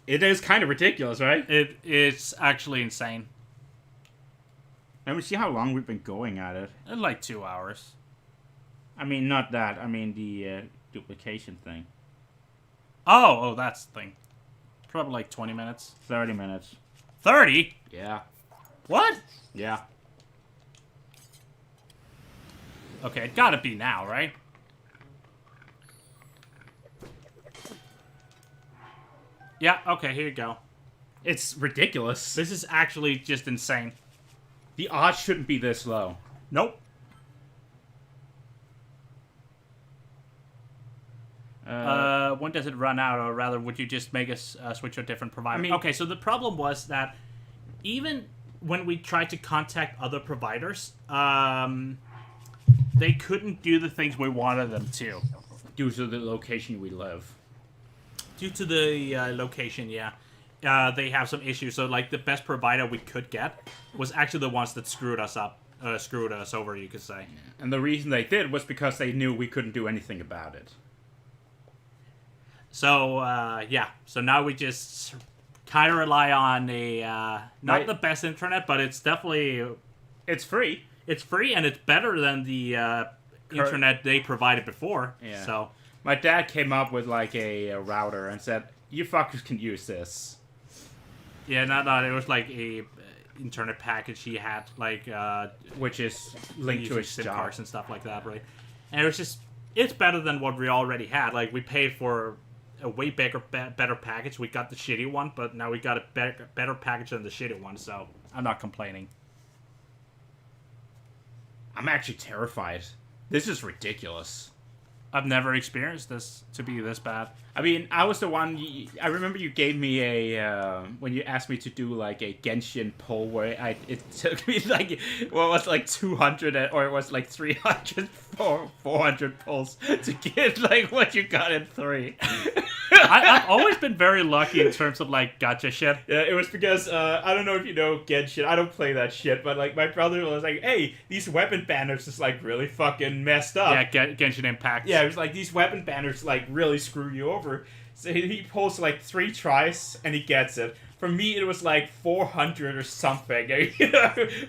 B: It is kind of ridiculous, right?
D: It's actually insane.
B: Let me see how long we've been going at it.
D: In like 2 hours.
B: I mean, not that. I mean, the duplication thing.
D: Oh, that's the thing. Probably like 20 minutes.
B: 30 minutes.
D: 30?
B: Yeah.
D: What?
B: Yeah.
D: Okay, it gotta be now, right? Yeah, okay, here you go.
B: It's ridiculous.
D: This is actually just insane.
B: The odds shouldn't be this low.
D: Nope. When does it run out, or rather, would you just make us switch to a different provider?
B: I mean-
D: okay, so the problem was that even when we tried to contact other providers, they couldn't do the things we wanted them to.
B: Due to the location we live.
D: Due to the location, yeah. They have some issues. So, like, the best provider we could get was actually the ones that screwed us up. Screwed us over, you could say.
B: And the reason they did was because they knew we couldn't do anything about it.
D: So, yeah. So now we just kind of rely on a... not
B: Right.
D: the best internet, but it's definitely...
B: It's free.
D: It's free, and it's better than the internet they provided before.
B: Yeah.
D: So,
B: My dad came up with like a router and said, "You fuckers can use this."
D: yeah, not it was like a internet package he had, like...
B: Which is linked to
D: using
B: his
D: SIM
B: job.
D: cards and stuff like that, right? And it was just... It's better than what we already had. Like, we paid for a way better package. We got the shitty one, but now we got a better package than the shitty one, so I'm not complaining.
B: I'm actually terrified. This is ridiculous.
D: I've never experienced this to be this bad.
B: I mean, I was the one. I remember you gave me a when you asked me to do like a Genshin pull where it took me like what was like 200 or it was like 300 or 400 pulls to get like what you got in 3.
D: I've always been very lucky in terms of like gacha shit.
B: Yeah, it was because I don't know if you know Genshin. I don't play that shit, but like my brother was like, "Hey, these weapon banners is like really fucking messed up."
D: Yeah, Genshin Impact.
B: Yeah, it was like these weapon banners like really screw you over. So he pulls like 3 tries and he gets it. For me, it was like 400 or something.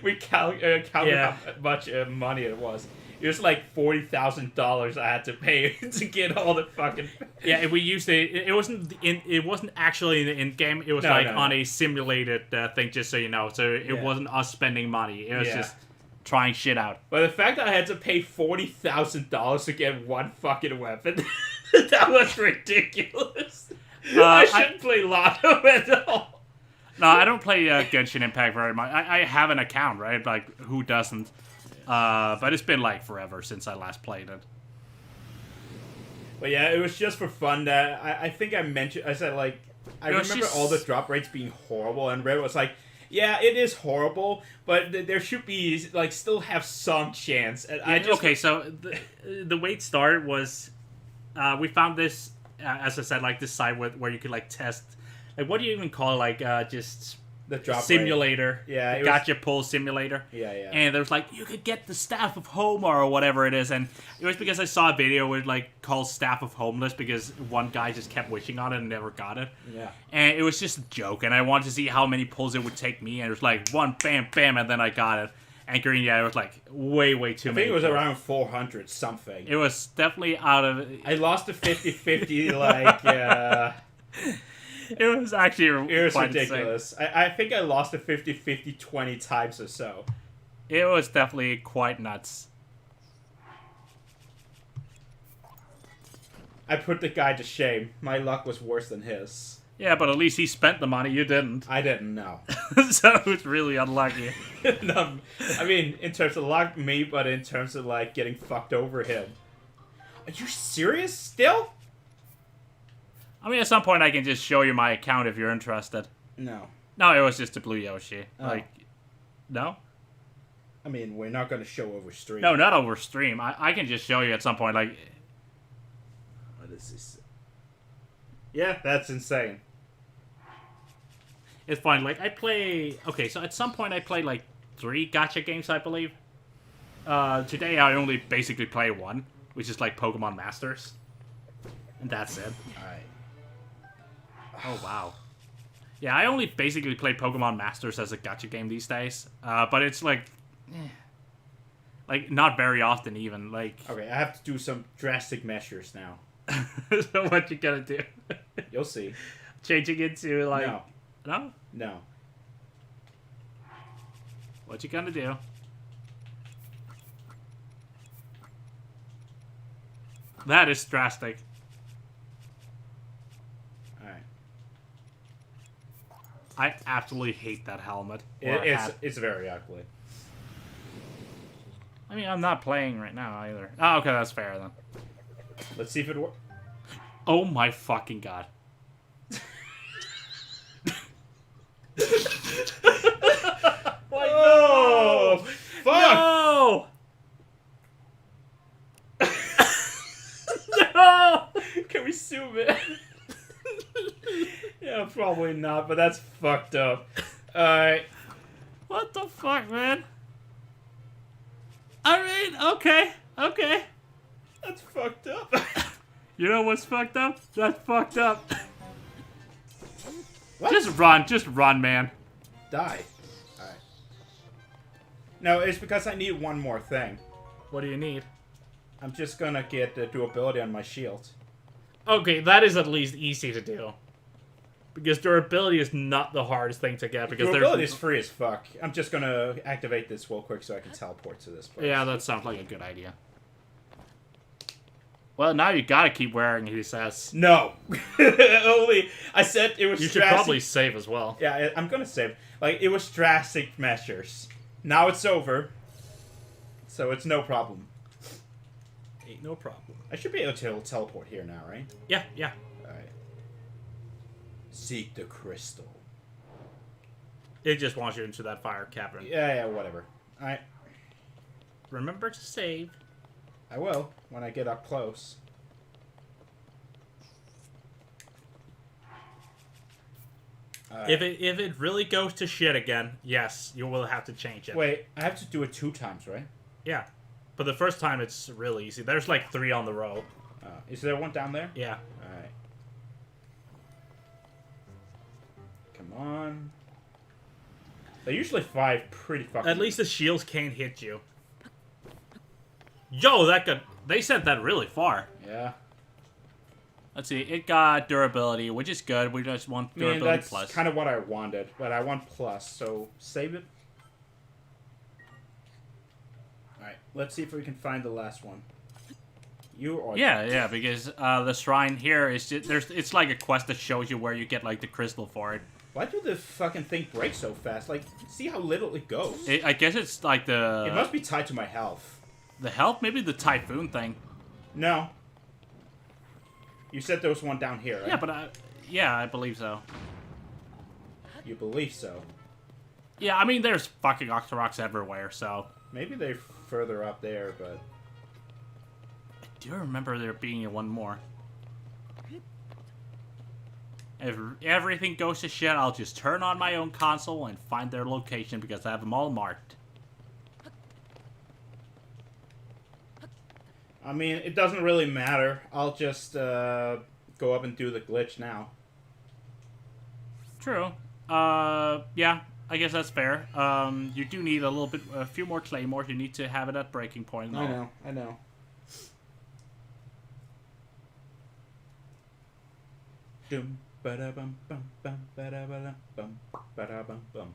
B: We counted how much money it was.
C: It was like $40,000 I had to pay to get all the fucking.
A: Yeah, if we used it wasn't it wasn't actually in game. It was
C: No,
A: like
C: no,
A: on
C: no.
A: a simulated thing, just so you know. So it
C: Yeah.
A: wasn't us spending money. It was
C: Yeah.
A: just trying shit out.
C: But the fact that I had to pay $40,000 to get one fucking weapon, that was ridiculous. I shouldn't play Lotto at all.
A: No, I don't play Genshin Impact very much. I have an account, right? Like, who doesn't? But it's been like forever since I last played it.
C: But yeah, it was just for fun that I think I mentioned. I said like I
A: It was
C: remember
A: just-
C: all the drop rates being horrible, and Red was like, "Yeah, it is horrible, but there should be like still have some chance." And I just
A: Okay, so the way it started was we found this, as I said, like this site where you could like test, like what do you even call it? Like just
C: the drop rate.
A: simulator.
C: Yeah, it was-
A: gotcha pull simulator.
C: Yeah, yeah.
A: And there was like you could get the Staff of Home or whatever it is, and it was because I saw a video where it like called Staff of Homeless because one guy just kept wishing on it and never got it.
C: Yeah.
A: And it was just a joke, and I wanted to see how many pulls it would take me, and it was like one, bam, bam, and then I got it. And green, yeah, it was like way too
C: I
A: many.
C: think it was
A: pulls.
C: around 400 something.
A: It was definitely out of.
C: I lost a 50-50, like,
A: It was actually
C: it was
A: quite insane.
C: ridiculous. I think I lost a 50-50 20 times or so.
A: It was definitely quite nuts.
C: I put the guy to shame. My luck was worse than his.
A: Yeah, but at least he spent the money. You didn't,
C: I didn't know.
A: so it was really unlucky.
C: No, I mean, in terms of luck, me, but in terms of, like, getting fucked over him. Are you serious still?
A: I mean, at some point I can just show you my account if you're interested.
C: No.
A: No, it was just a blue Yoshi.
C: Oh.
A: Like, no?
C: I mean, we're not going to show over stream.
A: No, not over stream. I can just show you at some point. Like,
C: What is this? Yeah, that's insane.
A: it's fine. Like, I play... Okay, so at some point I played, like, 3 gacha games, I believe. Today I only basically play one, which is, like, Pokemon Masters. And that's it.
C: Alright.
A: Oh, wow. Yeah, I only basically play Pokemon Masters as a gacha game these days. But it's, like... Like, not very often, even. Like...
C: Okay, I have to do some drastic measures now.
A: So what you gonna do?
C: You'll see.
A: Changing into, like...
C: No.
A: No?
C: No.
A: What you gonna do? That is drastic.
C: Alright.
A: I absolutely hate that helmet. Or hat.
C: It's very ugly.
A: I mean, I'm not playing right now either. Oh, okay, that's fair then.
C: Let's see if it works.
A: Oh my fucking god.
C: Oh, fuck!
A: No! No!
C: Can we zoom in? Yeah, probably not, but that's fucked up. Alright.
A: What the fuck, man? I mean, okay.
C: That's fucked up.
A: You know what's fucked up? That's fucked up.
C: What?
A: Just run, man.
C: Die. Alright. No, it's because I need one more thing.
A: What do you need?
C: I'm just gonna get the durability on my shield.
A: Okay, that is at least easy to do. Because durability is not the hardest thing to get. Because
C: Durability is
A: there's...
C: free as fuck. I'm just gonna activate this real quick so I can teleport to this place.
A: Yeah, that sounds like a good idea. Well, now you gotta keep wearing, he says.
C: No! Only, I said it was
A: You should
C: drastic.
A: probably save as well.
C: Yeah, I'm gonna save. Like, it was drastic measures. Now it's over. So it's no problem.
A: Ain't no problem.
C: I should be able to teleport here now, right?
A: Yeah.
C: Alright. Seek the crystal.
A: It just wants you into that fire cavern.
C: Yeah, whatever. Alright.
A: Remember to save.
C: I will, when I get up close.
A: If it really goes to shit again, yes, you will have to change it.
C: Wait, I have to do it 2 times, right?
A: Yeah. But the first time it's really easy. There's like 3 on the row.
C: Is there one down there?
A: Yeah.
C: Alright. Come on. They're usually 5 pretty fucking...
A: At least the shields can't hit you.
D: Yo, that got... They sent that really far.
B: Yeah.
D: Let's see. It got durability, which is good. We just want
B: I mean,
D: durability
B: that's
D: plus.
B: kind of what I wanted, but I want plus, so save it. Alright, let's see if we can find the last one. You or...
D: Yeah, because the shrine here is just... It's like a quest that shows you where you get, like, the crystal for it.
B: Why do the fucking thing break so fast? Like, see how little it goes?
D: I guess it's like the...
B: It must be tied to my health.
D: The health? Maybe the typhoon thing.
B: No. You said there was one down here, right?
D: Yeah, but yeah, I believe so.
B: You believe so.
D: Yeah, I mean, there's fucking Octoroks everywhere, so...
B: Maybe they're further up there, but...
D: I do remember there being one more. If everything goes to shit, I'll just turn on my own console and find their location because I have them all marked.
B: I mean, it doesn't really matter. I'll just go up and do the glitch now.
D: True. Yeah, I guess that's fair. You do need a few more claymores. You need to have it at breaking point.
B: I know. Doom, ba-da-bum, bum, bum, ba-da-ba-da, bum, ba-da-bum, bum.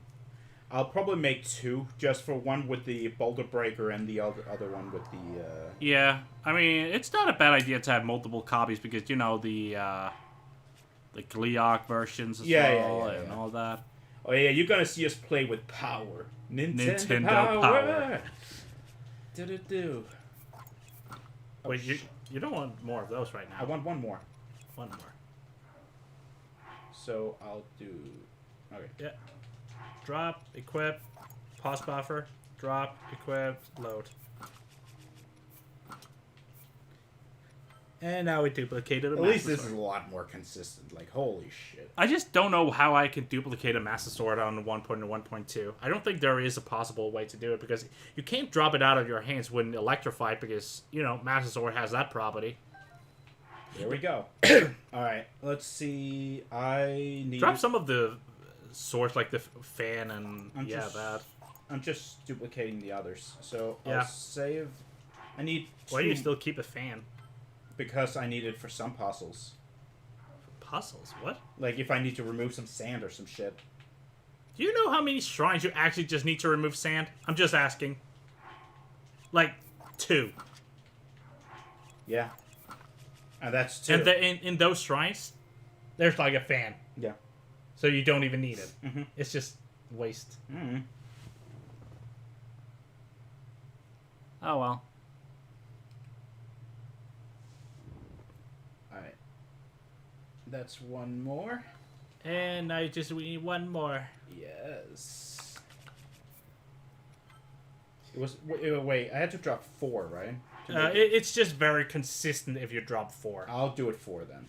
B: I'll probably make two, just for one with the boulder breaker and the other one with the...
D: Yeah, I mean, it's not a bad idea to have multiple copies because, you know, the Gleeok versions as well and all that.
B: Oh yeah, you're gonna see us play with power.
D: Nintendo
B: power. Do.
A: Wait, you don't want more of those right now.
B: I want one more.
A: One more.
B: So I'll do... Okay.
A: Yeah. Drop, equip, pause buffer, drop, equip, load. And now we duplicated a
B: At least this
A: Master
B: is
A: Sword.
B: a lot more consistent. Like, holy shit.
D: I just
A: Don't know how I can duplicate a Master Sword on 1.1 and 1.2. I don't think there is a possible way to do it because you can't drop it out of your hands when electrified because, you know, Master Sword has that property.
B: Here we go. Alright, let's see. I need...
A: Drop some of the swords like the fan and that.
B: I'm just duplicating the others. So
A: Yeah.
B: I'll save... I need
A: Why do you
B: two-
A: still keep a fan?
B: Because I need it for some puzzles.
A: Puzzles? What?
B: Like if I need to remove some sand or some shit.
A: Do you know how many shrines you actually just need to remove sand? I'm just asking. Like, 2.
B: Yeah. And that's two.
A: And in those shrines, there's like a fan.
B: Yeah.
A: So you don't even need it.
B: Mm-hmm.
A: It's just waste.
B: Mm-hmm.
D: Oh, well.
B: Alright. That's one more.
A: And now we need one more.
B: Yes. It was... Wait, I had to drop 4, right?
A: It's just very consistent if you drop 4.
B: I'll do it 4 then.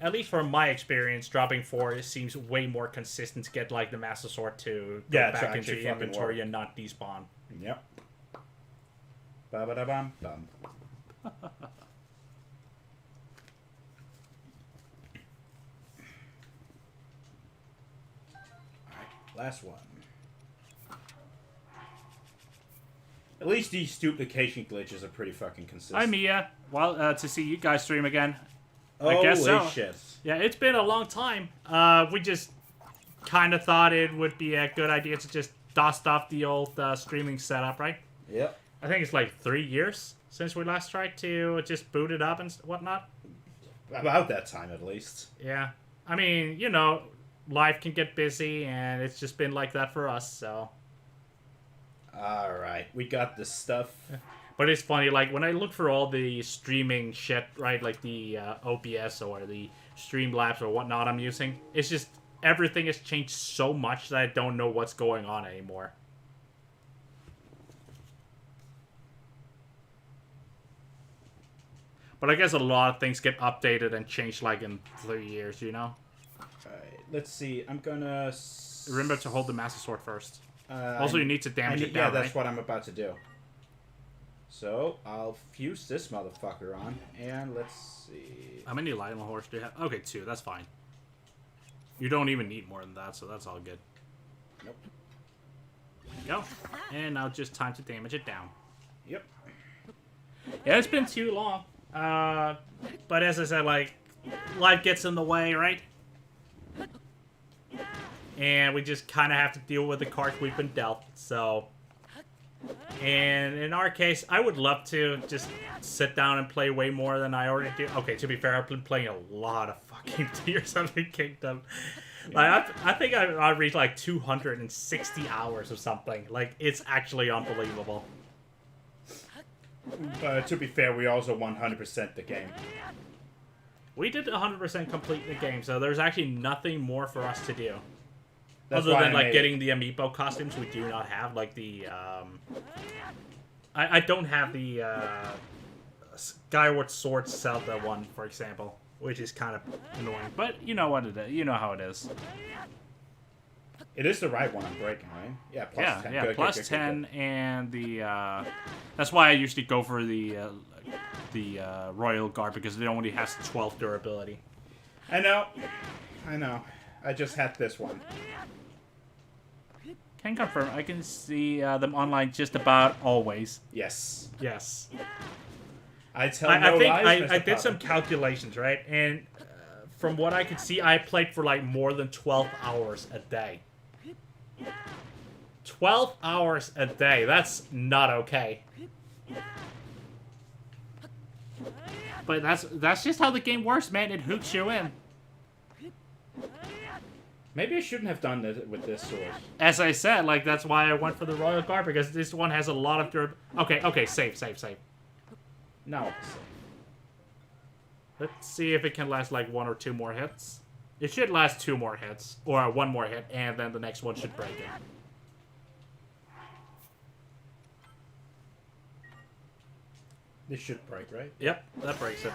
A: At least from my experience, dropping 4 seems way more consistent to get like the Master Sword to go
B: Yeah, to
A: back into
B: actually
A: your
B: fucking
A: inventory
B: work.
A: and not despawn.
B: Yep. Ba-ba-da-bum, bum. Alright, last one. At least these duplication glitches are pretty fucking consistent.
D: Hi, Mia. Well, to see you guys stream again.
B: Holy
D: guess so.
B: shit.
A: Yeah, it's been a long time. We just kind of thought it would be a good idea to just dust off the old streaming setup, right?
B: Yep.
A: I think it's like 3 years since we last tried to just boot it up and whatnot.
B: About that time, at least.
A: Yeah. I mean, you know, life can get busy, and it's just been like that for us, so...
B: Alright, we got this stuff.
A: But it's funny, like, when I look for all the streaming shit, right, like the OBS or the Streamlabs or whatnot I'm using, it's just, everything has changed so much that I don't know what's going on anymore. But I guess a lot of things get updated and changed, like, in 3 years, you know?
B: Alright, let's see. I'm gonna...
A: Remember to hold the Master Sword first.
B: Uh,
A: Also, you need to damage it
B: yeah,
A: down,
B: that's
A: right?
B: what I'm about to do. So, I'll fuse this motherfucker on, and let's see...
A: How many Lionel Horse do you have? Okay, 2, that's fine. You don't even need more than that, so that's all good.
B: Nope.
D: Go. And now just time to damage it down.
B: Yep.
D: Yeah, it's been too long. But as I said, like, life gets in the way, right? And we just kind of have to deal with the cards we've been dealt, so... And in our case, I would love to just sit down and play way more than I already do. Okay, to be fair, I've been playing a lot of fucking Tears of the Kingdom. Like, I think I reached like 260 hours or something. Like, it's actually unbelievable.
B: To be fair, we also 100% the game.
A: We did 100% complete the game, so there's actually nothing more for us to do.
B: That's
A: Other
B: why
A: than,
B: I
A: like,
B: made
A: getting the amiibo costumes, we do not have, like, the, I don't have the, Skyward Sword Zelda one, for example, which is kind of annoying.
D: But you know what it is. You know how it is.
B: It is the right one I'm breaking, right? Yeah, plus 10. Good,
D: plus
B: good,
D: 10, and the, that's why I usually go for the Royal Guard, because it only has 12 durability.
B: I know. I just had this one.
D: Can confirm. I can see them online just about always.
B: Yes.
A: Yes.
B: I tell
A: I
B: no
A: think
B: lies,
A: I
B: Mr.
A: did some
B: Papa.
A: calculations, right? And from what I could see, I played for like more than 12 hours a day. 12 hours a day. That's not okay.
D: But that's just how the game works, man. It hooks you in.
B: Maybe I shouldn't have done it with this sword.
A: As I said, like, that's why I went for the Royal Guard, because this one has a lot of Okay, save.
B: No.
A: Let's see if it can last like 1 or 2 more hits. It should last 2 more hits, or 1 more hit, and then the next one should break it.
B: This should break, right?
A: Yep, that breaks it.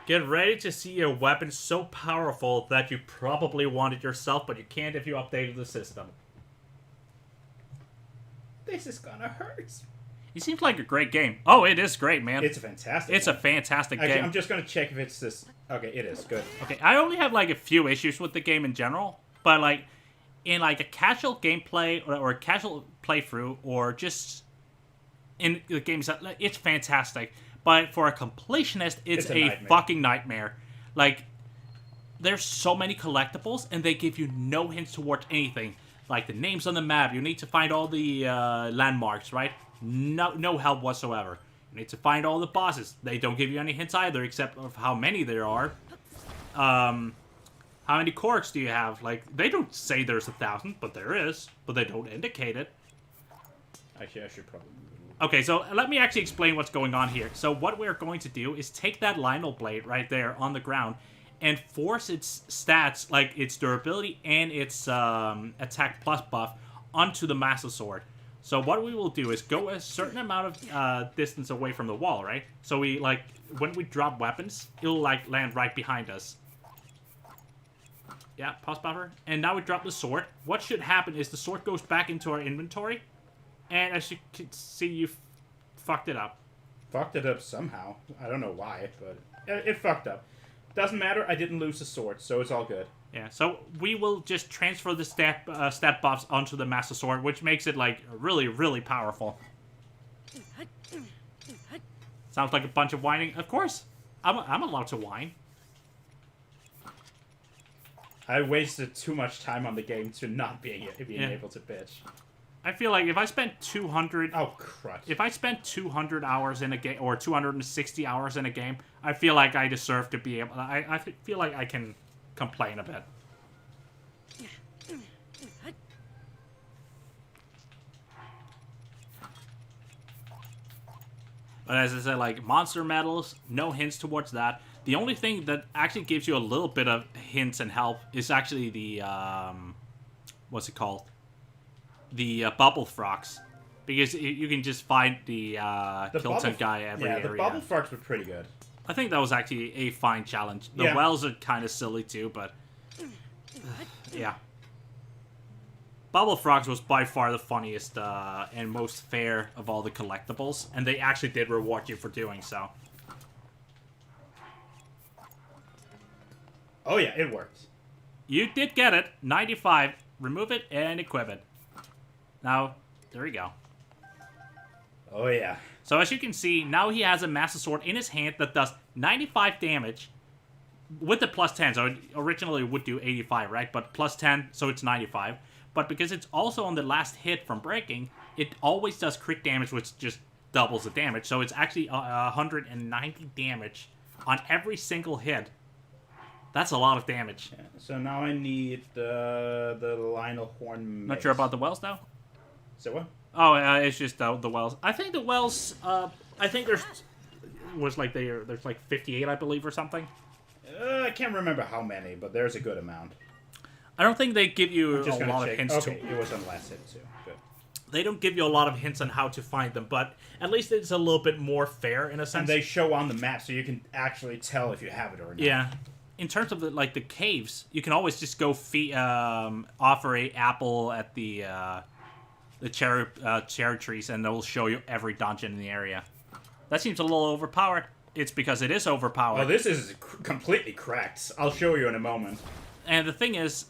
A: Get ready to see a weapon so powerful that you probably want it yourself, but you can't if you updated the system.
B: This is gonna hurt.
D: It seems like a great game. Oh, it is great, man.
B: It's a fantastic
D: It's a
B: one.
D: fantastic
B: Actually,
D: game.
B: I'm just gonna check if it's this. Okay, it is. Good.
D: Okay, I only have like a few issues with the game in general, but like in like a casual gameplay or a casual playthrough, or just in the games, it's fantastic. But for a completionist, it's
B: It's a
D: a
B: nightmare.
D: fucking nightmare. Like, there's so many collectibles, and they give you no hints towards anything. Like the names on the map, you need to find all the landmarks, right? No help whatsoever. You need to find all the bosses. They don't give you any hints either, except of how many there are. How many corks do you have? Like, they don't say there's 1,000, but there is. But they don't indicate it.
B: Actually, I should probably.
D: Okay, so let me actually explain what's going on here. So what we're going to do is take that Lionel blade right there on the ground and force its stats, like its durability and its attack plus buff, onto the Master Sword. So what we will do is go a certain amount of distance away from the wall, right? So we, like, when we drop weapons, it'll, like, land right behind us. Yeah, pause buffer. And now we drop the sword. What should happen is the sword goes back into our inventory. And as you can see, you fucked it up.
B: Fucked it up somehow. I don't know why, but it fucked up. Doesn't matter. I didn't lose the sword, so it's all good.
D: Yeah, so we will just transfer the stat buffs onto the Master Sword, which makes it, like, really, really powerful. Sounds like a bunch of whining. Of course, I'm allowed to whine.
B: I wasted too much time on the game to not being able to bitch.
D: I feel like if I spent 200...
B: Oh, crud.
D: If I spent 200 hours in a game, or 260 hours in a game, I feel like I deserve to be able... I feel like I can complain a bit. But as I said, like, monster medals, no hints towards that. The only thing that actually gives you a little bit of hints and help is actually the, what's it called? The bubble frogs. Because you can just find the Kilton guy every area.
B: Yeah, the bubble frogs were pretty good.
D: I think that was actually a fine challenge. The
B: Yeah.
D: wells are kind of silly too, but... yeah. Bubble Frogs was by far the funniest and most fair of all the collectibles, and they actually did reward you for doing so.
B: Oh yeah, it worked.
D: You did get it. 95. Remove it and equip it. Now, There you go.
C: Oh, yeah.
D: So as you can see, now he has a Master Sword in his hand that does 95 damage with the plus 10. So it originally would do 85, right? But plus 10, so it's 95. But because it's also on the last hit from breaking, it always does crit damage, which just doubles the damage. So it's actually 190 damage on every single hit. That's a lot of damage.
B: Yeah, so now I need the Lionel Horn.
D: Not sure about the wells, though?
B: So what?
D: Oh, it's just the wells. I think the wells, I think there's like 58, I believe, or something.
B: I can't remember how many, but there's a good amount.
D: I don't think they give you
B: I'm just
D: a
B: gonna
D: lot
B: check.
D: of hints
B: Okay,
D: to.
B: it was on last hit too. Good.
A: They don't give you a lot of hints on how to find them, but at least it's a little bit more fair in a sense.
B: And they show on the map, so you can actually tell if you have it or not.
D: Yeah. In terms of the caves, you can always just go offer a apple at the cherry trees, and they'll show you every dungeon in the area. That seems a little overpowered. It's because it is overpowered.
B: Oh, this is completely cracked. I'll show you in a moment.
D: And the thing is,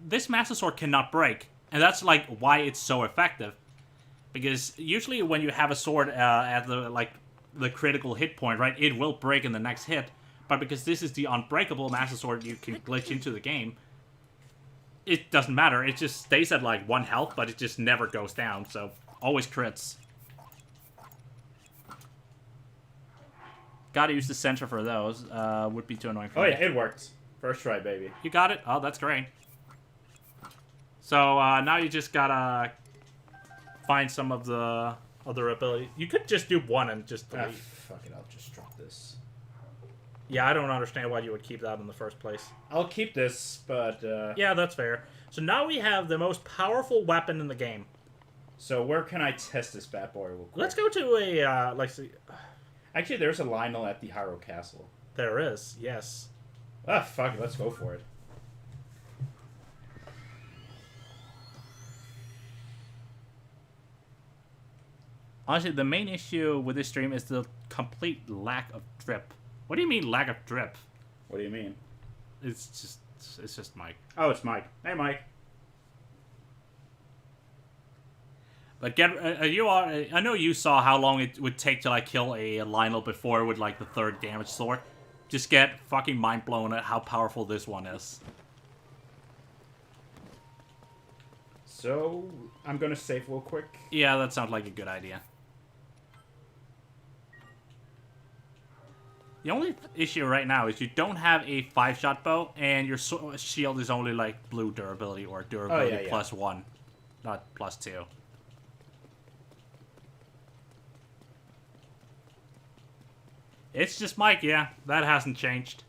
D: this Master Sword cannot break, and that's like why it's so effective. Because usually when you have a sword at the critical hit point, right, it will break in the next hit. But because this is the unbreakable Master Sword, you can glitch into the game. It doesn't matter. It just stays at like 1 health, but it just never goes down. So always crits. Gotta use the sensor for those. Would be too annoying for
B: Oh
D: me.
B: yeah, it worked. First try, baby.
D: You got it? Oh, that's great. So now you just gotta find some of the
A: other ability. You could just do one and just delete.
B: Fuck it, I'll just drop this.
A: Yeah, I don't understand why you would keep that in the first place.
B: I'll keep this, but
A: yeah, that's fair. So now we have the most powerful weapon in the game.
B: So where can I test this bad boy real quick?
A: Let's go to a
B: Actually, there's a Lionel at the Hyrule Castle.
A: There is, yes.
B: Ah, fuck it, let's go for it.
D: Honestly, the main issue with this stream is the complete lack of drip. What do you mean lack of drip?
B: What do you mean?
D: It's just Mike.
B: Oh, it's Mike. Hey, Mike.
D: But I know you saw how long it would take to like kill a Lionel before with like the 3rd damage sword. Just get fucking mind blown at how powerful this one is.
B: So I'm gonna save real quick.
D: Yeah, that sounds like a good idea. The only issue right now is you don't have a 5-shot bow, and your shield is only like blue durability or durability plus 1, not plus 2. It's just Mike, yeah. That hasn't changed.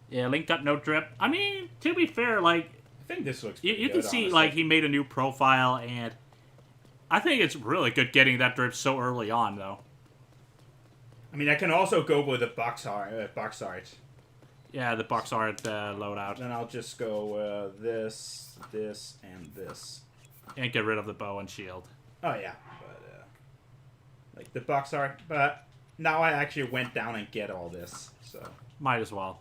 D: Yeah, Link got no drip. I mean, to be fair, like...
B: I think this looks
D: You
B: pretty
D: can
B: good,
D: see,
B: honestly.
D: like, he made a new profile, and... I think it's really good getting that drip so early on, though.
B: I mean, I can also go with a box art.
D: Yeah, the box art loadout.
B: Then I'll just go this, this, and this.
D: And get rid of the bow and shield.
B: Oh, yeah. But, like, the box art. But now I actually went down and get all this, so...
D: Might as well.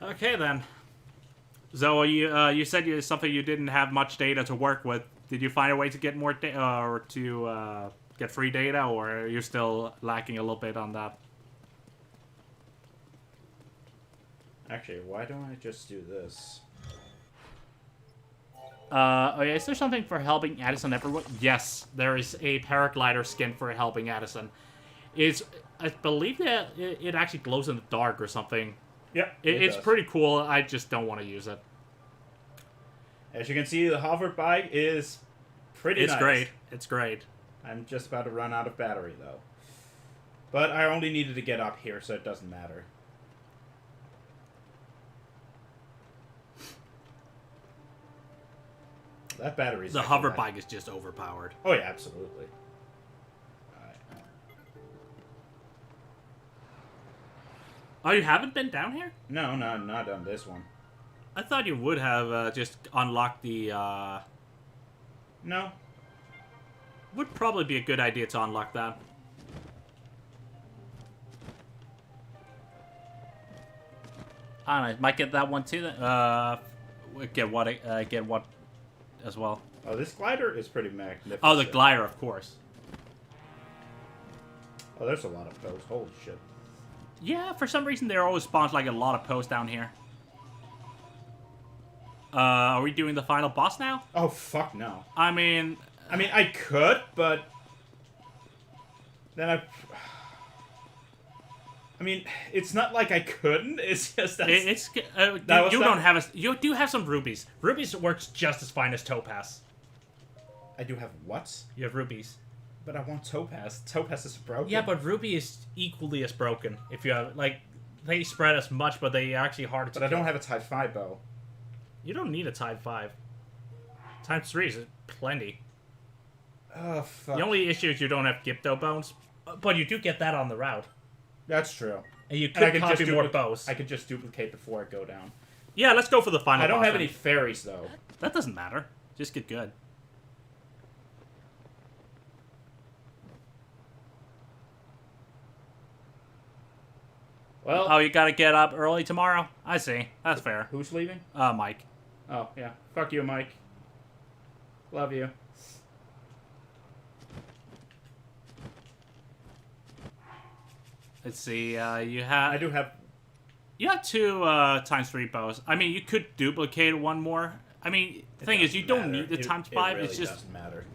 D: Okay, then. So, you said something you didn't have much data to work with. Did you find a way to get more data, or to get free data, or are you still lacking a little bit on that?
B: Actually, why don't I just do this?
D: Oh yeah, is there something for helping Addison everyone? Yes, there is a paraglider skin for helping Addison. I believe that it actually glows in the dark or something.
B: Yep,
D: It's
B: does.
D: pretty cool. I just don't want to use it.
B: As you can see, the hover bike is pretty nice.
D: It's great. It's great.
B: I'm just about to run out of battery, though. But I only needed to get up here, so it doesn't matter. That battery's...
D: The
B: actually
D: hover
B: not-
D: bike is just overpowered.
B: Oh, yeah, absolutely. Alright.
D: Oh, you haven't been down here?
B: No, not on this one.
D: I thought you would have just unlocked the...
B: No.
D: Would probably be a good idea to unlock that. I don't know. Might get that one too. Then. Get what as well.
B: Oh, this glider is pretty magnificent.
D: Oh, the glider, of course.
B: Oh, there's a lot of bows. Holy shit.
D: Yeah, for some reason there always spawns like a lot of posts down here. Are we doing the final boss now?
B: Oh, fuck no.
D: I mean,
B: I could, but then I mean, it's not like I couldn't. It's just that
D: you do have some rubies. Rubies works just as fine as topaz.
B: I do have what?
D: You have rubies.
B: But I want topaz. Topaz is broken.
A: Yeah, but ruby is equally as broken. If you have like, they spread as much, but they are actually harder to.
B: But I don't have a type 5 bow.
A: You don't need a type 5. Times 3 is plenty.
B: Oh fuck.
A: The only issue is you don't have Gypto bones, but you do get that on the route.
B: That's true.
A: And you
B: And
A: could copy more bows.
B: I could just duplicate before I go down.
A: Yeah, let's go for the final
B: I don't
A: boss
B: have
A: then.
B: any fairies though.
D: That doesn't matter. Just get good.
B: Well,
D: Oh, you gotta get up early tomorrow? I see. That's fair.
B: who's leaving?
D: Mike.
B: Oh, yeah. Fuck you, Mike. Love you.
D: Let's see,
B: I do have...
D: You have 2 times 3 bows. I mean, you could duplicate one more. I mean, the thing is, you don't need the times 5.
B: It really
D: it's just...
B: doesn't matter.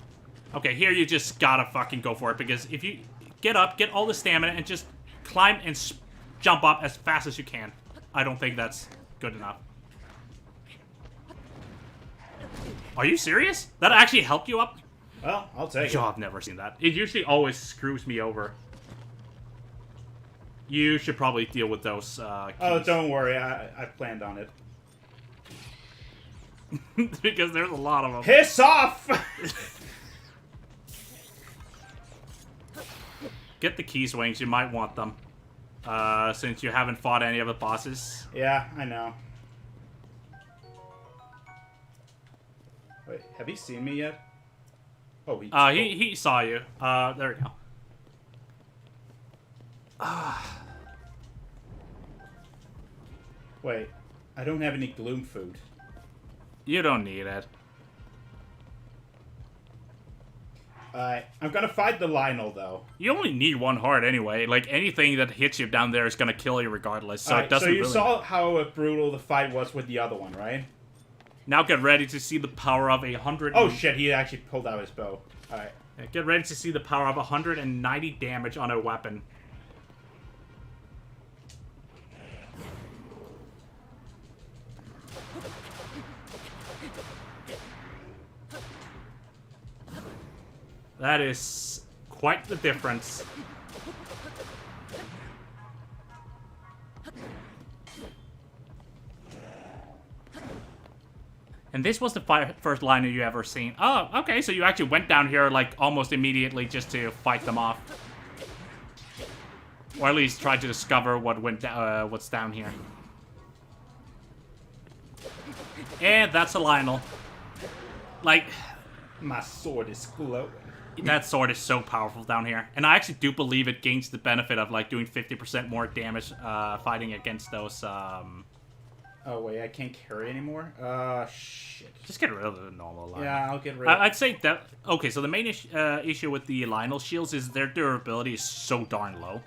D: Okay, here you just gotta fucking go for it, because if you get up, get all the stamina, and just climb and jump up as fast as you can. I don't think that's good enough. Are you serious? That actually helped you up?
B: Well, I'll take
D: Oh,
B: it.
D: I've never seen that. It usually always screws me over. You should probably deal with those
B: Oh,
D: keys.
B: don't worry. I planned on it.
D: Because there's a lot of them.
B: Piss off!
D: Get the key swings, you might want them. Since you haven't fought any of the bosses.
B: Yeah, I know. Wait, have you seen me yet? Oh,
D: He saw you. There we go.
B: Wait, I don't have any gloom food.
D: You don't need it.
B: I'm gonna fight the Lionel, though.
D: You only need 1 heart anyway. Like, anything that hits you down there is gonna kill you regardless. So it doesn't
B: so you
D: really...
B: saw how brutal the fight was with the other one, right?
D: Now get ready to see the power of 100...
B: Oh shit, he actually pulled out his bow. Alright.
D: Get ready to see the power of 190 damage on a weapon. That is quite the difference. And this was the first liner you ever seen. Oh, okay, so you actually went down here, like, almost immediately just to fight them off. Or at least try to discover what's down here. And that's a Lionel. Like...
B: My sword is glowing.
D: That sword is so powerful down here. And I actually do believe it gains the benefit of, like, doing 50% more damage fighting against those,
B: Oh, wait, I can't carry anymore? Shit.
D: Just get rid of the normal Lionel.
B: Yeah, I'll get rid of it.
D: I'd say that... Okay, so the main issue with the Lionel shields is their durability is so darn low.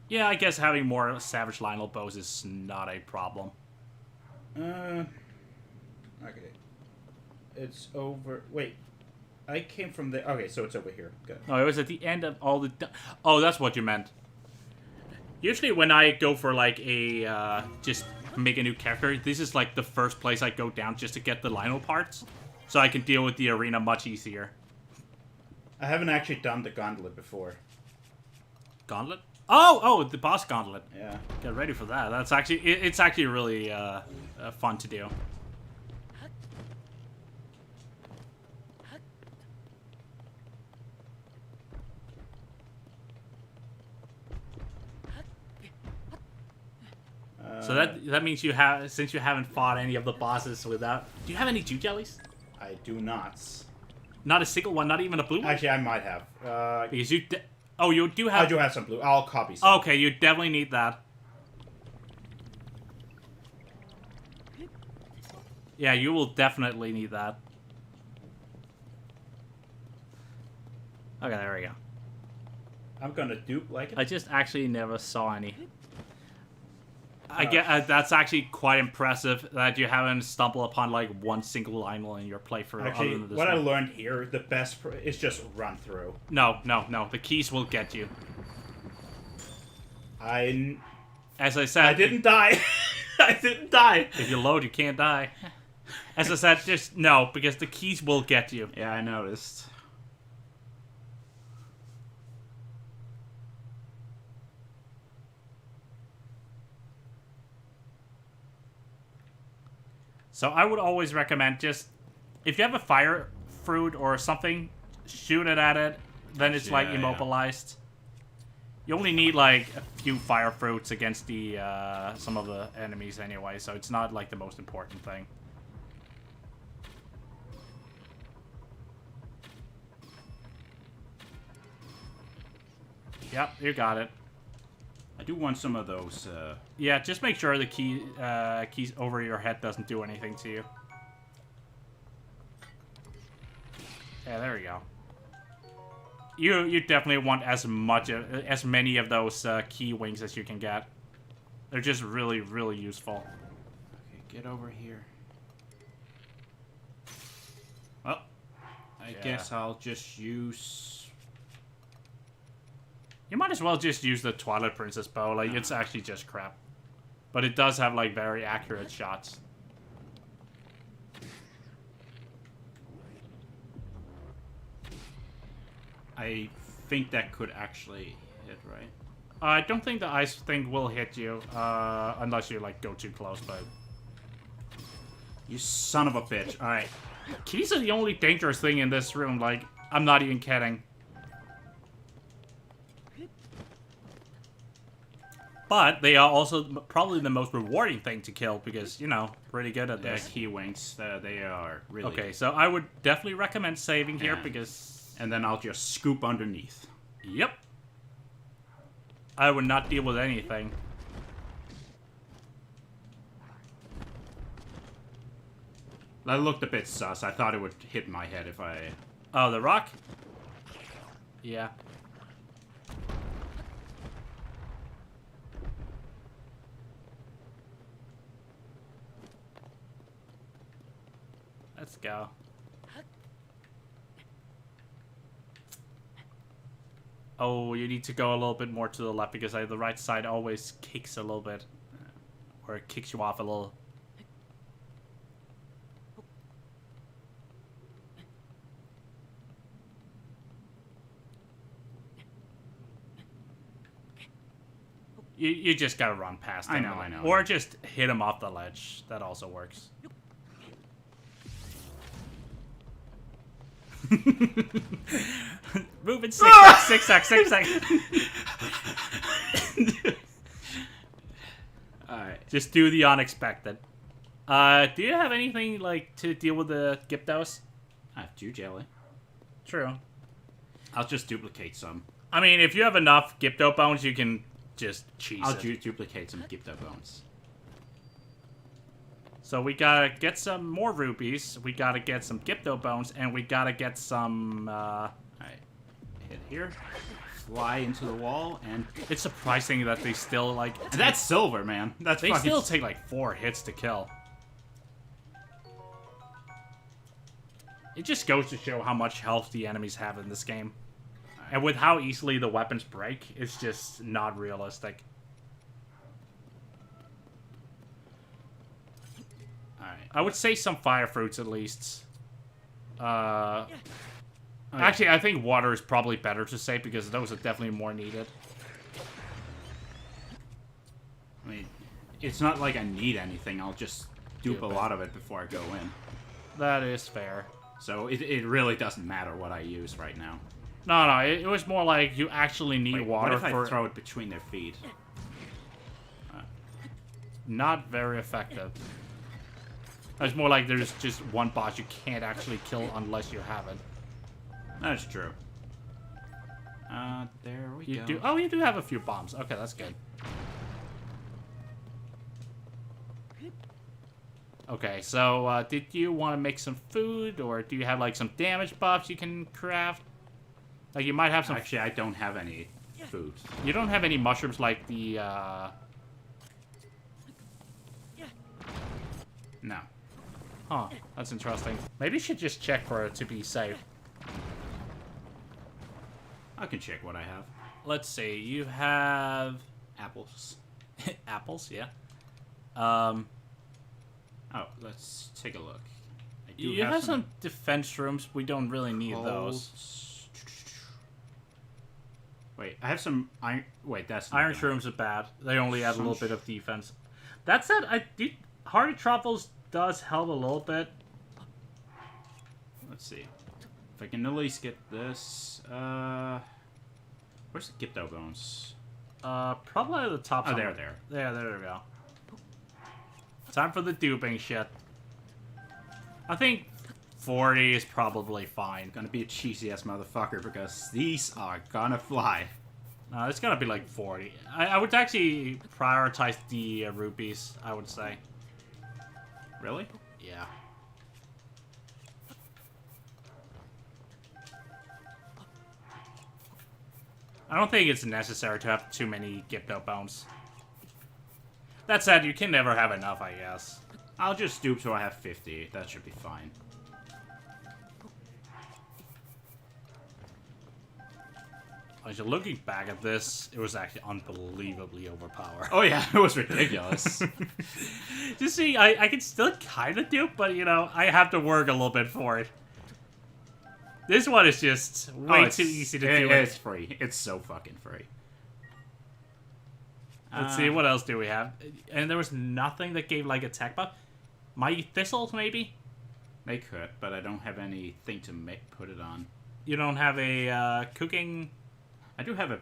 D: Yeah, I guess having more Savage Lionel bows is not a problem.
B: Okay. It's over... Wait. I came from the... Okay, so it's over here. Good.
D: No, it was at the end of all the... Oh, that's what you meant. Usually when I go for, like, a... just make a new character, this is, like, the first place I go down just to get the Lionel parts. So I can deal with the arena much easier.
B: I haven't actually done the gauntlet before.
D: Gauntlet? Oh, the boss gauntlet.
B: Yeah.
D: Get ready for that. That's actually... It's actually really fun to do. So that means you have, since you haven't fought any of the bosses without... Do you have any Jew jellies?
B: I do not.
D: Not a single one, not even a blue one?
B: Actually, I might have.
D: Because you... Oh, you do have...
B: I do have some blue. I'll copy some.
D: Okay, you definitely need that. Yeah, you will definitely need that. Okay, there we go.
B: I'm gonna dupe like it.
D: I just actually never saw any. I get that's actually quite impressive that you haven't stumbled upon like one single Lionel in your playthrough.
B: Actually,
D: other than this
B: what I
D: one.
B: learned here, the best is just run through.
D: No. The keys will get you. As I said,
B: I didn't die. I didn't die.
D: if you load, you can't die. As I said, just no, because the keys will get you.
B: Yeah, I noticed.
D: So I would always recommend just, if you have a fire fruit or something, shoot it at it, then it's like
B: Yeah,
D: immobilized. You only need like a few fire fruits against the some of the enemies anyway, so it's not like the most important thing. Yep, you got it.
B: I do want some of those.
D: Yeah, just make sure the keys over your head doesn't do anything to you. Yeah, there we go. You definitely want as many of those key wings as you can get. They're just really, really useful.
B: Okay, get over here. Well, I guess I'll just use.
D: You might as well just use the Twilight Princess bow. Like, it's actually just crap. But it does have, like, very accurate shots.
B: I think that could actually hit, right?
D: I don't think the ice thing will hit you, unless you, like, go too close, but...
B: You son of a bitch. Alright.
D: Keys are the only dangerous thing in this room, like, I'm not even kidding. But they are also probably the most rewarding thing to kill because, you know, pretty good at this.
B: Key wings, they are really...
D: Okay, so I would definitely recommend saving here
B: Yeah.
D: because...
B: And then I'll just scoop underneath.
D: Yep. I would not deal with anything.
B: That looked a bit sus. I thought it would hit my head if I...
D: Oh, the rock? Yeah. Let's go. Oh, you need to go a little bit more to the left because the right side always kicks a little bit. Or it kicks you off a little. You just gotta run past him.
B: I know.
D: Or just hit him off the ledge. That also works. Moving zigzag.
B: Alright.
D: Just do the unexpected. Do you have anything like to deal with the Gyptos?
B: I have 2 jelly.
D: True.
B: I'll just duplicate some.
D: I mean, if you have enough Gypto bones, you can just cheese
B: I'll
D: it.
B: duplicate some Gypto bones.
D: So we gotta get some more rubies, we gotta get some Gypto bones, and we gotta get some,
B: Alright. Hit here. Fly into the wall, and...
D: It's surprising that they still, like...
B: And that's silver, man. That's
D: They
B: fucking...
D: still take, like, 4 hits to kill. It just goes to show how much health the enemies have in this game. And with how easily the weapons break, it's just not realistic.
B: Alright.
D: I would say some fire fruits at least. Actually, I think water is probably better to say because those are definitely more needed.
B: I mean, it's not like I need anything. I'll just dupe a lot of it before I go in.
D: That is fair.
B: So it really doesn't matter what I use right now.
D: No, it was more like you actually need
B: Wait,
D: water
B: what if
D: for...
B: I throw it between their feet?
D: Not very effective. It's more like there's just one boss you can't actually kill unless you have it.
B: That's true. There we
D: You
B: go.
D: do. Oh, you do have a few bombs. Okay, that's good. Okay, so did you want to make some food, or do you have like some damage buffs you can craft? Like you might have some.
B: Actually, I don't have any food.
D: You don't have any mushrooms like the.
B: No.
D: Huh, that's interesting. Maybe you should just check for it to be safe.
B: I can check what I have.
D: Let's see. You have
B: Apples.
D: apples, yeah.
B: Oh, let's take a look. I do
D: You have some defense rooms. We don't really need those.
B: Holes. Wait, I have some iron. Wait, that's not
D: Iron
B: that.
D: shrooms are bad. They only add a
B: Some
D: little bit of defense. That said, hardy truffles does help a little bit.
B: Let's see. If I can at least get this. Where's the Gipto bones?
D: Probably at the top.
B: Oh,
D: somewhere.
B: there.
D: There we go. Time for the duping shit. I think 40 is probably fine.
B: Gonna be a cheesy ass motherfucker because these are gonna fly.
D: It's gonna be like 40. I would actually prioritize the rupees, I would say.
B: Really?
D: Yeah. I don't think it's necessary to have too many Gipto bones. That said, you can never have enough, I guess.
B: I'll just dupe so I have 50. That should be fine.
D: As you're looking back at this, it was actually unbelievably overpowered.
B: Oh yeah, it was ridiculous.
D: Just see, I can still kind of dupe, but, you know, I have to work a little bit for it. This one is just way too easy to do.
B: It's free. It's so fucking free.
D: Let's see, what else do we have? And there was nothing that gave, like, a tech buff. Mighty Thistles, maybe?
B: They could, but I don't have anything to put it on.
D: You don't have a cooking...
B: I do have a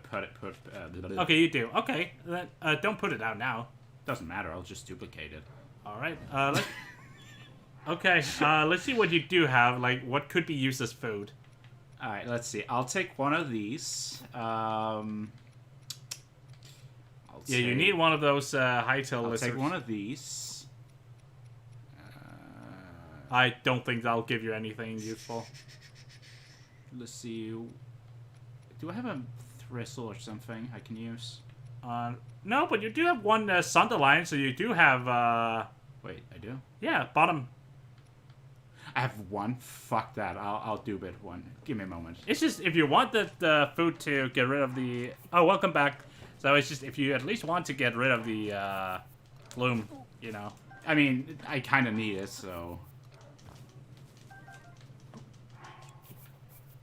D: Okay, you do. Okay, then, don't put it out now.
B: Doesn't matter. I'll just duplicate it.
D: All right. Okay. Let's see what you do have. Like, what could be used as food?
B: All right. Let's see. I'll take one of these.
D: Yeah, you need one of those high-tail
B: I'll
D: lizards.
B: take one of these.
D: I don't think that'll give you anything useful.
B: Let's see. Do I have a thistle or something I can use?
D: No, but you do have one Sunderline, so you do have.
B: Wait, I do.
D: Yeah, bottom.
B: I have one. Fuck that. I'll dupe it one. Give me a moment.
D: It's just if you want the food to get rid of the. Oh, welcome back. So it's just if you at least want to get rid of the gloom, you know.
B: I mean, I kind of need it, so.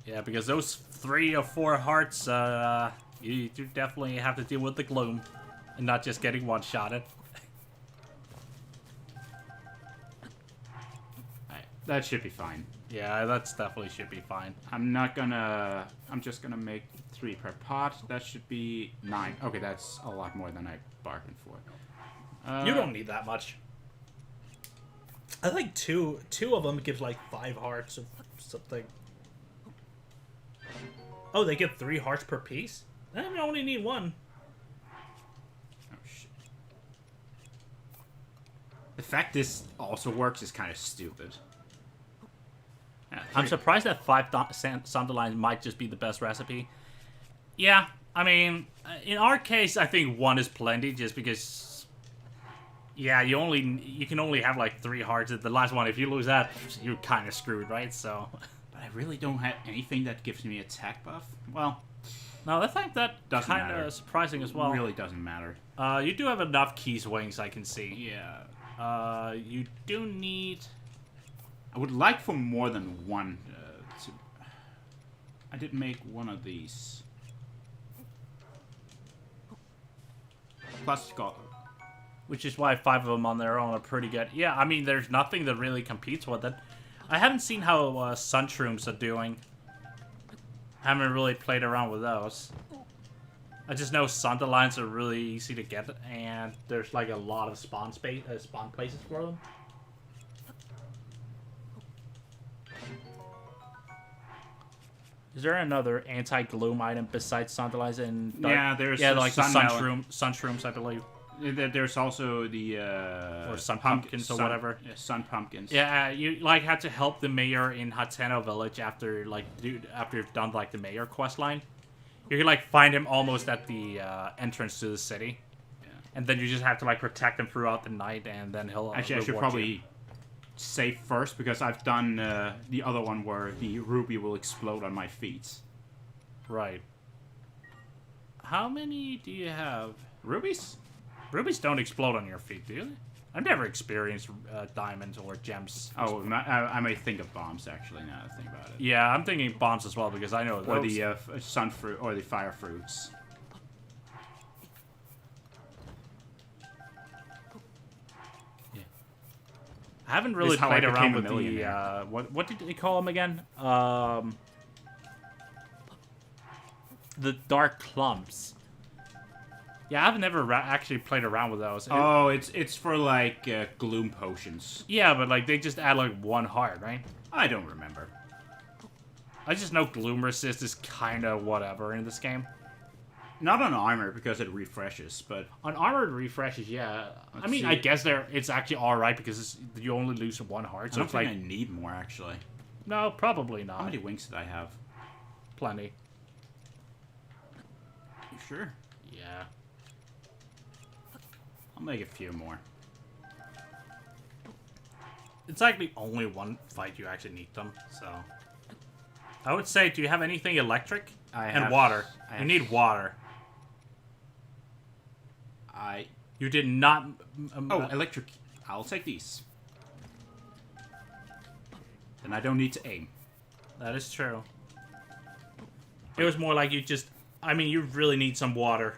D: Yeah, because those 3 or 4 hearts, you do definitely have to deal with the gloom, and not just getting one-shotted.
B: Alright, that should be fine.
D: Yeah, that's definitely should be fine.
B: I'm just gonna make 3 per pot. That should be 9. Okay, that's a lot more than I bargained for.
A: You don't need that much. I think two of them gives like 5 hearts or something. Oh, they give 3 hearts per piece? Then you only need 1.
B: Oh shit. The fact this also works is kind of stupid. Yeah,
D: I'm surprised that 5 Sunderlines might just be the best recipe. Yeah, I mean, in our case, I think 1 is plenty, just because. Yeah, you can only have like 3 hearts. The last one, if you lose that, you're kind of screwed, right? So.
B: But I really don't have anything that gives me attack buff. Well,
D: No, I think that
B: Doesn't
D: kind
B: matter.
D: of surprising as well.
B: really doesn't matter.
D: You do have enough keys wings, I can see.
B: Yeah.
D: You do need.
B: I would like for more than 1. I did make 1 of these. Plus,
D: Which is why 5 of them on their own are pretty good. Yeah, I mean, there's nothing that really competes with it. I haven't seen how sun shrooms are doing. Haven't really played around with those. I just know Sunderlines are really easy to get, and there's like a lot of spawn places for them. Is there another anti-gloom item besides Sunderlines and
B: Yeah, there's
D: yeah,
B: a
D: like the
B: sun melon.
D: sun shrooms, I believe.
B: There's also the
D: Or sun pumpkins or whatever.
B: Yeah, sun pumpkins.
D: Yeah, you like had to help the mayor in Hateno village after after you've done like the mayor quest line. You can like find him almost at the entrance to the city, and then you just have to like protect him throughout the night, and then he'll
B: Actually, I should
D: reward
B: probably
D: you.
B: save first because I've done the other one where the ruby will explode on my feet.
D: Right. How many do you have?
B: Rubies?
D: Rubies don't explode on your feet, do they? I've never experienced diamonds or gems.
B: Oh, I may think of bombs actually now that I think about it.
D: Yeah, I'm thinking bombs as well because I know
B: Or
D: those.
B: the sun fruit or the fire fruits.
D: I haven't really
B: This is how I
D: played
B: became
D: around
B: a
D: with the
B: millionaire.
D: what did they call them again? The dark clumps. Yeah, I've never actually played around with those.
B: Oh, it's for like gloom potions.
D: Yeah, but like they just add like 1 heart, right?
B: I don't remember.
D: I just know gloom resist is kind of whatever in this game.
B: Not on armor because it refreshes, but
D: On armored refreshes, yeah. I mean,
B: see.
D: I guess it's actually all right because you only lose 1 heart.
B: I
D: So
B: don't
D: it's
B: think
D: like
B: I need more actually.
D: no, probably
B: How
D: not.
B: many wings did I have?
D: Plenty.
B: You sure?
D: Yeah.
B: I'll make a few more.
D: It's actually only one fight you actually need them, so... I would say, do you have anything electric? And water. You need water. You did not...
B: Oh, electric. I'll take these. Then I don't need to aim.
D: That is true. It was more like you just... I mean, you really need some water.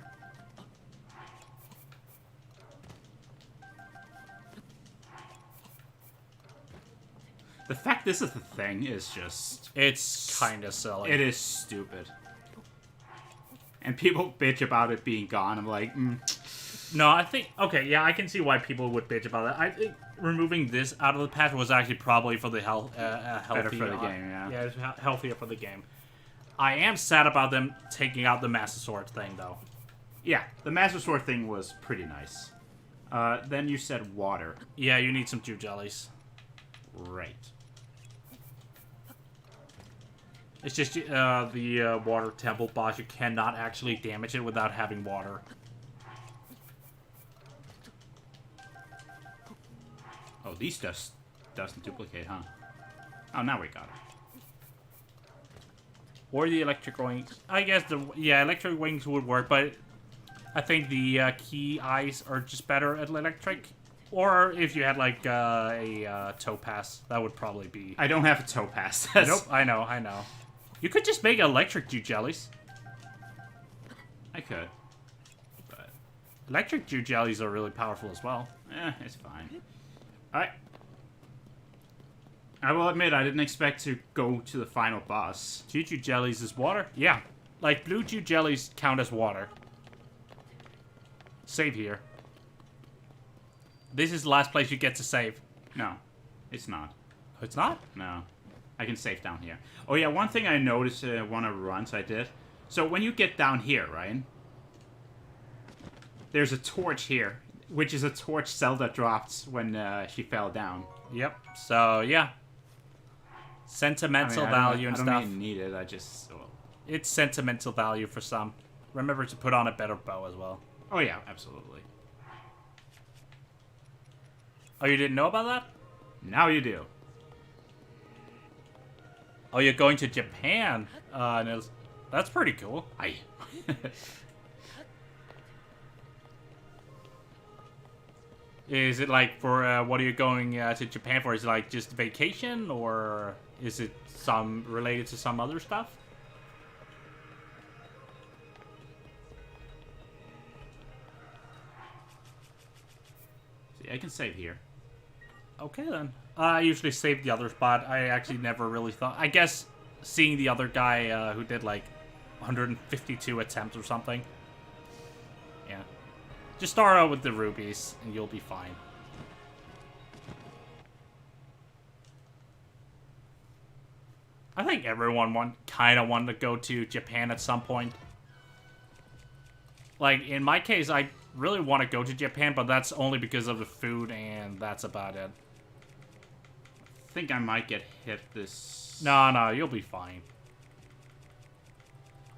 B: The fact this is the thing is just...
D: It's kind of silly.
B: It is stupid. And people bitch about it being gone. I'm like,
D: No, I think... Okay, yeah, I can see why people would bitch about that. I think removing this out of the patch was actually probably for the healthy...
B: better for the game, yeah.
D: Yeah, it's healthier for the game. I am sad about them taking out the Master Sword thing, though.
B: Yeah, the Master Sword thing was pretty nice. Then you said water.
D: Yeah, you need some Dew Jellies.
B: Right.
D: It's just the water temple boss. You cannot actually damage it without having water.
B: Oh, these doesn't duplicate, huh? Oh, now we got it.
D: Or the electric wings. I guess electric wings would work, but I think the key eyes are just better at electric. Or if you had like a topaz, that would probably be.
B: I don't have a topaz.
D: Nope, I know. You could just make electric Dew Jellies.
B: I could. But,
D: Electric Dew Jellies are really powerful as well.
B: it's fine. Alright. I will admit, I didn't expect to go to the final boss.
D: Dew Jellies is water? Yeah. Like, blue Dew Jellies count as water. Save here. This is the last place you get to save.
B: No, it's not.
D: Oh, it's not?
B: No. I can save down here. Oh yeah, one thing I noticed one of the runs I did. So when you get down here, right? There's a torch here, which is a torch Zelda dropped when she fell down.
D: Yep. So, yeah. Sentimental value and
B: I don't
D: stuff.
B: really need it, I just... Well,
D: It's sentimental value for some. Remember to put on a better bow as well.
B: oh yeah, absolutely.
D: Oh, you didn't know about that?
B: Now you do.
D: Oh, you're going to Japan, Nils. That's pretty cool.
B: Aye.
D: Is it like for, what are you going to Japan for? Is it like just vacation, or is it some related to some other stuff?
B: See, I can save here.
D: Okay, then. I usually save the other spot. I actually never really thought... I guess seeing the other guy who did, like, 152 attempts or something. Yeah. Just start out with the rubies, and you'll be fine. I think everyone kind of wanted to go to Japan at some point. Like, in my case, I really want to go to Japan, but that's only because of the food, and that's about it.
B: I think I might get hit this...
D: No, you'll be fine.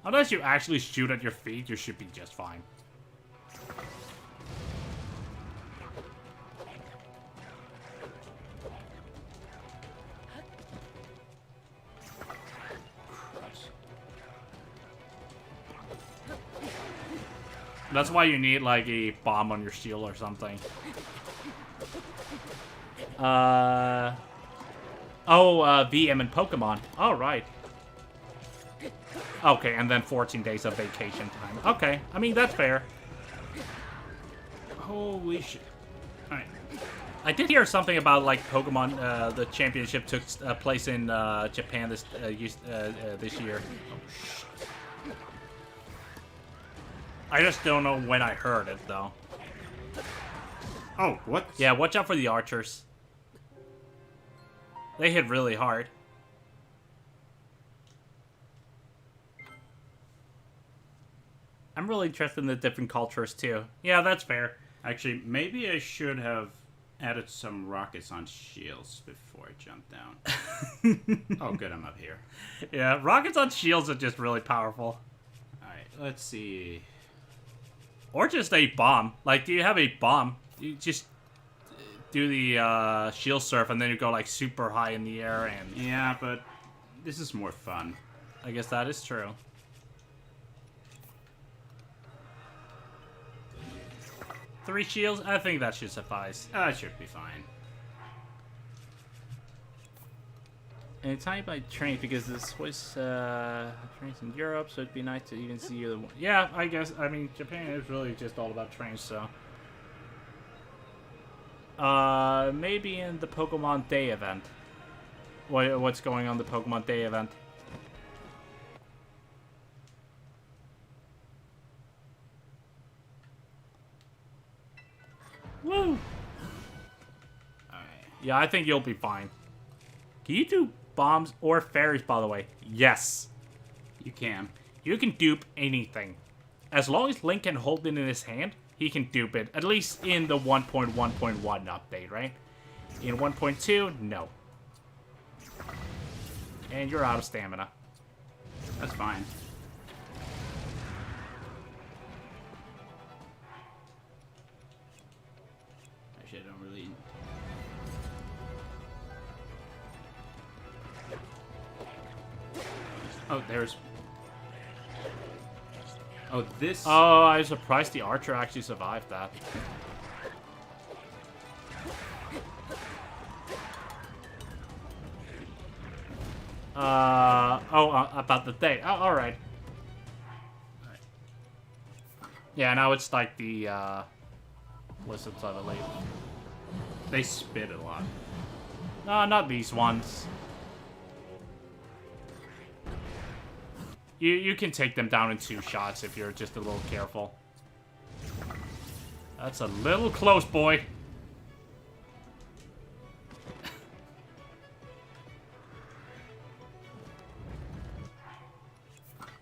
D: Unless you actually shoot at your feet, you should be just fine. That's why you need, like, a bomb on your shield or something. VM and Pokemon. All right. Okay, and then 14 days of vacation time. Okay, I mean, that's fair.
B: Holy shit. Alright.
D: I did hear something about, like, Pokemon, the championship took place in Japan this year. I just don't know when I heard it, though.
B: Oh, what?
D: Yeah, watch out for the archers. They hit really hard. I'm really interested in the different cultures, too. Yeah, that's fair.
B: Actually, maybe I should have added some rockets on shields before I jump down. Oh, good, I'm up here.
D: Yeah, rockets on shields are just really powerful.
B: Alright, let's see.
D: Or just a bomb. Like, do you have a bomb? You just do the shield surf, and then you go, like, super high in the air, and...
B: Yeah, but this is more fun.
D: I guess that is true. Three shields? I think that should suffice.
B: That should be fine.
D: And it's tied by trains because the Swiss trains in Europe, so it'd be nice to even see the. Yeah, I guess. I mean, Japan is really just all about trains, so. Maybe in the Pokemon Day event. What's going on the Pokemon Day event? Woo!
B: Alright.
D: Yeah, I think you'll be fine. Can you do bombs or fairies, by the way? Yes.
B: You can.
D: You can dupe anything. As long as Link can hold it in his hand, he can dupe it. At least in the 1.1.1 update, right? In 1.2, no. And you're out of stamina.
B: That's fine. Actually, I don't really... Oh, there's... Oh, this...
D: Oh, I'm surprised the archer actually survived that. About the day. Oh, alright. Yeah, now it's like the, lizards of the lake.
B: They spit a lot.
D: No, not these ones. You can take them down in 2 shots if you're just a little careful. That's a little close, boy.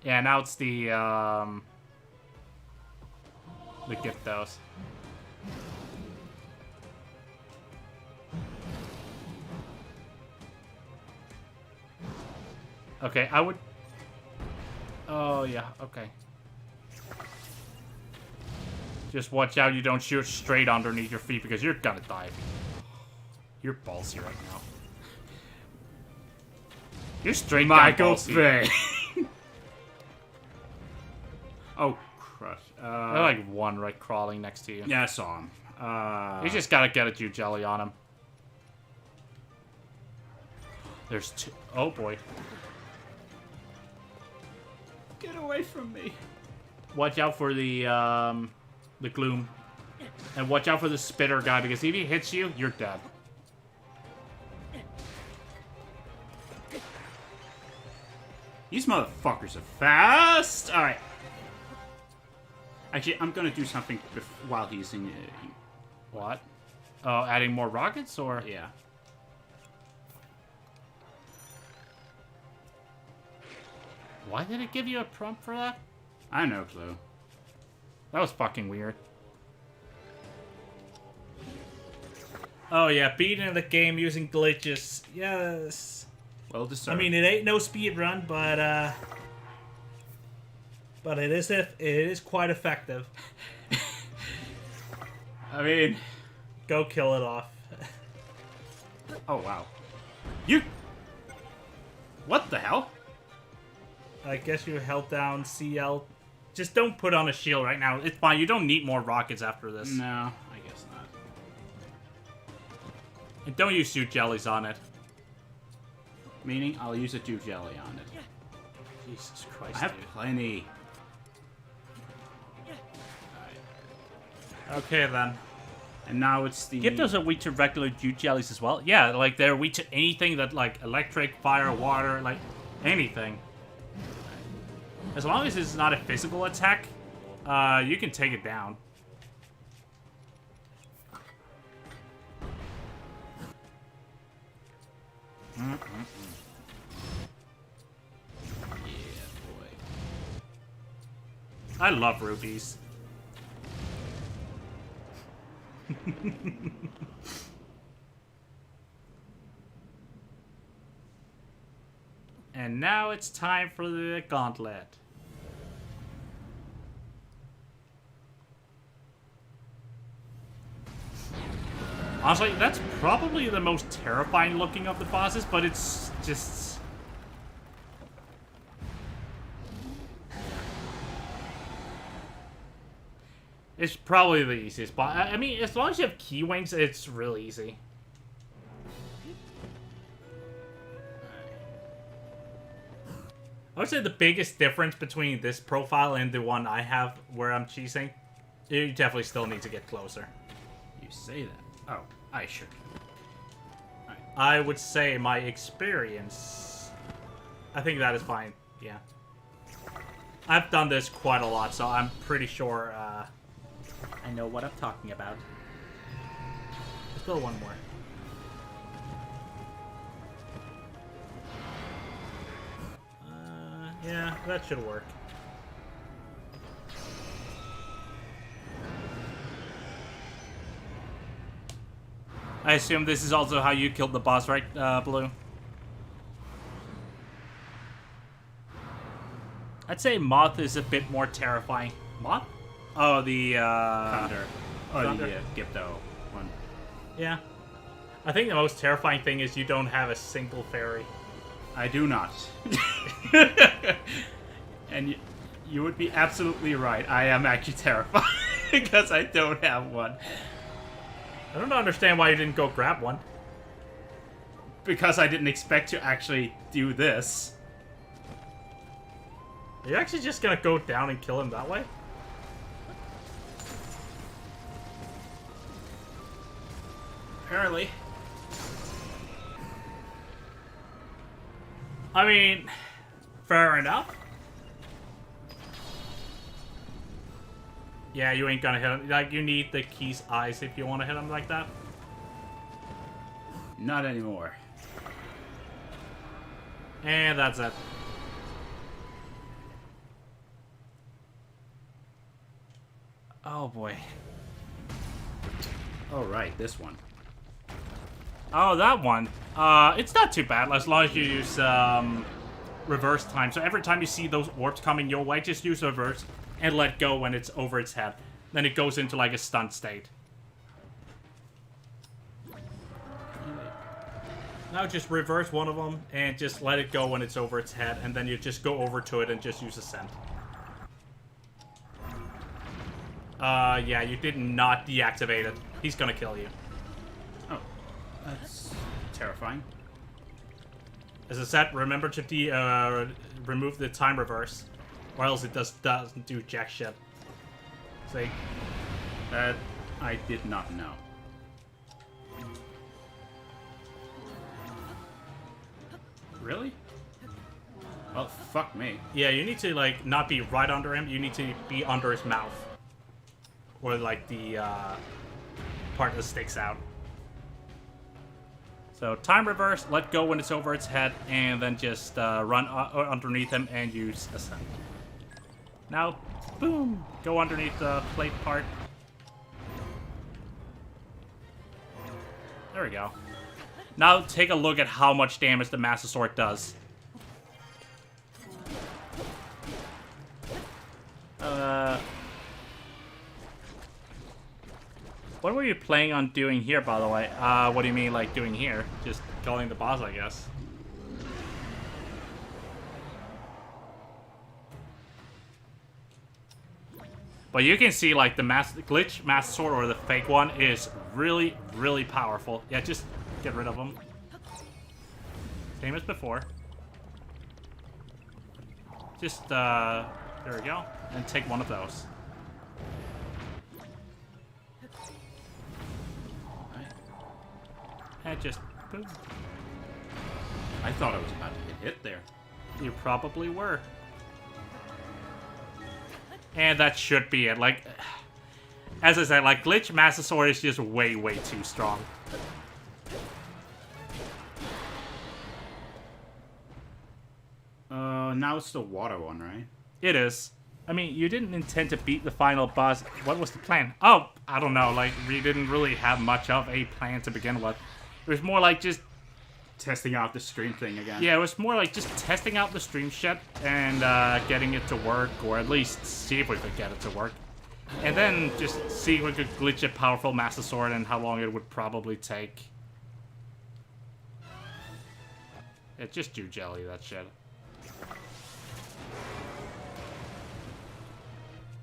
D: Yeah, now it's the Gyptos. Okay, I would... Oh, yeah, okay. Just watch out you don't shoot straight underneath your feet because you're gonna die. You're ballsy right now. You're straight
B: Michael
D: down ballsy.
B: Bay. Oh, crush.
D: There's like one right crawling next to you.
B: Yeah, I saw him.
D: You just gotta get a Dew Jelly on him. There's 2. Oh, boy.
B: Get away from me.
D: Watch out for the gloom. And watch out for the spitter guy, because if he hits you, you're dead.
B: These motherfuckers are fast. All right. Actually, I'm gonna do something while he's in.
D: What? Oh, adding more rockets, or?
B: Yeah.
D: Why did it give you a prompt for that?
B: I have no clue.
D: That was fucking weird. Oh yeah, beating the game using glitches. Yes.
B: Well
D: I
B: deserved.
D: mean, it ain't no speed run, but it is quite effective.
B: I mean,
D: Go kill it off.
B: oh wow. You. What the hell?
D: I guess you held down CL. Just don't put on a shield right now. It's fine. You don't need more rockets after this.
B: No, I guess not.
D: And don't use shoot jellies on it.
B: Meaning, I'll use a dew jelly on it.
D: Jesus Christ,
B: I have
D: dude.
B: plenty.
D: Okay, then.
B: And now it's the...
D: Gyptos are weak to regular jute jellies as well. Yeah, like, they're weak to anything that, like, electric, fire, water, like, anything. As long as it's not a physical attack, you can take it down.
B: Yeah, boy.
D: I love rupees. And now it's time for the gauntlet. Honestly, that's probably the most terrifying looking of the bosses, but it's just... It's probably the easiest boss. I mean, as long as you have key wings, it's really easy. I would say the biggest difference between this profile and the one I have where I'm cheesing, you definitely still need to get closer.
B: You say that. Oh, I should.
D: I would say my experience. I think that is fine. Yeah. I've done this quite a lot, so I'm pretty sure I know what I'm talking about. Let's go one more. Yeah, that should work. I assume this is also how you killed the boss, right, Blue? I'd say Moth is a bit more terrifying. Moth? Oh, the,
B: Thunder. Oh,
D: Thunder.
B: the Gypto one.
D: Yeah. I think the most terrifying thing is you don't have a single fairy.
B: I do not. And you would be absolutely right. I am actually terrified because I don't have one.
D: I don't understand why you didn't go grab one.
B: Because I didn't expect to actually do this.
D: Are you actually just gonna go down and kill him that way?
B: Apparently.
D: I mean, fair enough. Yeah, you ain't gonna hit him. Like, you need the key's eyes if you want to hit him like that.
B: Not anymore.
D: And that's it. Oh boy.
B: Oh, right, this one.
D: Oh, that one. It's not too bad as long as you use reverse time. So every time you see those orbs coming your way, just use reverse and let go when it's over its head. Then it goes into like a stunt state. Now just reverse one of them and just let it go when it's over its head, and then you just go over to it and just use Ascent. Yeah, you did not deactivate it. He's gonna kill you.
B: Oh, that's terrifying.
D: As I said, remember to remove the time reverse, or else it doesn't do jack shit. See?
B: That I did not know. Really? Well, fuck me.
D: Yeah, you need to, like, not be right under him. You need to be under his mouth. Or, like, the part that sticks out. So, time reverse, let go when it's over its head, and then just run underneath him and use Ascent. Now, boom! Go underneath the plate part. There we go. Now take a look at how much damage the Master Sword does. What were you planning on doing here, by the way? What do you mean, like, doing here? Just killing the boss, I guess. But you can see, like, the glitch Master Sword, or the fake one, is really, really powerful. Yeah, just get rid of them. Same as before. Just, there we go. And take one of those. And just, boom.
B: I thought I was about to get hit there.
D: You probably were. And that should be it. Like, as I said, like, glitch Master Sword is just way, way too strong.
B: Now it's the water one, right?
D: It is. I mean, you didn't intend to beat the final boss. What was the plan? Oh, I don't know. Like, we didn't really have much of a plan to begin with. It was more like just...
B: Testing out the stream thing again.
D: Yeah, it was more like just testing out the stream shit and getting it to work, or at least see if we could get it to work. And then just see if we could glitch a powerful Master Sword and how long it would probably take. Yeah, just do jelly that shit.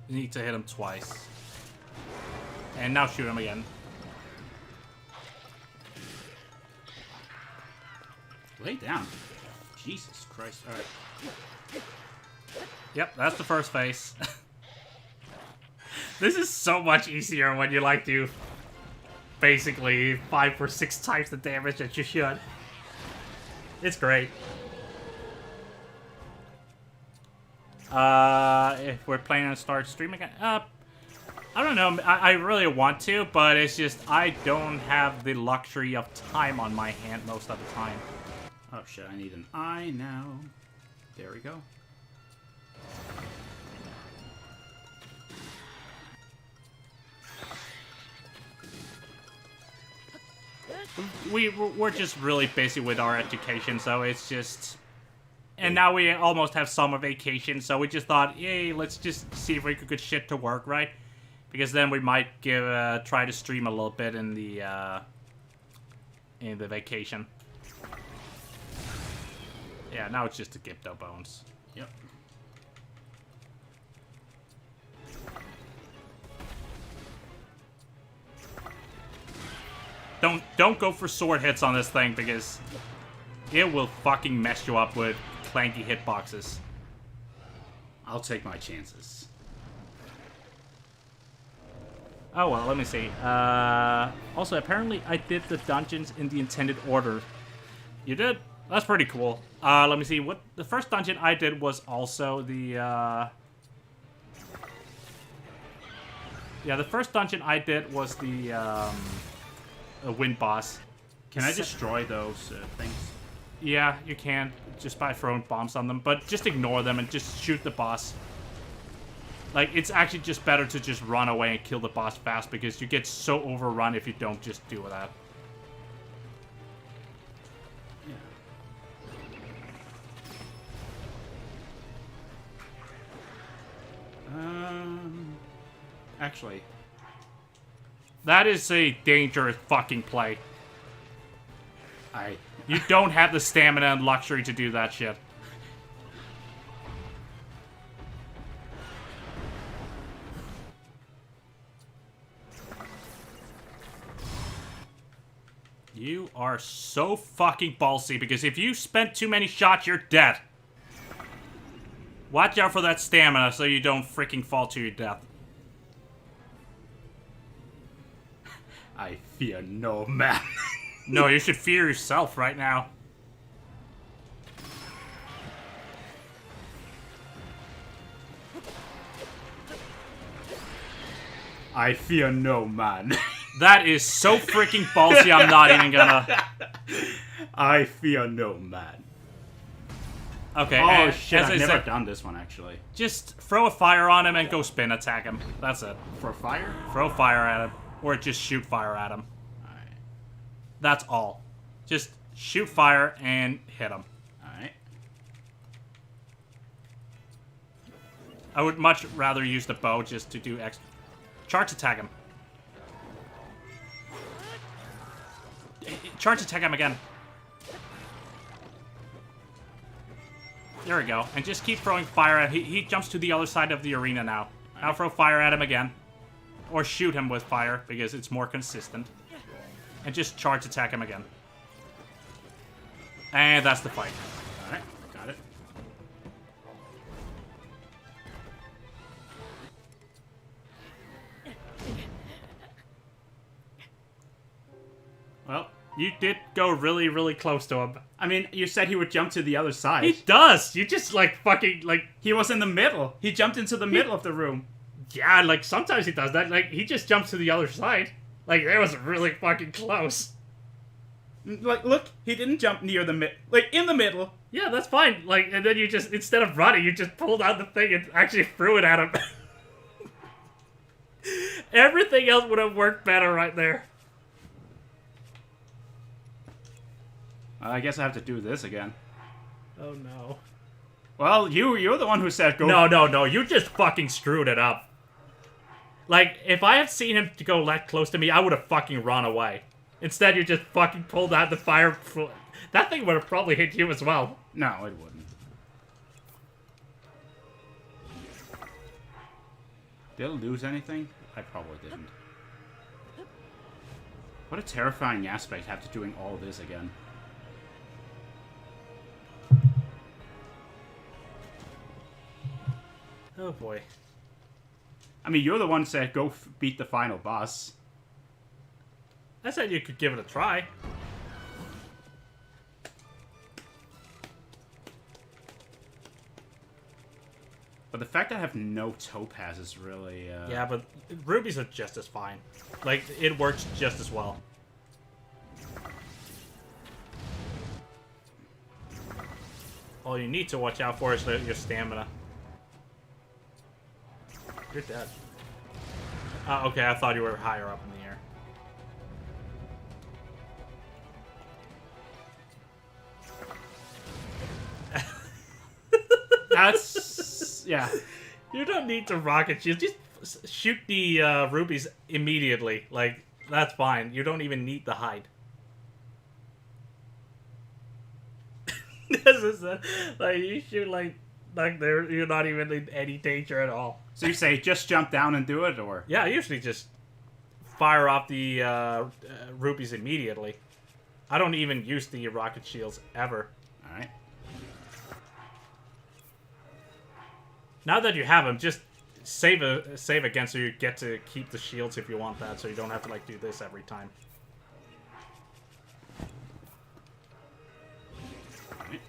D: You need to hit him twice. And now shoot him again.
B: Lay down. Jesus Christ. Alright.
D: Yep, that's the first phase. This is so much easier when you like do basically 5 or 6 times the damage that you should. It's great. If we're planning on start streaming, I don't know. I really want to, but it's just I don't have the luxury of time on my hand most of the time.
B: Oh shit, I need an eye now. There we go.
D: We're just really busy with our education, so it's just... And now we almost have summer vacation, so we just thought, yay, let's just see if we could get shit to work, right? Because then we might try to stream a little bit in the vacation. Yeah, now it's just the Gypto bones.
B: Yep.
D: Don't go for sword hits on this thing because it will fucking mess you up with clanky hitboxes.
B: I'll take my chances.
D: Oh well, let me see. Also, apparently I did the dungeons in the intended order. You did? That's pretty cool. Let me see. What the first dungeon I did was also the yeah, the first dungeon I did was the wind boss.
B: Can I destroy those things?
D: Yeah, you can just by throwing bombs on them, but just ignore them and just shoot the boss. Like, it's actually just better to just run away and kill the boss fast because you get so overrun if you don't just do that.
B: Actually,
D: that is a dangerous fucking play. You don't have the stamina and luxury to do that shit. You are so fucking ballsy because if you spent too many shots, you're dead. Watch out for that stamina so you don't freaking fall to your death.
B: I fear no man.
D: No, you should fear yourself right now.
B: I fear no man.
D: That is so freaking ballsy, I'm not even gonna...
B: I fear no man.
D: Okay,
B: oh shit, I've never
D: said,
B: done this one actually.
D: just throw a fire on him and go spin attack him. That's it.
B: For fire?
D: Throw fire at him. Or just shoot fire at him. That's all. Just shoot fire and hit him.
B: Alright.
D: I would much rather use the bow just to do extra. Charge attack him. Charge attack him again. There we go. And just keep throwing fire at him. He jumps to the other side of the arena now. Now throw fire at him again. Or shoot him with fire, because it's more consistent. And just charge attack him again. And that's the fight.
B: Alright, got it.
D: Well, you did go really, really close to him.
B: I mean, you said he would jump to the other side.
A: He does. You just like fucking like.
B: He was in the middle. He jumped into the middle of the room.
A: Yeah, like sometimes he does that. Like he just jumps to the other side. Like that was really fucking close.
B: Like, look, he didn't jump near the like in the middle.
A: Yeah, that's fine. Like, and then you just instead of running, you just pulled out the thing and actually threw it at him. Everything else would have worked better right there.
B: I guess I have to do this again.
A: Oh no.
B: Well, you're the one who said go.
A: No, you just fucking screwed it up. Like, if I had seen him to go that close to me, I would have fucking run away. Instead, you just fucking pulled out the fire. That thing would have probably hit you as well.
B: No, it wouldn't. Did I lose anything? I probably didn't. What a terrifying aspect after doing all this again.
A: Oh boy.
B: I mean, you're the one who said go beat the final boss.
A: I said you could give it a try.
B: But the fact that I have no topaz is really...
A: Yeah, but rubies are just as fine. Like, it works just as well. All you need to watch out for is your stamina. You're dead. Okay, I thought you were higher up in the air.
B: That's... yeah.
A: You don't need to rocket shield. Just shoot the rubies immediately. Like, that's fine. You don't even need the hide. This is like, you shoot like you're not even in any danger at all.
B: So you say just jump down and do it, or?
A: Yeah, I usually just fire off the rubies immediately. I don't even use the rocket shields ever.
B: Alright.
A: Now that you have them, just save again so you get to keep the shields if you want that, so you don't have to like do this every time.
B: Alright.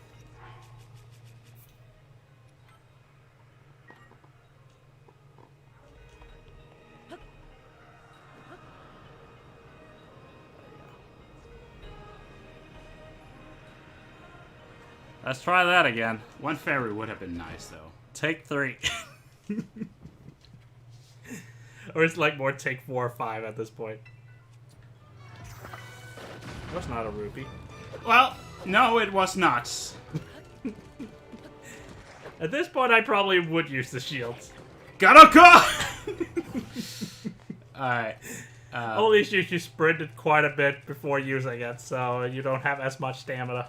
D: Let's try that again.
B: One fairy would have been nice, though.
D: Take 3.
A: Or it's like more take 4 or 5 at this point. That's not a rupee.
B: Well, no, it was not.
A: At this point, I probably would use the shields.
B: Gotta go! Alright.
A: Only issue you sprinted quite a bit before using it, so you don't have as much stamina.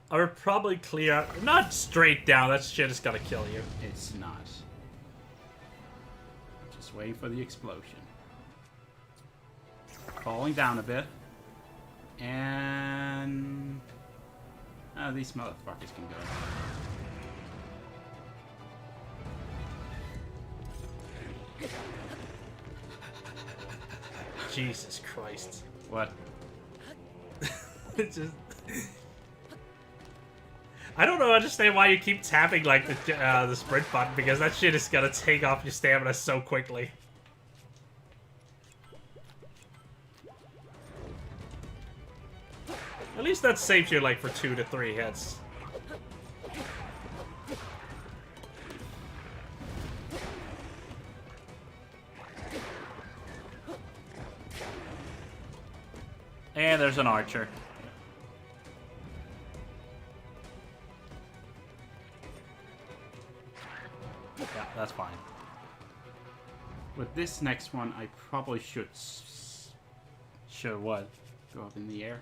A: I would probably clear... Not straight down, that shit is gonna kill you.
B: It's not. Just waiting for the explosion. Falling down a bit. And... oh, these motherfuckers can go.
A: Jesus Christ.
B: What?
A: It's just... I don't understand why you keep tapping like the sprint button, because that shit is gonna take off your stamina so quickly. At least that saves you like for 2 to 3 hits.
D: And there's an archer. Yeah, that's fine.
B: With this next one, I probably should
D: Sure, what?
B: go up in the air.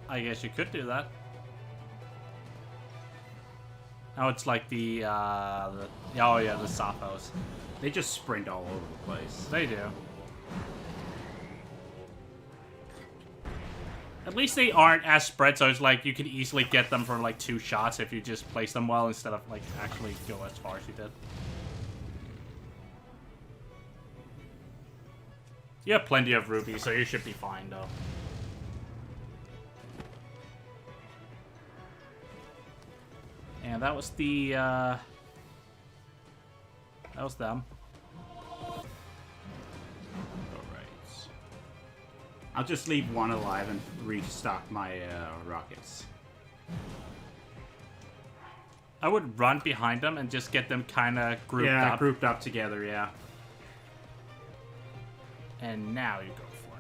D: I guess you could do that. Oh, it's like the oh yeah, the Sophos.
B: They just sprint all over the place.
D: They do. At least they aren't as spread, so it's like you could easily get them from like 2 shots if you just place them well instead of like actually go as far as you did. You have plenty of rubies, so you should be fine though. And that was the that was them.
B: Alright. I'll just leave one alive and restock my rockets.
D: I would run behind them and just get them kind of grouped up.
B: Grouped up together, yeah.
D: And now you go for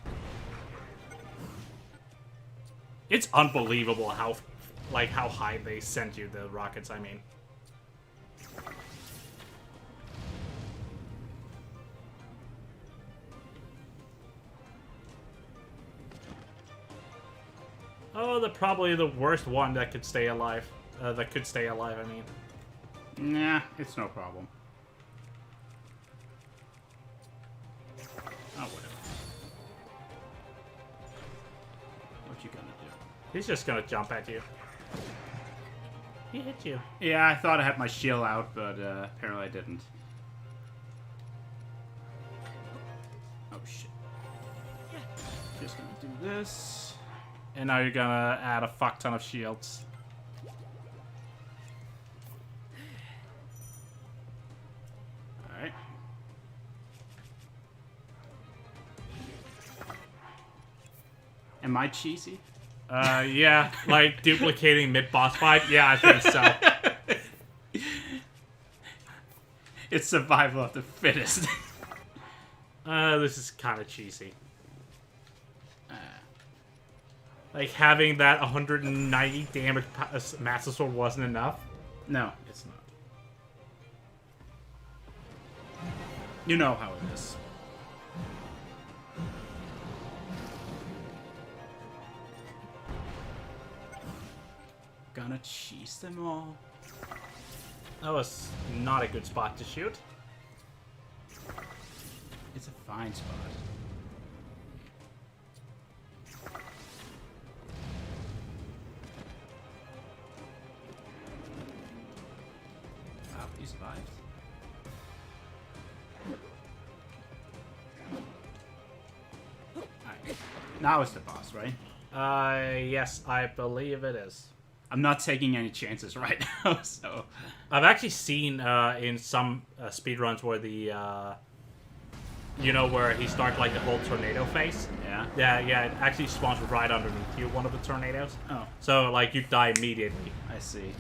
D: it. It's unbelievable how high they sent you the rockets, I mean. Oh, they're probably the worst one that could stay alive. I mean.
B: Nah, it's no problem. Oh, whatever. What you gonna do?
A: He's just gonna jump at you. He hit you.
B: Yeah, I thought I had my shield out, but apparently I didn't. Oh, shit. Just gonna do this.
D: And now you're gonna add a fuck ton of shields.
B: Alright. Am I cheesy?
A: Yeah, like duplicating mid-boss fight. Yeah, I think so.
B: It's survival of the fittest.
A: This is kind of cheesy. Like, having that 190 damage Master Sword wasn't enough.
B: No, it's not. You know how it is. Gonna cheese them all.
A: That was not a good spot to shoot.
B: It's a fine spot. Wow, he survived. Alright. Now it's the boss, right?
A: Yes, I believe it is.
B: I'm not taking any chances right now, so...
A: I've actually seen in some speedruns where the, you know, where he starts like the whole tornado phase.
B: Yeah?
A: Yeah, it actually spawns right underneath you, one of the tornadoes.
B: Oh,
A: So, like, you die immediately.
B: I see.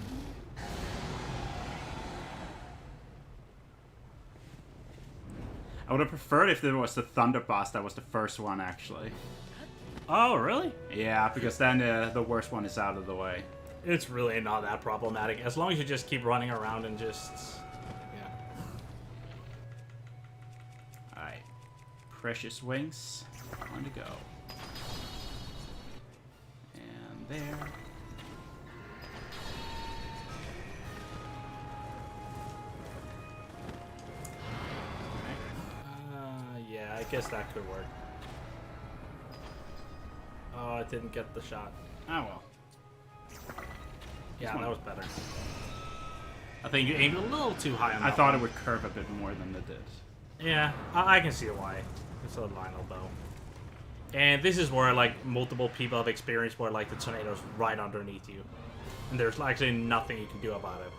B: I would have preferred if there was the Thunder Boss that was the first one, actually.
D: Oh, really?
B: Yeah, because then the worst one is out of the way.
A: It's really not that problematic, as long as you just keep running around and just... yeah.
B: Alright. Precious Wings. On to go. And there.
A: Yeah, I guess that could work. Oh, I didn't get the shot.
B: Oh well.
A: Yeah, that was better. I think you aimed a little too high on that
B: I thought
A: one.
B: it would curve a bit more than it did.
A: Yeah, I can see why. It's a Lionel bow. And this is where, like, multiple people have experienced where, like, the tornado's right underneath you. And there's actually nothing you can do about it.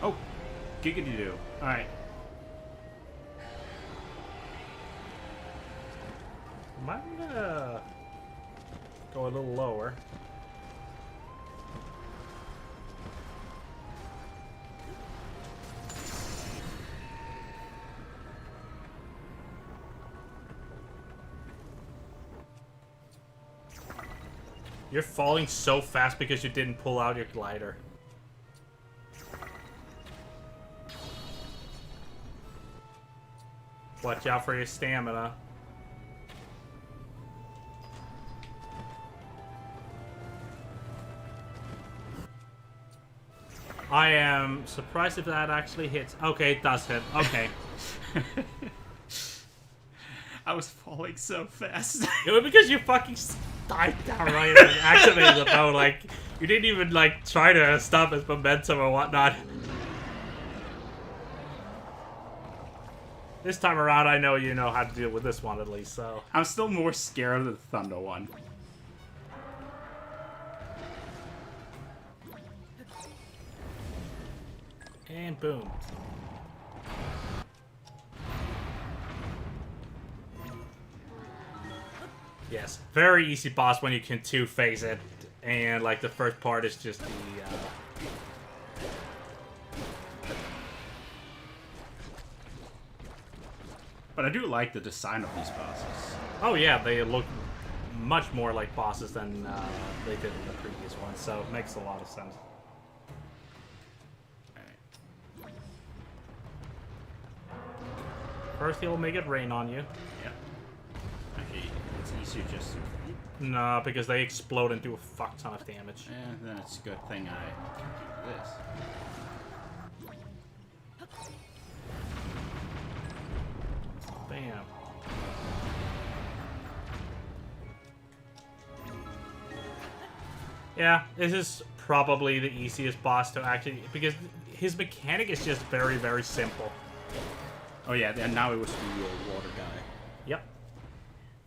B: Oh! Giggity-doo. Alright.
A: Might go a little lower. You're falling so fast because you didn't pull out your glider. Watch out for your stamina. I am surprised if that actually hits. Okay, it does hit. Okay.
B: I was falling so fast.
A: It was because you fucking died down right and activated the bow. Like, you didn't even, like, try to stop its momentum or whatnot. This time around, I know you know how to deal with this one at least, so.
B: I'm still more scared of the Thunder one.
A: And boom. Yes, very easy boss when you can two-phase it, and like the first part is just the.
B: But I do like the design of these bosses.
A: Oh yeah, they look much more like bosses than they did in the previous one, so it makes a lot of sense. First, he'll make it rain on you.
B: Yeah. Actually, it's easier just to...
A: No, because they explode and do a fuck ton of damage.
B: Yeah, then it's a good thing I do this.
A: Bam. Yeah, this is probably the easiest boss to actually... Because his mechanic is just very, very simple.
B: Oh yeah, and now it was the water guy.
A: Yep.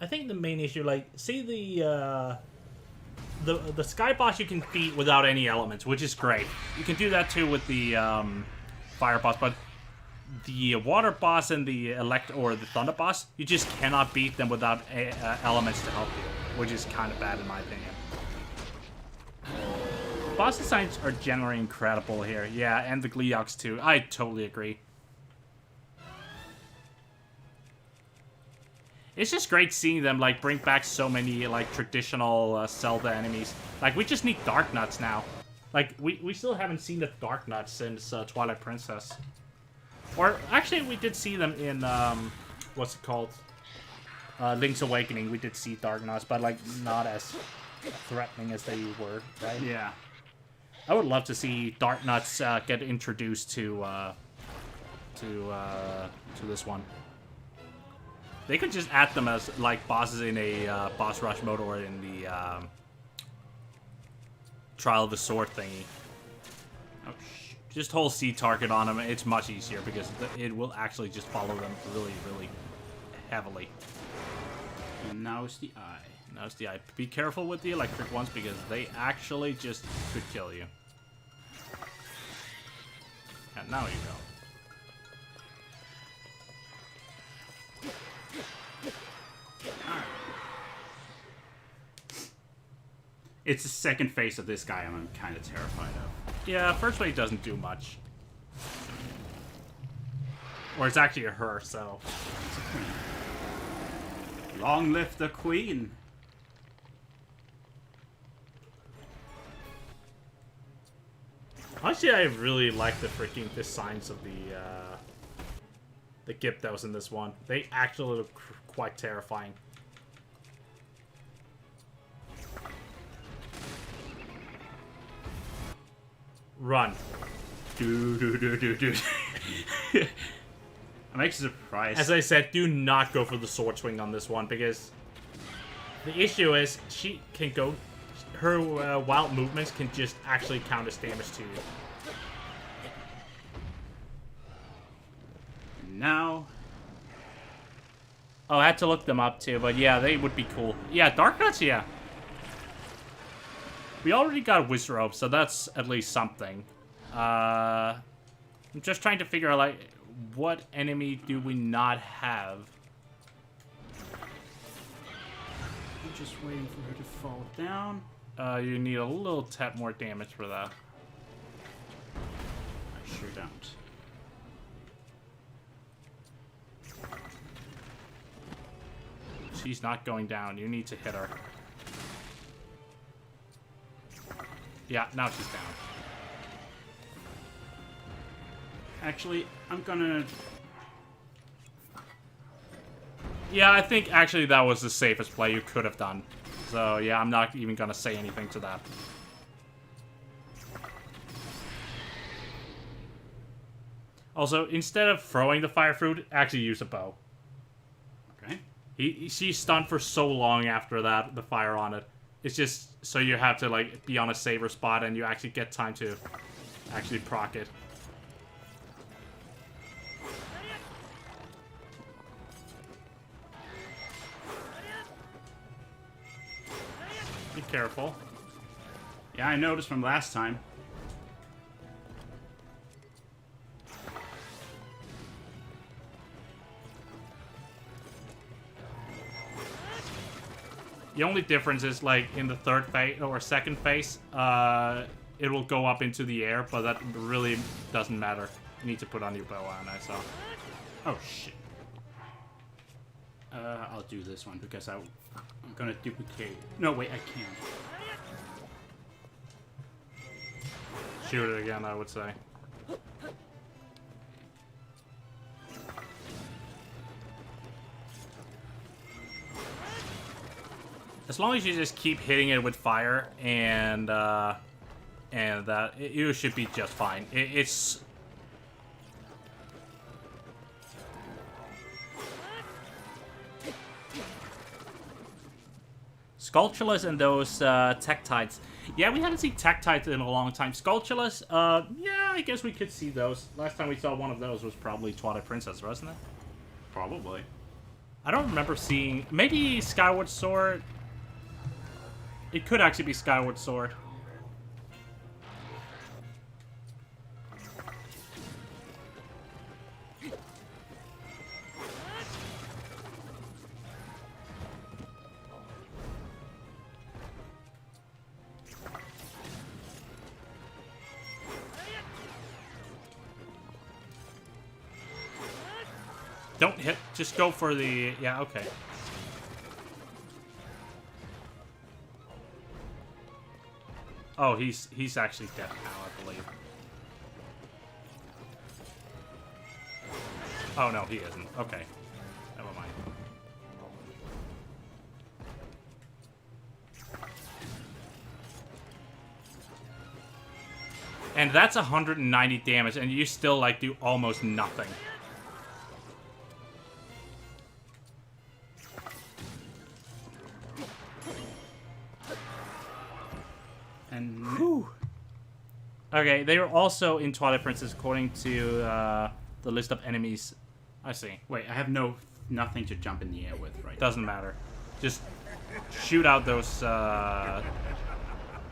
A: I think the main issue, like, see the sky boss you can beat without any elements, which is great. You can do that too with the fire boss, but the water boss and the the thunder boss, you just cannot beat them without elements to help you, which is kind of bad in my opinion. Boss designs are generally incredible here, yeah, and the Gleeoks too. I totally agree. It's just great seeing them, like, bring back so many, like, traditional Zelda enemies. Like, we just need Dark Nuts now. Like, we still haven't seen the Dark Nuts since Twilight Princess. Or, actually, we did see them in, what's it called? Link's Awakening. We did see Dark Nuts, but, like, not as threatening as they were, right?
B: Yeah.
A: I would love to see Dark Nuts get introduced to this one. They could just add them as, like, bosses in a boss rush mode or in the Trial of the Sword thingy.
B: Oh,
A: Just hold C target on them. It's much easier because it will actually just follow them really, really heavily.
B: And now it's the eye.
A: Now it's the eye. Be careful with the electric ones because they actually just could kill you. And now you go.
B: It's the second phase of this guy I'm kind of terrified of.
A: Yeah, first wave doesn't do much. Or it's actually a her, so.
B: It's a queen. Long live the queen!
A: Honestly, I really like the freaking designs of the Gyptos in this one. They actually look quite terrifying. Run.
B: I'm actually surprised.
A: As I said, do not go for the sword swing on this one because the issue is she can go. Her wild movements can just actually count as damage to you.
B: Now.
A: Oh, I had to look them up too, but yeah, they would be cool. Yeah, Dark Nuts, yeah. We already got Wizrobe, so that's at least something. I'm just trying to figure out, like, what enemy do we not have?
B: just waiting for her to fall down.
A: You need a little tad more damage for that.
B: I sure don't.
A: She's not going down. You need to hit her. Yeah, now she's down.
B: Actually, I'm gonna...
A: Yeah, I think actually that was the safest play you could have done. So yeah, I'm not even gonna say anything to that. Also, instead of throwing the fire fruit, actually use a bow.
B: Okay.
A: She's stunned for so long after that, the fire on it. It's just so you have to like be on a safer spot and you actually get time to actually proc it. Be careful.
B: Yeah, I noticed from last time.
A: The only difference is, like, in the third phase, or second phase, it will go up into the air, but that really doesn't matter. You need to put on your bow on that, so.
B: Oh, shit. I'll do this one, because I'm gonna duplicate... No, wait, I can't.
A: Shoot it again, I would say. As long as you just keep hitting it with fire and that you should be just fine. It's Skulltulas and those Tektites. Yeah, we haven't seen Tektites in a long time. Skulltulas, yeah, I guess we could see those. Last time we saw one of those was probably Twilight Princess, wasn't it?
B: Probably.
A: I don't remember seeing... Maybe Skyward Sword. It could actually be Skyward Sword. Don't hit. Just go for the... Yeah, okay. Oh, he's actually dead now, I believe. Oh, no, he isn't. Okay. Never mind. And that's 190 damage, and you still, like, do almost nothing.
B: And...
A: Whew. Okay, they are also in Twilight Princess according to the list of enemies. I see.
B: Wait, I have nothing to jump in the air with right now.
A: Doesn't matter. Just shoot out those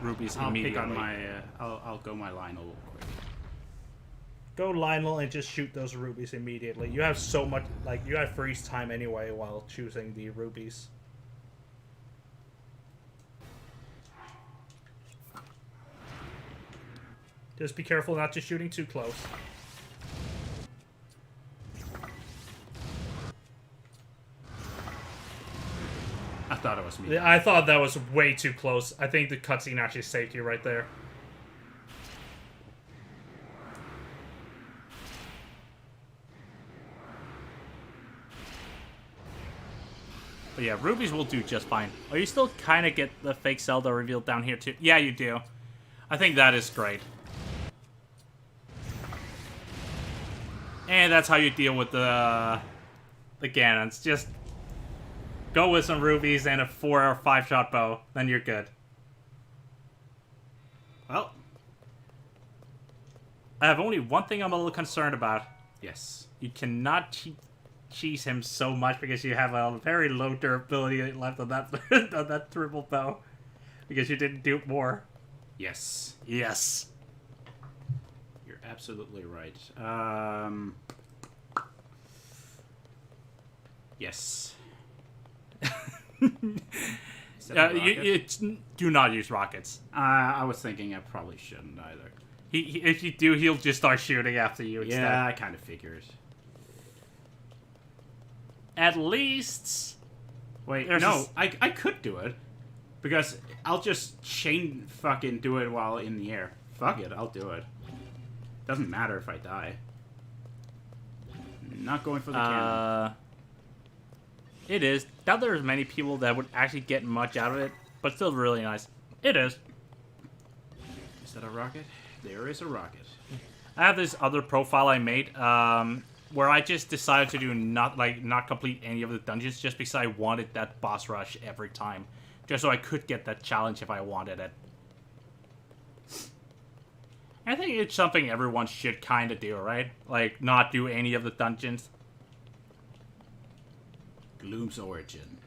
A: rubies immediately.
B: Pick on my, I'll go my Lionel quick.
E: Go Lionel and just shoot those rubies immediately. You have so much, like, you have freeze time anyway while choosing the rubies. Just be careful not to shooting too close.
B: I thought it was me.
E: I thought that was way too close. I think the cutscene actually saved you right there.
A: But yeah, rubies will do just fine. Oh, you still kind of get the fake Zelda revealed down here too. Yeah, you do. I think that is great. And that's how you deal with the Ganons. Just go with some rubies and a 4 or 5 shot bow, then you're good. Well, I have only one thing I'm a little concerned about.
B: Yes.
A: You cannot cheese him so much because you have a very low durability left on that on that triple bow because you didn't do more.
B: Yes.
A: Yes.
B: You're absolutely right. Is that a rocket?
D: Do not use rockets.
B: I was thinking I probably shouldn't either.
D: If you do, he'll just start shooting after you instead.
B: Yeah, I kind of figured.
D: At least...
B: Wait,
D: There's
B: no,
D: this-
B: I could do it. Because I'll just chain fucking do it while in the air. Fuck it, I'll do it. Doesn't matter if I die. Not going for the cannon.
D: It is. Doubt there's many people that would actually get much out of it, but still really nice. It is.
B: Is that a rocket? There is a rocket.
D: I have this other profile I made, where I just decided to do not complete any of the dungeons just because I wanted that boss rush every time. Just so I could get that challenge if I wanted it. I think it's something everyone should kind of do, right? Like, not do any of the dungeons.
B: Gloom's origin.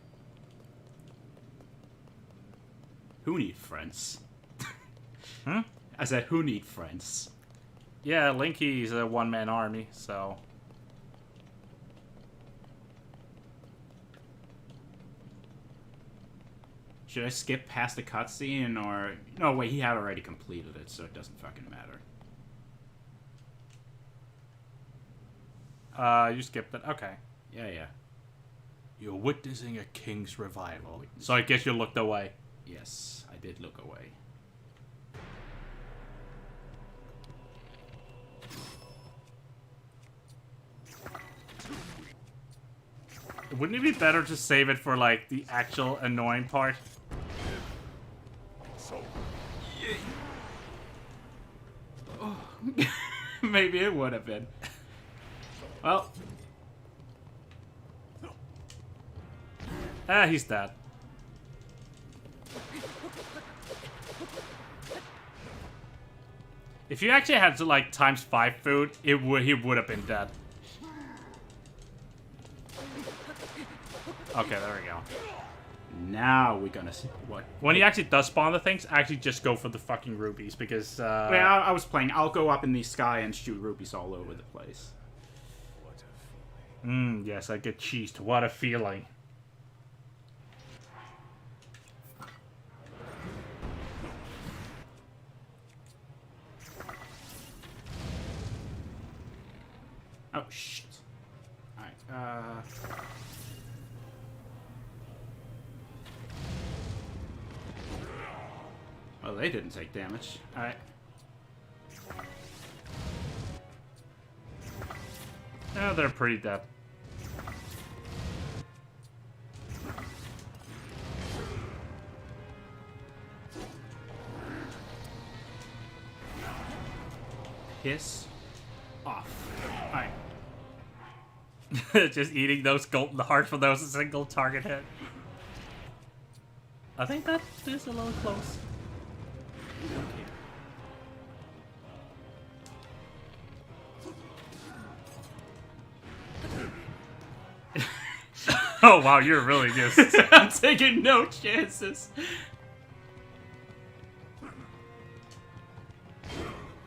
B: Who need friends?
D: Hmm?
B: I said, who need friends?
D: Yeah, Linky's a one-man army, so...
B: Should I skip past the cutscene, or... No, wait, he had already completed it, so it doesn't fucking matter.
D: You skipped it. Okay.
B: Yeah.
D: You're witnessing a king's revival. So I guess you looked away.
B: Yes, I did look away.
D: Wouldn't it be better to save it for, like, the actual annoying part?
B: Maybe it would have been. Well,
D: He's dead. If you actually had to, like, ×5 food, he would have been dead. Okay, there we go.
B: now we're gonna see what.
D: When he actually does spawn the things, actually just go for the fucking rubies, because,
B: Wait, I was playing. I'll go up in the sky and shoot rubies all over the place.
D: yes, I get cheesed. What a feeling.
B: Oh shit! All right. Well, they didn't take damage. All right.
D: Yeah, they're pretty dead.
B: Piss off. All right.
D: Just eating those golden hearts for those a single target hit. I think that is a little close. Oh wow, you're really just...
B: I'm taking no chances.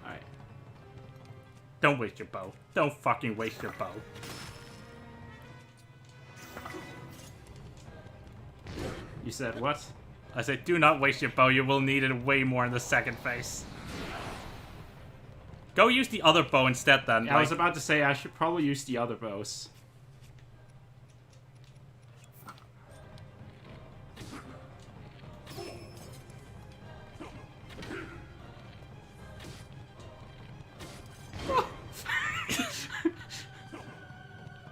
B: Alright.
D: Don't waste your bow. Don't fucking waste your bow.
B: You said what?
D: I said, do not waste your bow. You will need it way more in the second phase. Go use the other bow instead then.
B: Yeah, I was about to say I should probably use the other bows.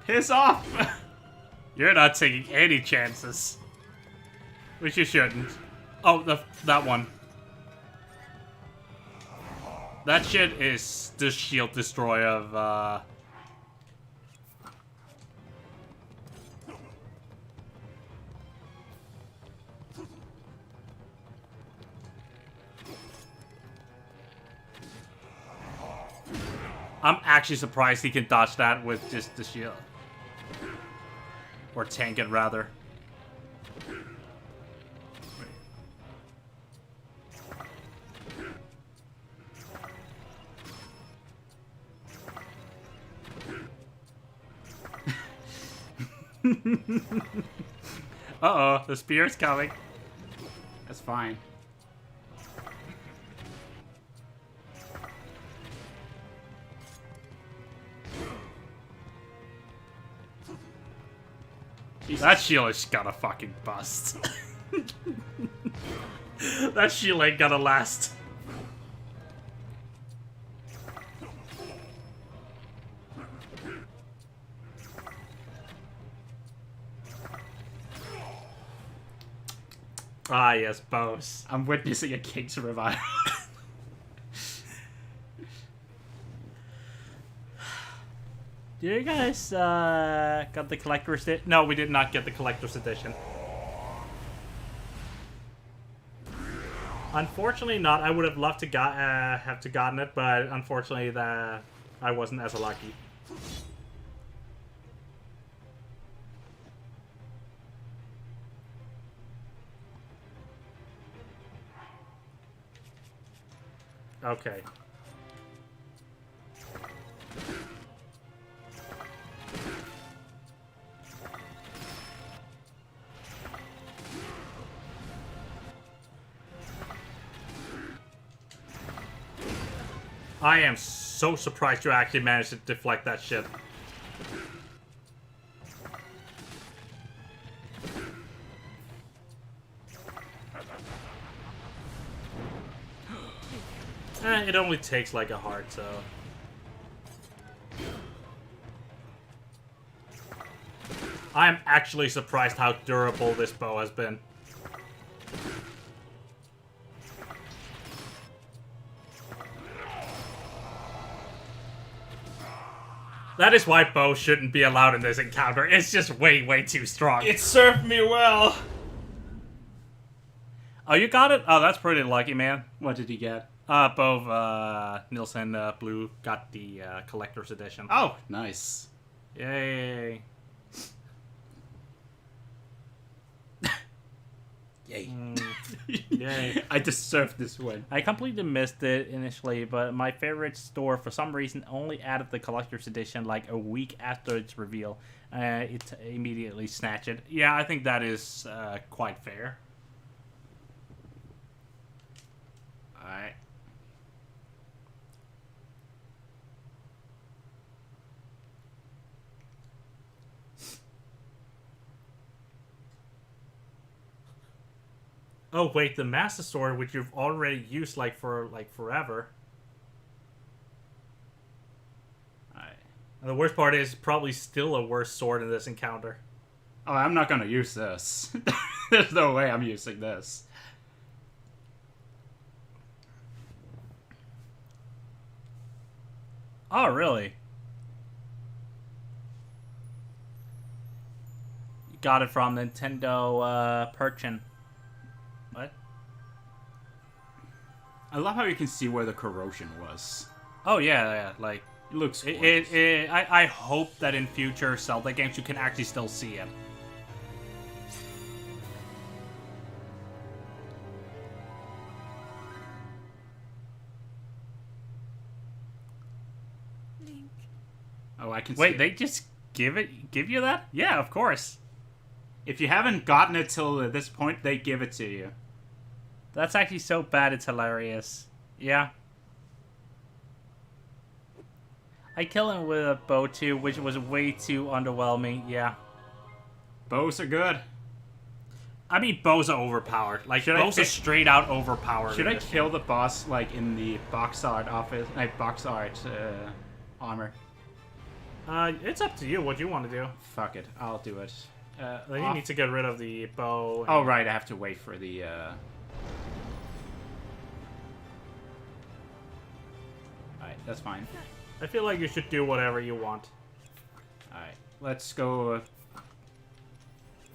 B: Piss off!
D: You're not taking any chances. Which you shouldn't. Oh, that one. That shit is the shield destroyer of, I'm actually surprised he can dodge that with just the shield. Or tank it, rather. Uh-oh, the spear's coming.
B: fine.
A: That shield is gonna fucking bust. That shield ain't gonna last. Ah, yes, bows.
B: I'm witnessing a king's revival.
A: Do you guys got the collector's edition? No, we did not get the collector's edition. Unfortunately, not. I would have loved to have to gotten it, but unfortunately, I wasn't as lucky. Okay. I am so surprised you actually managed to deflect that shit. It only takes like a heart, so... I am actually surprised how durable this bow has been. That is why bows shouldn't be allowed in this encounter. It's just way, way too strong.
C: It served me well.
A: Oh, you got it? Oh, that's pretty lucky, man.
B: What did he get?
A: Both Nilsen Blue got the collector's edition.
B: Oh, nice.
A: Yay.
B: Yay.
A: Yay.
B: I deserve this win.
A: I completely missed it initially, but my favorite store, for some reason, only added the collector's edition like a week after its reveal. It immediately snatched it. Yeah, I think that is quite fair.
B: Alright.
A: Oh wait, the Master Sword, which you've already used for forever.
B: Alright.
A: And the worst part is probably still a worse sword in this encounter.
B: Oh, I'm not gonna use this. There's no way I'm using this.
A: Oh really? You got it from Nintendo Perchin. What?
B: I love how you can see where the corrosion was.
A: Oh yeah, like
B: It looks
A: I hope that in future Zelda games you can actually still see it.
B: Oh, I can see
A: Wait,
B: it.
A: they just give you that? Yeah, of course.
B: If you haven't gotten it till this point, they give it to you.
A: That's actually so bad it's hilarious. Yeah. I killed him with a bow too, which was way too underwhelming. Yeah.
B: Bows are good.
A: I mean, bows are overpowered. Like,
B: Should I
A: bows are
B: pick-
A: straight out overpowered.
B: Should
A: in
B: I
A: this
B: kill the boss like in the box art office? Like box art armor.
A: It's up to you what you want to do.
B: Fuck it, I'll do it.
A: Then you need to get rid of the bow.
B: Oh right, I have to wait for the. Alright, that's fine.
A: I feel like you should do whatever you want.
B: Alright, let's go.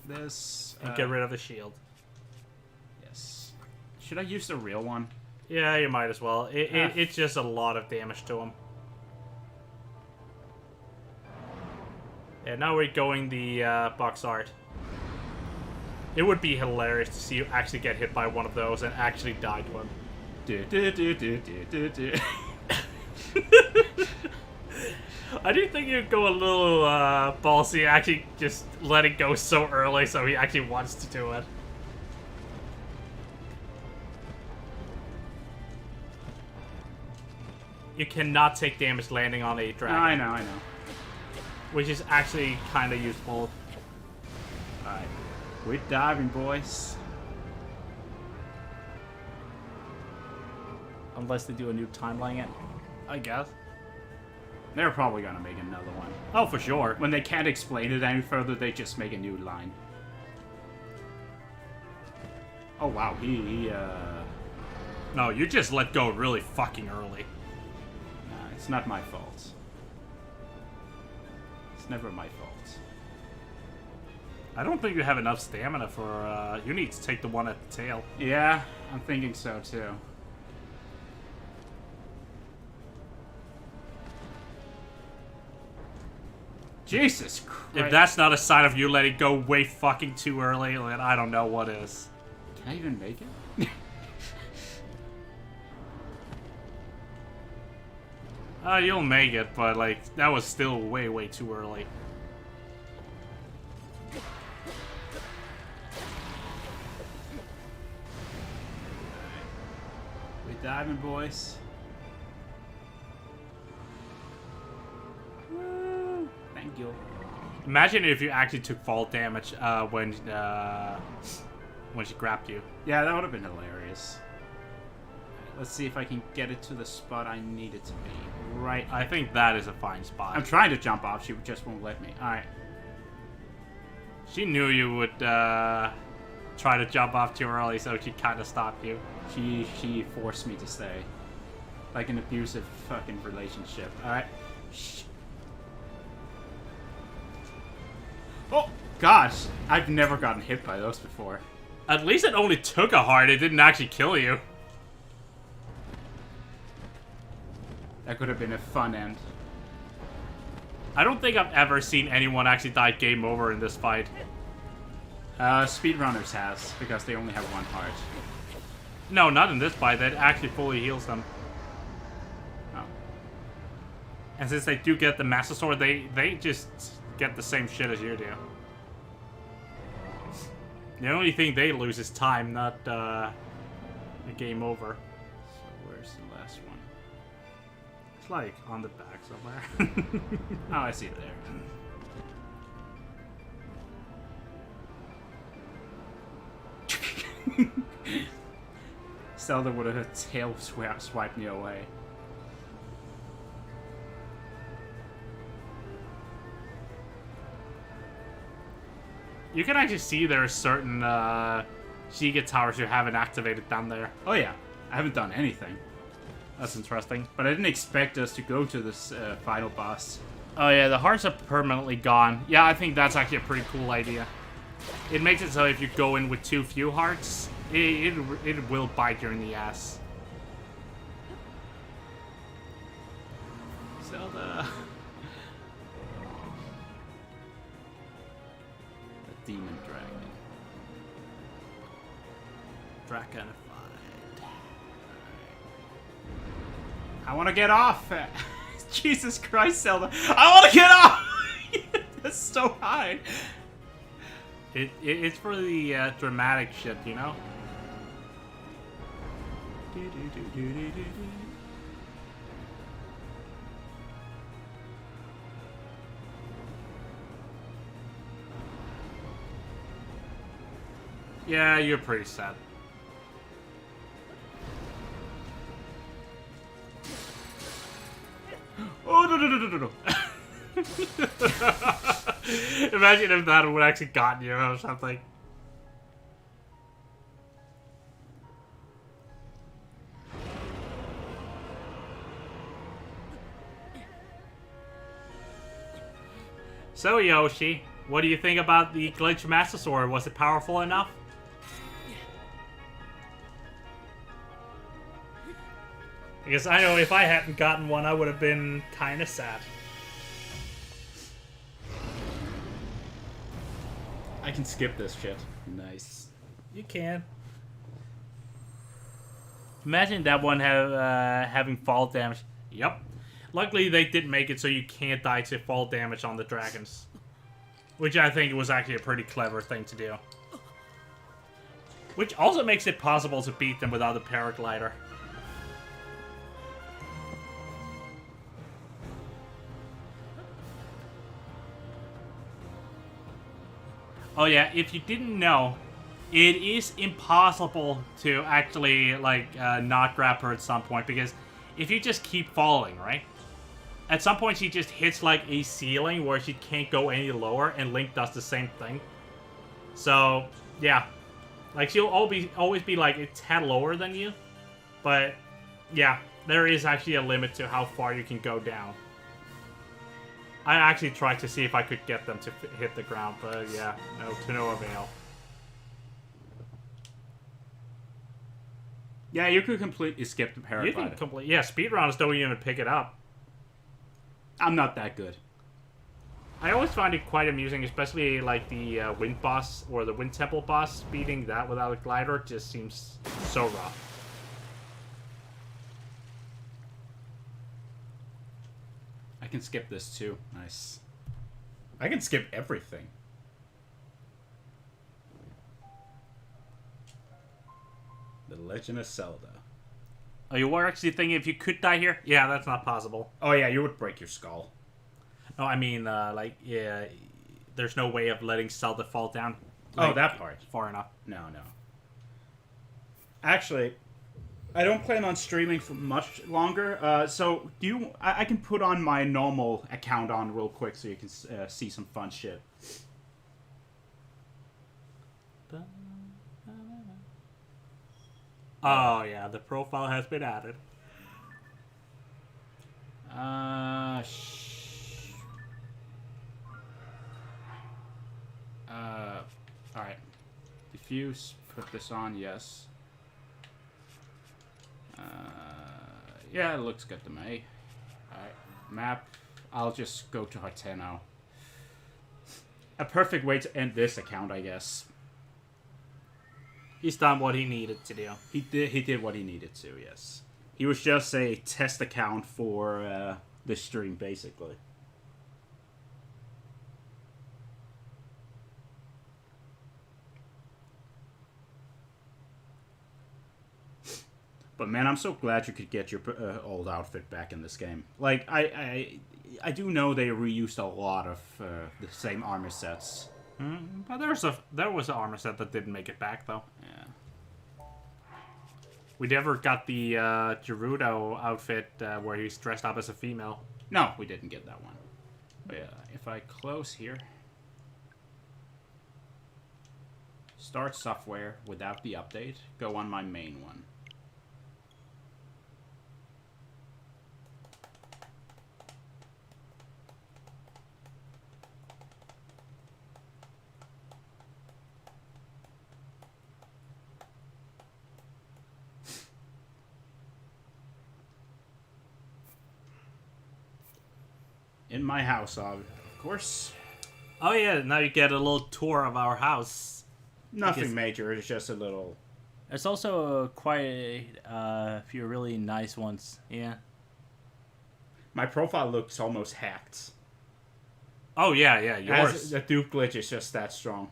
B: This.
A: And get rid of the shield.
B: Yes. Should I use the real one?
A: Yeah, you might as well. It's just a lot of damage to him. Yeah, now we're going the box art. It would be hilarious to see you actually get hit by one of those and actually die to him. I do think you'd go a little ballsy, actually just let it go so early so he actually wants to do it. you cannot take damage landing on a dragon.
B: No, I know.
A: Which is actually kind of useful.
B: Alright. We're diving, boys.
A: Unless they do a new timeline, I guess.
B: They're probably gonna make another one.
A: Oh, for sure.
B: When they can't explain it any further, they just make a new line. Oh wow,
A: No, you just let go really fucking early.
B: Nah, it's not my fault. It's never my fault.
A: I don't think you have enough stamina for, you need to take the one at the tail.
B: Yeah, I'm thinking so too. Jesus Christ.
A: If that's not a sign of you letting go way fucking too early, then I don't know what is.
B: Can I even make it?
A: You'll make it, but, like, that was still way, way too early.
B: We're diving, boys. Woo! Thank you.
A: Imagine if you actually took fall damage, when she grabbed you.
B: Yeah, that would have been hilarious. Let's see if I can get it to the spot I need it to be. Right.
A: I think that is a fine spot.
B: I'm trying to jump off, she just won't let me. Alright.
A: She knew you would, try to jump off too early, so she kind of stopped you.
B: She forced me to stay. Like an abusive fucking relationship. Alright. Shh. Oh, gosh. I've never gotten hit by those before.
A: At least it only took a heart, it didn't actually kill you.
B: That could have been a fun end.
A: I don't think I've ever seen anyone actually die game over in this fight.
B: Speedrunners has, because they only have one heart.
A: No, not in this fight, that actually fully heals them.
B: Oh.
A: And since they do get the Master Sword, they just get the same shit as you do. The only thing they lose is time, not a game over.
B: So where's the last one?
A: It's like on the back somewhere.
B: Oh, I see it there. Zelda would have tail swiped me away.
A: You can actually see there are certain Giga towers you haven't activated down there.
B: Oh yeah, I haven't done anything.
A: That's interesting.
B: But I didn't expect us to go to this final boss.
A: Oh yeah, the hearts are permanently gone. Yeah, I think that's actually a pretty cool idea. It makes it so if you go in with too few hearts, it will bite you in the ass.
B: Zelda. A demon dragon.
A: Draconified.
B: I want to get off. Jesus Christ, Zelda. I want to get off. That's so high.
A: It's for the dramatic shit, you know? Yeah, you're pretty sad.
B: Oh, no.
A: Imagine if that would actually gotten you or something. So, Yoshi, what do you think about the Glitch Master Sword? Was it powerful enough?
E: Because I know if I hadn't gotten one, I would have been kind of sad.
B: I can skip this shit. Nice.
E: You can.
A: Imagine that one having fall damage. Yep. Luckily, they did make it so you can't die to fall damage on the dragons. Which I think was actually a pretty clever thing to do. Which also makes it possible to beat them without a paraglider.
D: Oh yeah, if you didn't know, it is impossible to actually not grab her at some point, because if you just keep falling, right? At some point she just hits like a ceiling where she can't go any lower, and Link does the same thing. So yeah, like she'll always be like a tad lower than you, but yeah, there is actually a limit to how far you can go down. I actually tried to see if I could get them to hit the ground, but yeah, to no avail.
B: Yeah, you could completely skip the
A: You
B: paraglider.
A: can complete. Yeah, speedrunners don't even pick it up.
B: I'm not that good.
A: I always find it quite amusing, especially like the wind boss or the wind temple boss. Speeding that without a glider just seems so rough.
B: I can skip this too. Nice. I can skip everything. The Legend of Zelda.
D: Oh, you were actually thinking if you could die here?
A: Yeah, that's not possible.
B: Oh yeah, you would break your skull.
A: No, I mean, yeah, there's no way of letting Zelda fall down.
B: Oh, that part.
A: Far enough.
B: No. Actually, I don't plan on streaming for much longer. So do you? I can put on my normal account on real quick so you can see some fun shit.
A: Oh yeah, the profile has been added.
B: All right. Diffuse. Put this on. Yes. Yeah, it looks good to me. Alright, map. I'll just go to Harteno. A perfect way to end this account, I guess.
A: He's done what he needed to do.
B: He did what he needed to, yes. He was just a test account for the stream, basically. But man, I'm so glad you could get your old outfit back in this game. Like, I do know they reused a lot of the same armor sets.
A: But there was an armor set that didn't make it back though.
B: Yeah.
A: We never got the Gerudo outfit where he's dressed up as a female.
B: No, we didn't get that one. But yeah, if I close here, start software without the update, go on my main one. In my house, of course.
A: Oh yeah, now you get a little tour of our house.
B: Nothing major, it's just a little...
D: There's also quite a few really nice ones. Yeah.
B: My profile looks almost hacked.
A: Oh yeah, yours.
B: The dupe glitch is just that strong.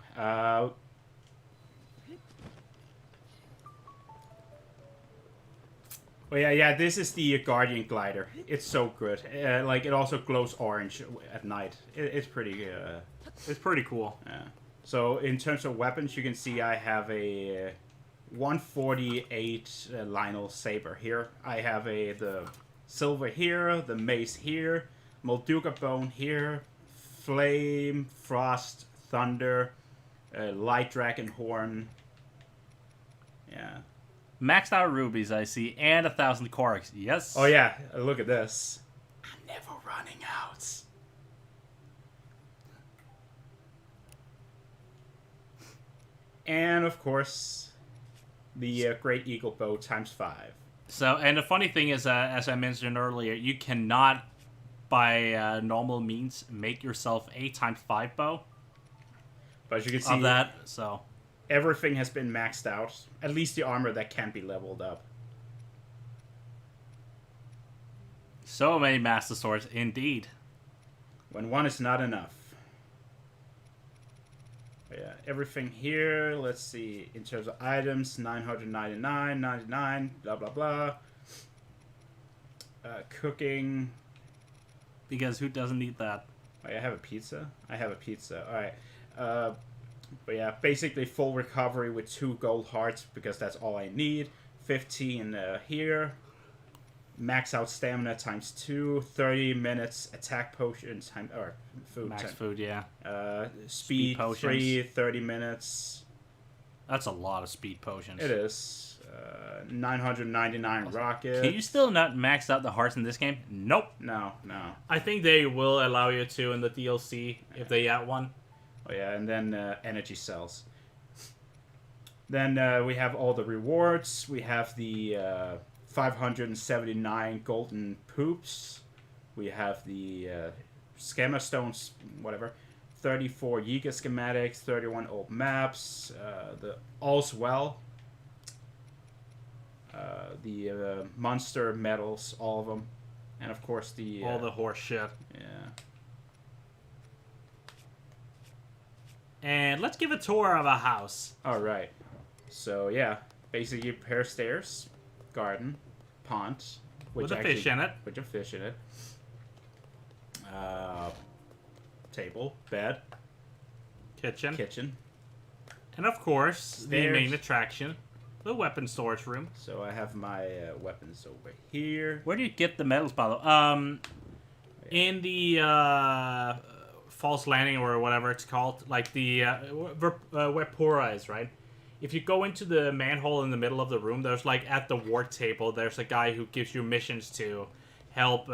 B: Oh yeah, this is the Guardian glider. It's so good. Like, it also glows orange at night. It's pretty...
A: It's pretty cool.
B: Yeah. So, in terms of weapons, you can see I have a 148 Lionel Saber here. I have the Silver here, the Mace here, Molduga Bone here, Flame, Frost, Thunder, Light Dragon Horn. Yeah.
D: Maxed out rubies, I see, and 1,000 Korgs. Yes.
B: Oh yeah, look at this. I'm never running out. And of course, the Great Eagle Bow ×5.
D: So, and the funny thing is, as I mentioned earlier, you cannot, by normal means, make yourself a ×5 bow.
B: But as you can see,
D: Of that, so
B: everything has been maxed out. At least the armor that can be leveled up.
D: so many Master Swords, indeed.
B: When one is not enough. But yeah, everything here, let's see, in terms of items, 999, 99, blah, blah, blah. Cooking.
D: Because who doesn't need that?
B: Oh, I have a pizza? I have a pizza. Alright. But yeah, basically full recovery with 2 gold hearts because that's all I need. 15 here. Max out stamina times 2. 30 minutes attack potion time or food.
D: Max
B: time.
D: food, yeah.
B: Speed
D: potions.
B: 3, 30 minutes.
D: That's a lot of speed potions.
B: It is. 999 rockets.
D: Can you still not max out the hearts in this game? Nope.
B: No.
A: I think they will allow you to in the DLC if they add one.
B: Oh yeah, and then energy cells. Then we have all the rewards. We have the 579 golden poops. We have the scammer stones, whatever. 34 Yiga schematics, 31 old maps, the All's Well, the monster medals, all of them, and of course the
A: All the horse shit.
B: yeah.
A: And let's give a tour of a house.
B: All right. So yeah, basically pair of stairs, garden, pond,
A: With a fish in it.
B: With a fish in it. Table, bed, kitchen.
A: And of course, the
B: Stairs.
A: main attraction, the weapon storage room.
B: So I have my weapons over here.
D: Where do you get the medals, by the way?
A: In the false landing or whatever it's called, like the where Pura is, right? If you go into the manhole in the middle of the room, there's like at the war table, there's a guy who gives you missions to help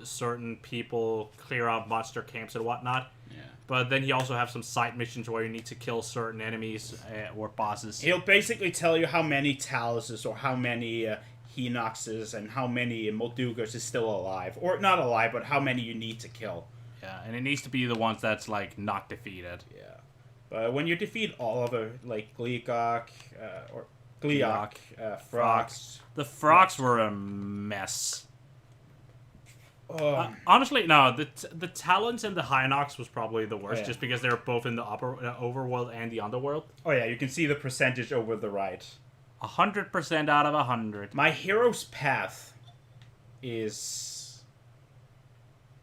A: certain people clear out monster camps and whatnot.
B: Yeah.
A: But then you also have some side missions where you need to kill certain enemies or bosses.
B: He'll basically tell you how many Taluses or how many Hinoxes and how many Moldugas is still alive. Or not alive, but how many you need to kill.
D: Yeah, and it needs to be the ones that's, like, not defeated.
B: Yeah. But when you defeat all of it, like Gleeok, or Gleeok, Frogs.
D: The frogs were a mess.
B: Oh,
A: Honestly, no. The Talons and the Hinox was probably the worst,
B: Yeah.
A: just because they were both in the overworld and the underworld.
B: oh yeah, you can see the percentage over the right.
D: 100% out of 100.
B: My hero's path is...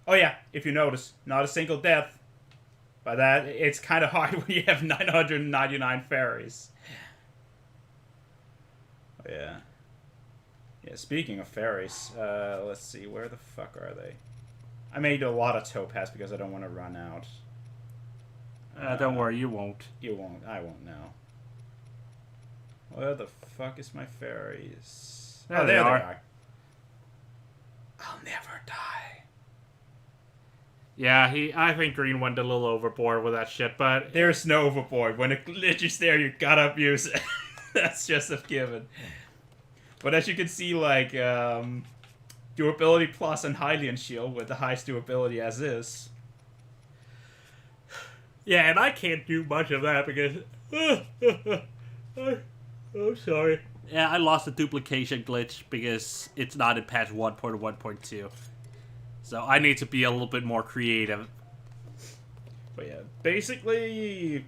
B: Oh yeah, if you notice, not a single death. By that, it's kind of hard when you have 999 fairies. Oh yeah. Yeah, speaking of fairies, let's see, where the fuck are they? I made a lot of topaz because I don't want to run out.
D: Don't worry, you won't.
B: You won't, I won't know. Where the fuck is my fairies?
D: There
B: Oh,
D: they
B: there
D: are.
B: they are. I'll never die.
A: Yeah, I think Green went a little overboard with that shit, but
B: There's no overboard. When a glitch is there, you gotta abuse it. That's just a given. But as you can see, like, durability plus and Hylian shield with the highest durability as is.
A: yeah, and I can't do much of that because I'm sorry.
D: Yeah, I lost the duplication glitch because it's not in patch 1.1.2. So I need to be a little bit more creative.
B: But yeah, basically,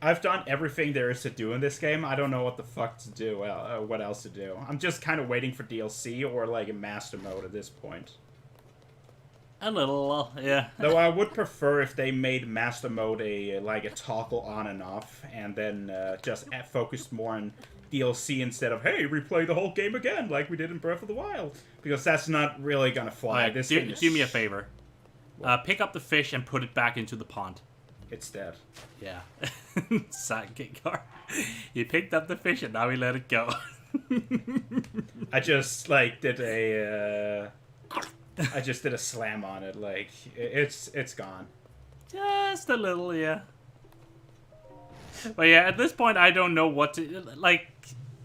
B: I've done everything there is to do in this game. I don't know what the fuck to do, what else to do. I'm just kind of waiting for DLC or like a master mode at this point.
D: A little, yeah.
B: Though I would prefer if they made master mode a toggle on and off, and then just focused more on DLC instead of, hey, replay the whole game again like we did in Breath of the Wild, because that's not really gonna fly.
D: Alright,
B: This
D: do
B: thing is-
D: me a favor. Pick up the fish and put it back into the pond.
B: It's dead.
D: Yeah. Sidekick card. You picked up the fish and now we let it go.
B: I just did a slam on it. Like it's gone.
D: Just a little, yeah. But yeah, at this point, I don't know what to... Like,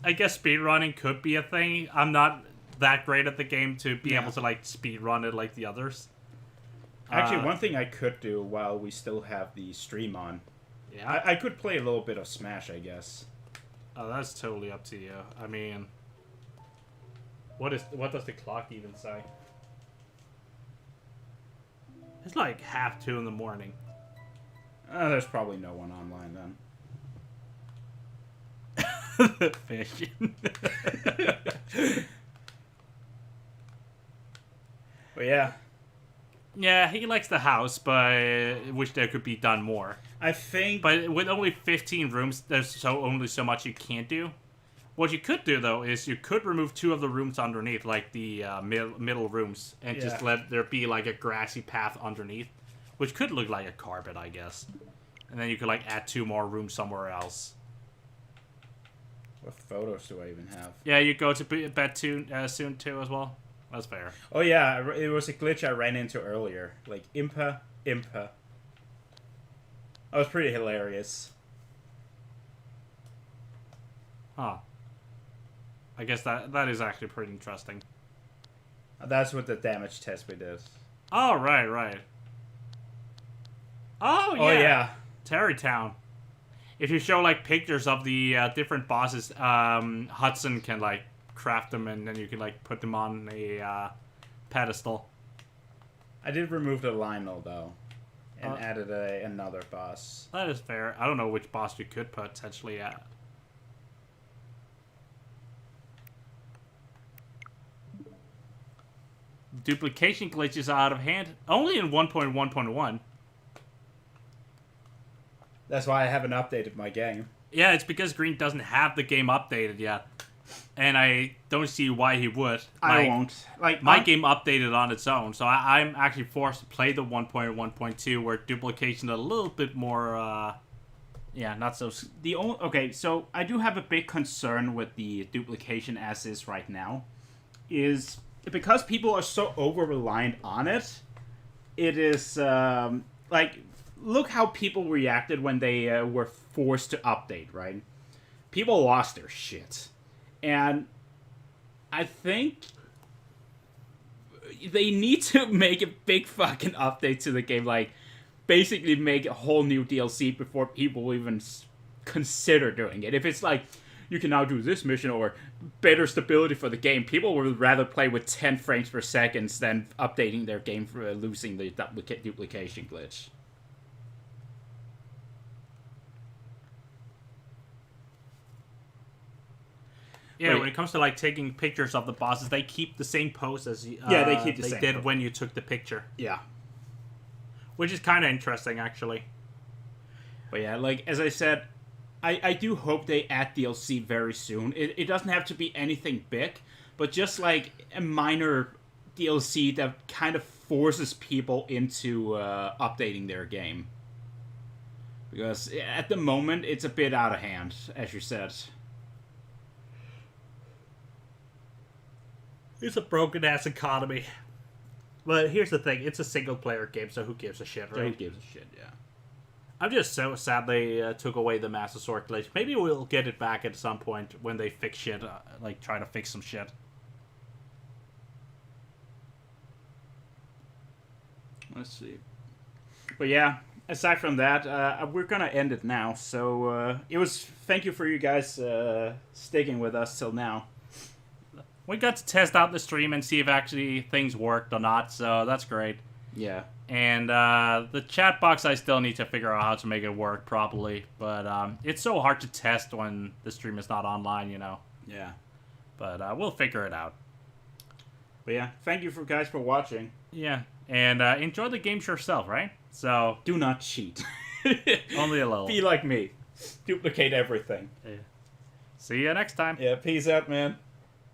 D: I guess speedrunning could be a thing. I'm not that great at the game to be able to, like, speedrun it like the others.
B: Actually, one thing I could do while we still have the stream on,
A: Yeah.
B: I could play a little bit of Smash, I guess.
A: Oh, that's totally up to you. I mean, what does the clock even say? It's like 2:30 in the morning.
B: There's probably no one online then.
D: Fish.
B: But yeah,
D: Yeah, he likes the house, but I wish there could be done more.
B: I think.
D: But with only 15 rooms, there's only so much you can't do. What you could do, though, is you could remove 2 of the rooms underneath, like the middle rooms, and just
E: Yeah.
D: let there be, like, a grassy path underneath, which could look like a carpet, I guess. And then you could, like, add 2 more rooms somewhere else.
B: What photos do I even have?
D: Yeah, you go to bed soon, too, as well. That's fair.
B: Oh yeah, it was a glitch I ran into earlier. Like Impa. That was pretty hilarious.
D: Huh. I guess that is actually pretty interesting.
B: That's what the damage test we did.
D: Oh, right. Oh, yeah.
B: Oh yeah.
D: Terrytown. If you show, like, pictures of the different bosses, Hudson can, like, craft them, and then you can, like, put them on a pedestal.
B: I did remove the Lionel though, and added another boss.
D: That is fair. I don't know which boss you could potentially add. Duplication glitches are out of hand. Only in 1.1.1.
B: That's why I haven't updated my game.
D: Yeah, it's because Green doesn't have the game updated yet. And I don't see why he would.
B: I won't. Like
D: My game updated on its own, so I'm actually forced to play the 1.1.2 where duplication is a little bit more, yeah, not so...
B: Okay, so I do have a big concern with the duplication as is right now. Is because people are so over-reliant on it, it is, like, look how people reacted when they were forced to update, right? People lost their shit. And I think they need to make a big fucking update to the game, like, basically make a whole new DLC before people even consider doing it. If it's like, you can now do this mission or better stability for the game, people would rather play with 10 frames per second than updating their game for losing the duplication glitch.
D: Yeah,
B: Wait.
D: when it comes to, like, taking pictures of the bosses, they keep the same pose as
B: Yeah, they keep the same
D: did
B: pose.
D: when you took the picture.
B: Yeah.
D: Which is kind of interesting, actually.
B: But yeah, like, as I said, I do hope they add DLC very soon. It doesn't have to be anything big, but just, like, a minor DLC that kind of forces people into updating their game. Because at the moment, it's a bit out of hand, as you said.
E: It's a broken ass economy. But here's the thing: it's a single player game, so who gives a shit, right?
B: Who gives a shit, yeah.
D: I'm just so sad they took away the Master Sword glitch. Maybe we'll get it back at some point when they fix shit, like try to fix some shit.
B: Let's see. But yeah, aside from that, we're gonna end it now. So thank you for you guys sticking with us till now.
D: We got to test out the stream and see if actually things worked or not, so that's great.
B: Yeah.
D: And the chat box, I still need to figure out how to make it work properly. But it's so hard to test when the stream is not online, you know.
B: Yeah.
D: But we'll figure it out.
B: But yeah, thank you guys for watching.
D: Yeah, and enjoy the games yourself, right? So
B: Do not cheat.
D: only a little.
B: Be like me. Duplicate everything.
D: See you next time.
B: Yeah, peace out, man.